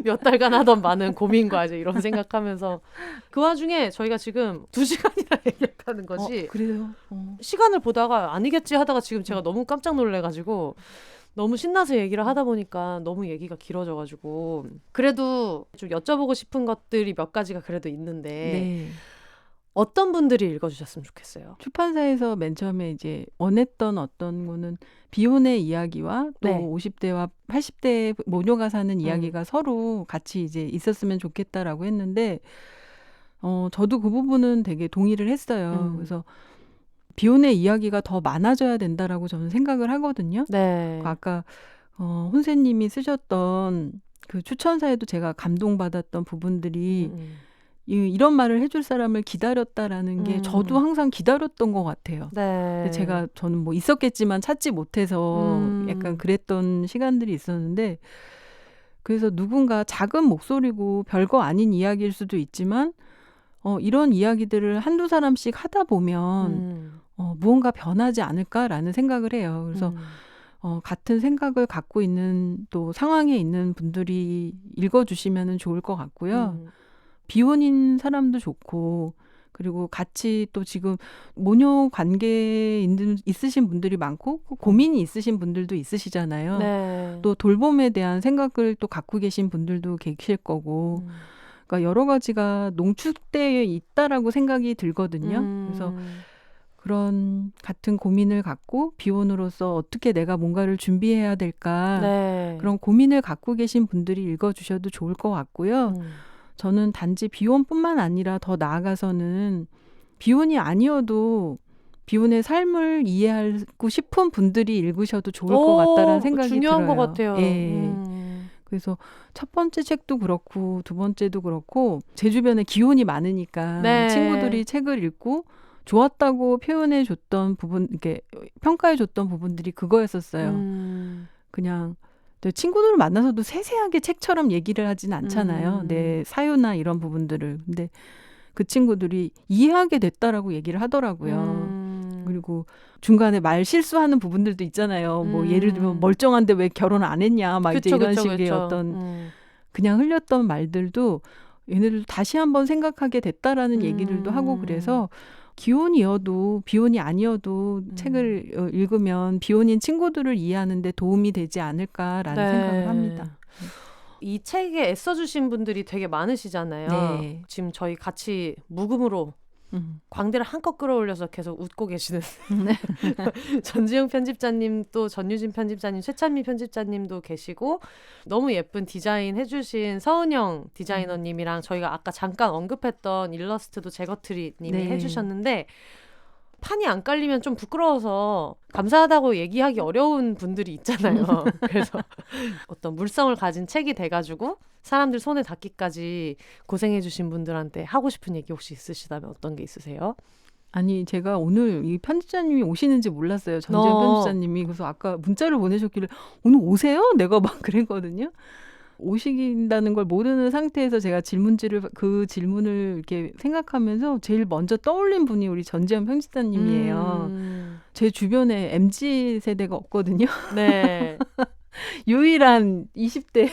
몇 달간 하던 많은 고민과 이제 이런 생각하면서 그 와중에 저희가 지금 2시간이나 얘기했다는 거지. 그래요? 시간을 보다가 아니겠지 하다가 지금 제가 너무 깜짝 놀래가지고 너무 신나서 얘기를 하다 보니까 너무 얘기가 길어져가지고 그래도 좀 여쭤보고 싶은 것들이 몇 가지가 그래도 있는데 네. 어떤 분들이 읽어주셨으면 좋겠어요? 출판사에서 맨 처음에 이제 원했던 어떤 거는 비혼의 이야기와 또 네. 50대와 80대 모녀가 사는 이야기가 서로 같이 이제 있었으면 좋겠다라고 했는데 저도 그 부분은 되게 동의를 했어요. 그래서 비혼의 이야기가 더 많아져야 된다라고 저는 생각을 하거든요. 네. 아까 혼세님이 쓰셨던 그 추천사에도 제가 감동받았던 부분들이 이런 말을 해줄 사람을 기다렸다라는 게 저도 항상 기다렸던 것 같아요. 네. 근데 저는 뭐 있었겠지만 찾지 못해서 약간 그랬던 시간들이 있었는데 그래서 누군가 작은 목소리고 별거 아닌 이야기일 수도 있지만 이런 이야기들을 한두 사람씩 하다 보면 무언가 변하지 않을까라는 생각을 해요. 그래서 같은 생각을 갖고 있는 또 상황에 있는 분들이 읽어주시면 좋을 것 같고요. 비혼인 사람도 좋고 그리고 같이 또 지금 모녀 관계에 있으신 분들이 많고 고민이 있으신 분들도 있으시잖아요. 네. 또 돌봄에 대한 생각을 또 갖고 계신 분들도 계실 거고 그러니까 여러 가지가 농축되어 있다라고 생각이 들거든요. 그래서 그런 같은 고민을 갖고 비혼으로서 어떻게 내가 뭔가를 준비해야 될까 네. 그런 고민을 갖고 계신 분들이 읽어주셔도 좋을 것 같고요. 저는 단지 비혼뿐만 아니라 더 나아가서는 비혼이 아니어도 비혼의 삶을 이해하고 싶은 분들이 읽으셔도 좋을 것 같다라는 생각이 중요한 들어요. 것 같아요. 예. 그래서 첫 번째 책도 그렇고 두 번째도 그렇고 제 주변에 기혼이 많으니까 네. 친구들이 책을 읽고 좋았다고 표현해 줬던 부분, 이렇게 평가해 줬던 부분들이 그거였었어요. 그냥 친구들을 만나서도 세세하게 책처럼 얘기를 하진 않잖아요. 내 사유나 이런 부분들을. 근데 그 친구들이 이해하게 됐다라고 얘기를 하더라고요. 그리고 중간에 말 실수하는 부분들도 있잖아요. 뭐 예를 들면 멀쩡한데 왜 결혼 안 했냐 막 이제 이런 식의 어떤 그냥 흘렸던 말들도 얘네들도 다시 한번 생각하게 됐다라는 얘기들도 하고 그래서 기혼이어도 비혼이 아니어도 책을 읽으면 비혼인 친구들을 이해하는 데 도움이 되지 않을까라는 네. 생각을 합니다. 이 책에 애써주신 분들이 되게 많으시잖아요. 네. 지금 저희 같이 묵음으로 광대를 한껏 끌어올려서 계속 웃고 계시는 전지영 편집자님, 또 전유진 편집자님, 최찬미 편집자님도 계시고, 너무 예쁜 디자인 해주신 서은영 디자이너님이랑 저희가 아까 잠깐 언급했던 일러스트도 제거트리님이 네. 해주셨는데, 판이 안 깔리면 좀 부끄러워서 감사하다고 얘기하기 어려운 분들이 있잖아요. 그래서 어떤 물성을 가진 책이 돼가지고 사람들 손에 닿기까지 고생해주신 분들한테 하고 싶은 얘기 혹시 있으시다면 어떤 게 있으세요? 아니 제가 오늘 이 편집자님이 오시는지 몰랐어요. 전지현 편집자님이. 그래서 아까 문자를 보내셨길래 오늘 오세요? 내가 막 그랬거든요. 오신다는 걸 모르는 상태에서 제가 그 질문을 이렇게 생각하면서 제일 먼저 떠올린 분이 우리 전지현 편집자님이에요. 제 주변에 MZ 세대가 없거든요. 네. 유일한 20대.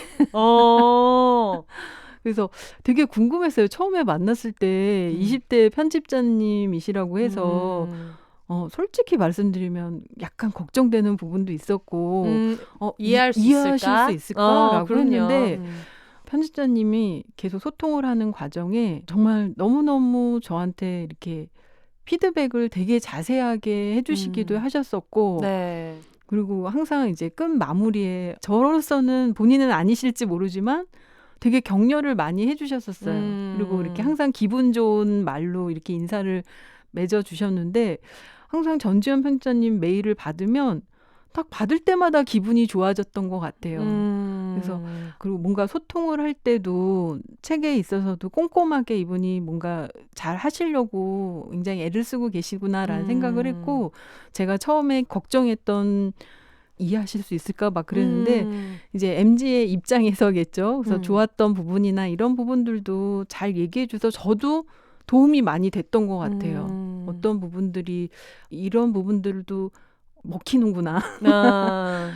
그래서 되게 궁금했어요. 처음에 만났을 때 20대 편집자님이시라고 해서 솔직히 말씀드리면 약간 걱정되는 부분도 있었고 이해하실 수 있을까라고 했는데 그럼요. 편집자님이 계속 소통을 하는 과정에 정말 너무너무 저한테 이렇게 피드백을 되게 자세하게 해주시기도 하셨었고 네. 그리고 항상 이제 끝 마무리에 저로서는 본인은 아니실지 모르지만 되게 격려를 많이 해주셨었어요. 그리고 이렇게 항상 기분 좋은 말로 이렇게 인사를 맺어주셨는데 항상 전지현 편집자님 메일을 받으면 딱 받을 때마다 기분이 좋아졌던 것 같아요. 그래서 그리고 뭔가 소통을 할 때도 책에 있어서도 꼼꼼하게 이분이 뭔가 잘 하시려고 굉장히 애를 쓰고 계시구나라는 생각을 했고 제가 처음에 걱정했던 이해하실 수 있을까 막 그랬는데 이제 MZ의 입장에서겠죠. 그래서 좋았던 부분이나 이런 부분들도 잘 얘기해 줘서 저도 도움이 많이 됐던 것 같아요. 어떤 부분들이 이런 부분들도 먹히는구나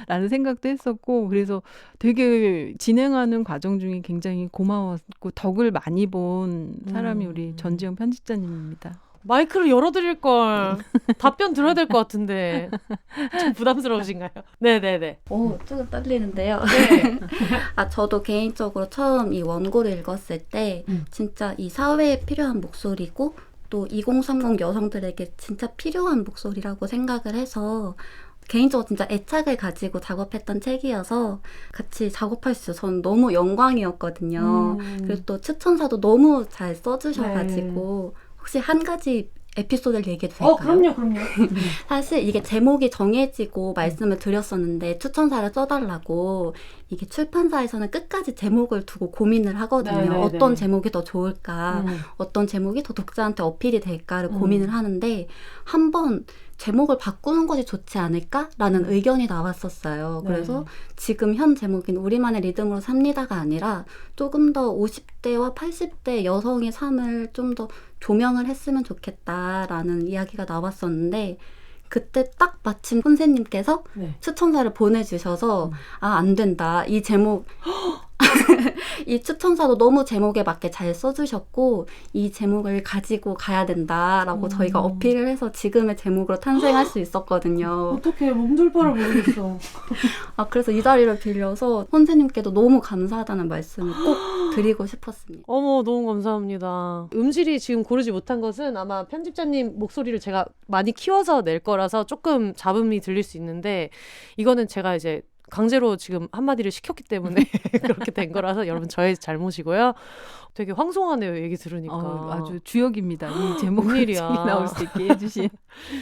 라는 생각도 했었고 했었고 되게 진행하는 과정 중에 굉장히 고마웠고 덕을 많이 본 사람이 우리 전지영 편집자님입니다. 마이크를 열어드릴 걸. 답변 들어야 될 것 같은데 좀 부담스러우신가요? 네네네. 조금 떨리는데요. 네. 저도 개인적으로 처음 이 원고를 읽었을 때 진짜 이 사회에 필요한 목소리고 또 2030 여성들에게 진짜 필요한 목소리라고 생각을 해서 개인적으로 진짜 애착을 가지고 작업했던 책이어서 같이 작업할 수 있어서 저는 너무 영광이었거든요. 그리고 또 추천사도 너무 잘 써주셔가지고 혹시 한 가지 에피소드를 얘기해도 될까요? 그럼요. 사실 이게 제목이 정해지고 말씀을 드렸었는데 추천사를 써달라고 이게 출판사에서는 끝까지 제목을 두고 고민을 하거든요. 네네네. 어떤 제목이 더 좋을까, 어떤 제목이 더 독자한테 어필이 될까를 고민을 하는데 한번 제목을 바꾸는 것이 좋지 않을까라는 의견이 나왔었어요. 그래서 지금 현 제목인 우리만의 리듬으로 삽니다가 아니라 조금 더 50대와 80대 여성의 삶을 좀 더 조명을 했으면 좋겠다라는 이야기가 나왔었는데 그때 딱 마침 선생님께서 추천사를 보내주셔서 안 된다. 이 제목 이 추천사도 너무 제목에 맞게 잘 써주셨고 이 제목을 가지고 가야 된다라고 저희가 어필을 해서 지금의 제목으로 탄생할 수 있었거든요. 어떻게 몸둘바를 모르겠어. 그래서 이 자리를 빌려서 선생님께도 너무 감사하다는 말씀을 꼭 드리고 싶었습니다. 어머, 너무 감사합니다. 음질이 지금 고르지 못한 것은 아마 편집자님 목소리를 제가 많이 키워서 낼 거라서 조금 잡음이 들릴 수 있는데 이거는 제가 이제 강제로 지금 한마디를 시켰기 때문에 그렇게 된 거라서 여러분 저의 잘못이고요. 되게 황송하네요. 얘기 들으니까. 아주 주역입니다. 이 제목을 책이 나올 수 있게 해주신.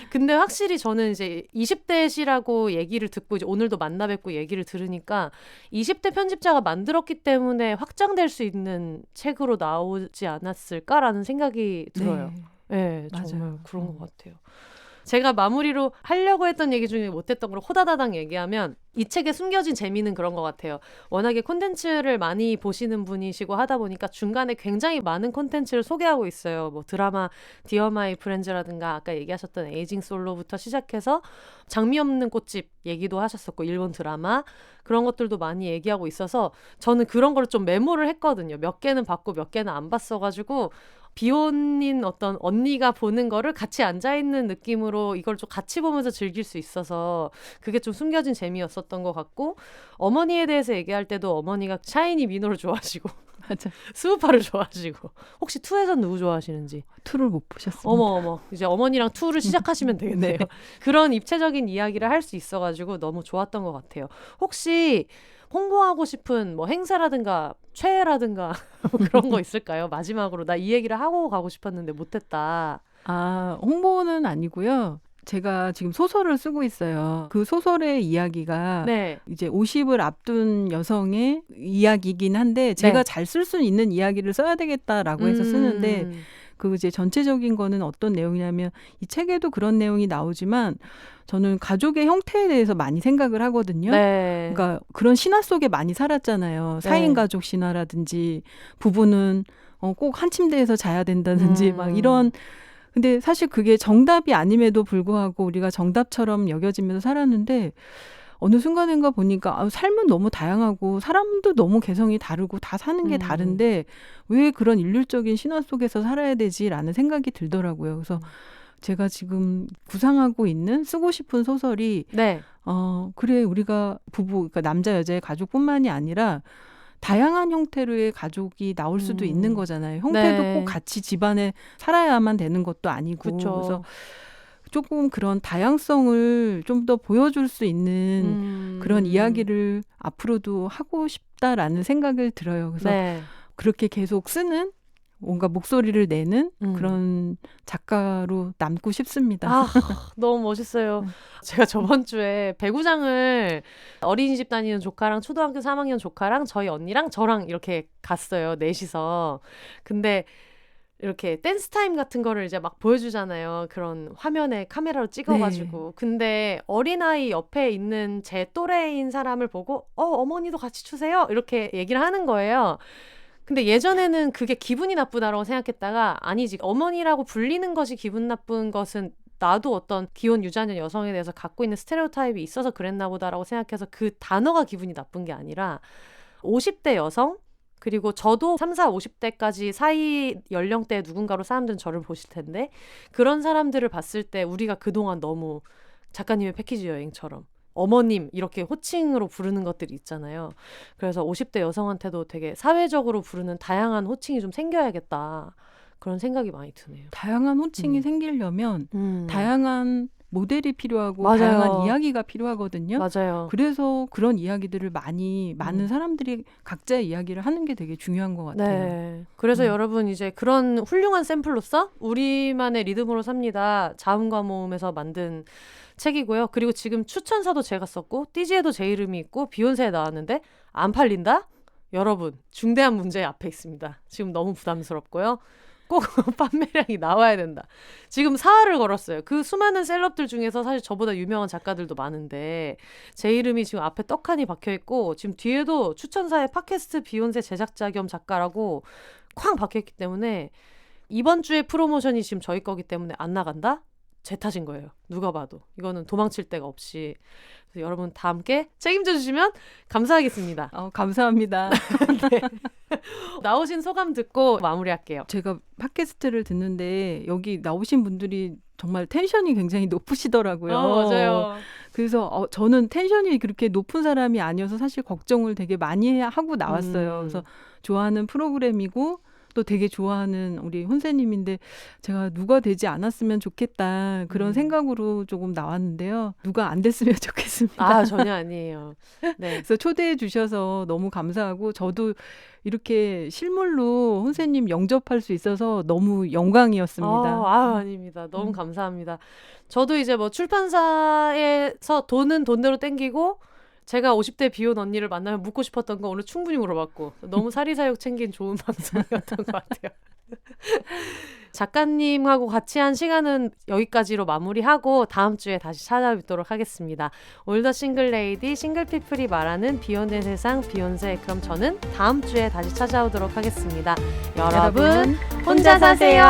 근데 확실히 저는 이제 20대시라고 얘기를 듣고 이제 오늘도 만나 뵙고 얘기를 들으니까 20대 편집자가 만들었기 때문에 확장될 수 있는 책으로 나오지 않았을까라는 생각이 들어요. 네, 정말 맞아요. 그런 것 같아요. 제가 마무리로 하려고 했던 얘기 중에 못했던 걸 호다다당 얘기하면 이 책에 숨겨진 재미는 그런 것 같아요. 워낙에 콘텐츠를 많이 보시는 분이시고 하다 보니까 중간에 굉장히 많은 콘텐츠를 소개하고 있어요. 뭐 드라마 디어 마이 프렌즈라든가 아까 얘기하셨던 에이징 솔로부터 시작해서 장미 없는 꽃집 얘기도 하셨었고 일본 드라마 그런 것들도 많이 얘기하고 있어서 저는 그런 걸 좀 메모를 했거든요. 몇 개는 봤고 몇 개는 안 봤어가지고 비혼인 어떤 언니가 보는 거를 같이 앉아있는 느낌으로 이걸 좀 같이 보면서 즐길 수 있어서 그게 좀 숨겨진 재미였었던 것 같고, 어머니에 대해서 얘기할 때도 어머니가 샤이니 민호를 좋아하시고 맞아. 스우파를 좋아하시고, 혹시 2에선 누구 좋아하시는지? 2를 못 보셨습니다. 어머 이제 어머니랑 2를 시작하시면 되겠네요. 네. 그런 입체적인 이야기를 할 수 있어가지고 너무 좋았던 것 같아요. 혹시 홍보하고 싶은 뭐 행사라든가 최애라든가 뭐 그런 거 있을까요? 마지막으로 나 이 얘기를 하고 가고 싶었는데 못했다. 홍보는 아니고요. 제가 지금 소설을 쓰고 있어요. 그 소설의 이야기가 네. 이제 50을 앞둔 여성의 이야기이긴 한데 제가 잘 쓸 수 있는 이야기를 써야 되겠다라고 해서 쓰는데, 그 이제 전체적인 거는 어떤 내용이냐면, 이 책에도 그런 내용이 나오지만 저는 가족의 형태에 대해서 많이 생각을 하거든요. 네. 그러니까 그런 신화 속에 많이 살았잖아요. 4인 가족 신화라든지, 부부는 꼭 한 침대에서 자야 된다든지 막 이런. 근데 사실 그게 정답이 아님에도 불구하고 우리가 정답처럼 여겨지면서 살았는데, 어느 순간인가 보니까 삶은 너무 다양하고 사람도 너무 개성이 다르고 다 사는 게 다른데 왜 그런 일률적인 신화 속에서 살아야 되지라는 생각이 들더라고요. 그래서 제가 지금 구상하고 있는 쓰고 싶은 소설이 네. 그래, 우리가 부부, 그러니까 남자 여자의 가족뿐만이 아니라 다양한 형태로의 가족이 나올 수도 있는 거잖아요. 형태도 네. 꼭 같이 집안에 살아야만 되는 것도 아니고. 그쵸. 그래서 조금 그런 다양성을 좀 더 보여줄 수 있는 그런 이야기를 앞으로도 하고 싶다라는 생각을 들어요. 그래서 네. 그렇게 계속 쓰는, 뭔가 목소리를 내는 그런 작가로 남고 싶습니다. 너무 멋있어요. 제가 저번 주에 배구장을 어린이집 다니는 조카랑 초등학교 3학년 조카랑 저희 언니랑 저랑 이렇게 갔어요. 넷이서. 근데 이렇게 댄스 타임 같은 거를 이제 막 보여주잖아요. 그런 화면에 카메라로 찍어가지고. 네. 근데 어린아이 옆에 있는 제 또래인 사람을 보고 어머니도 같이 추세요? 이렇게 얘기를 하는 거예요. 근데 예전에는 그게 기분이 나쁘다라고 생각했다가, 아니지, 어머니라고 불리는 것이 기분 나쁜 것은 나도 어떤 기혼 유자년 여성에 대해서 갖고 있는 스테레오타입이 있어서 그랬나 보다라고 생각해서 그 단어가 기분이 나쁜 게 아니라 50대 여성, 그리고 저도 30, 50대까지 사이 연령대의 누군가로 사람들은 저를 보실 텐데, 그런 사람들을 봤을 때 우리가 그동안 너무 작가님의 패키지 여행처럼 어머님 이렇게 호칭으로 부르는 것들이 있잖아요. 그래서 50대 여성한테도 되게 사회적으로 부르는 다양한 호칭이 좀 생겨야겠다, 그런 생각이 많이 드네요. 다양한 호칭이 생기려면 다양한 모델이 필요하고 다양한 이야기가 필요하거든요. 맞아요. 그래서 그런 이야기들을 많은 사람들이 각자의 이야기를 하는 게 되게 중요한 것 같아요. 네. 그래서 여러분, 이제 그런 훌륭한 샘플로서 우리만의 리듬으로 삽니다. 자음과 모음에서 만든 책이고요. 그리고 지금 추천사도 제가 썼고 띠지에도 제 이름이 있고 비욘세에 나왔는데 안 팔린다? 여러분, 중대한 문제 앞에 있습니다. 지금 너무 부담스럽고요. 꼭 판매량이 나와야 된다. 지금 사활을 걸었어요. 그 수많은 셀럽들 중에서 사실 저보다 유명한 작가들도 많은데 제 이름이 지금 앞에 떡하니 박혀있고, 지금 뒤에도 추천사의 팟캐스트 비욘세 제작자 겸 작가라고 쾅 박혀있기 때문에 이번 주에 프로모션이 지금 저희 거기 때문에 안 나간다? 제 탓인 거예요. 누가 봐도. 이거는 도망칠 데가 없이. 그래서 여러분 다 함께 책임져 주시면 감사하겠습니다. 감사합니다. 네. 나오신 소감 듣고 마무리할게요. 제가 팟캐스트를 듣는데 여기 나오신 분들이 정말 텐션이 굉장히 높으시더라고요. 맞아요. 그래서 저는 텐션이 그렇게 높은 사람이 아니어서 사실 걱정을 되게 많이 하고 나왔어요. 그래서 좋아하는 프로그램이고 또 되게 좋아하는 우리 혼세님인데 제가 누가 되지 않았으면 좋겠다, 그런 생각으로 조금 나왔는데요. 누가 안 됐으면 좋겠습니다. 전혀 아니에요. 네. 그래서 초대해 주셔서 너무 감사하고, 저도 이렇게 실물로 혼세님 영접할 수 있어서 너무 영광이었습니다. 아닙니다. 너무 감사합니다. 저도 이제 뭐 출판사에서 돈은 돈대로 땡기고, 제가 50대 비혼 언니를 만나면 묻고 싶었던 거 오늘 충분히 물어봤고, 너무 사리사욕 챙긴 좋은 방송이었던 것 같아요. 작가님하고 같이 한 시간은 여기까지로 마무리하고 다음 주에 다시 찾아뵙도록 하겠습니다. 올더 싱글레이디, 싱글피플이 말하는 비욘세 세상 비욘세. 그럼 저는 다음 주에 다시 찾아오도록 하겠습니다. 여러분 혼자 사세요.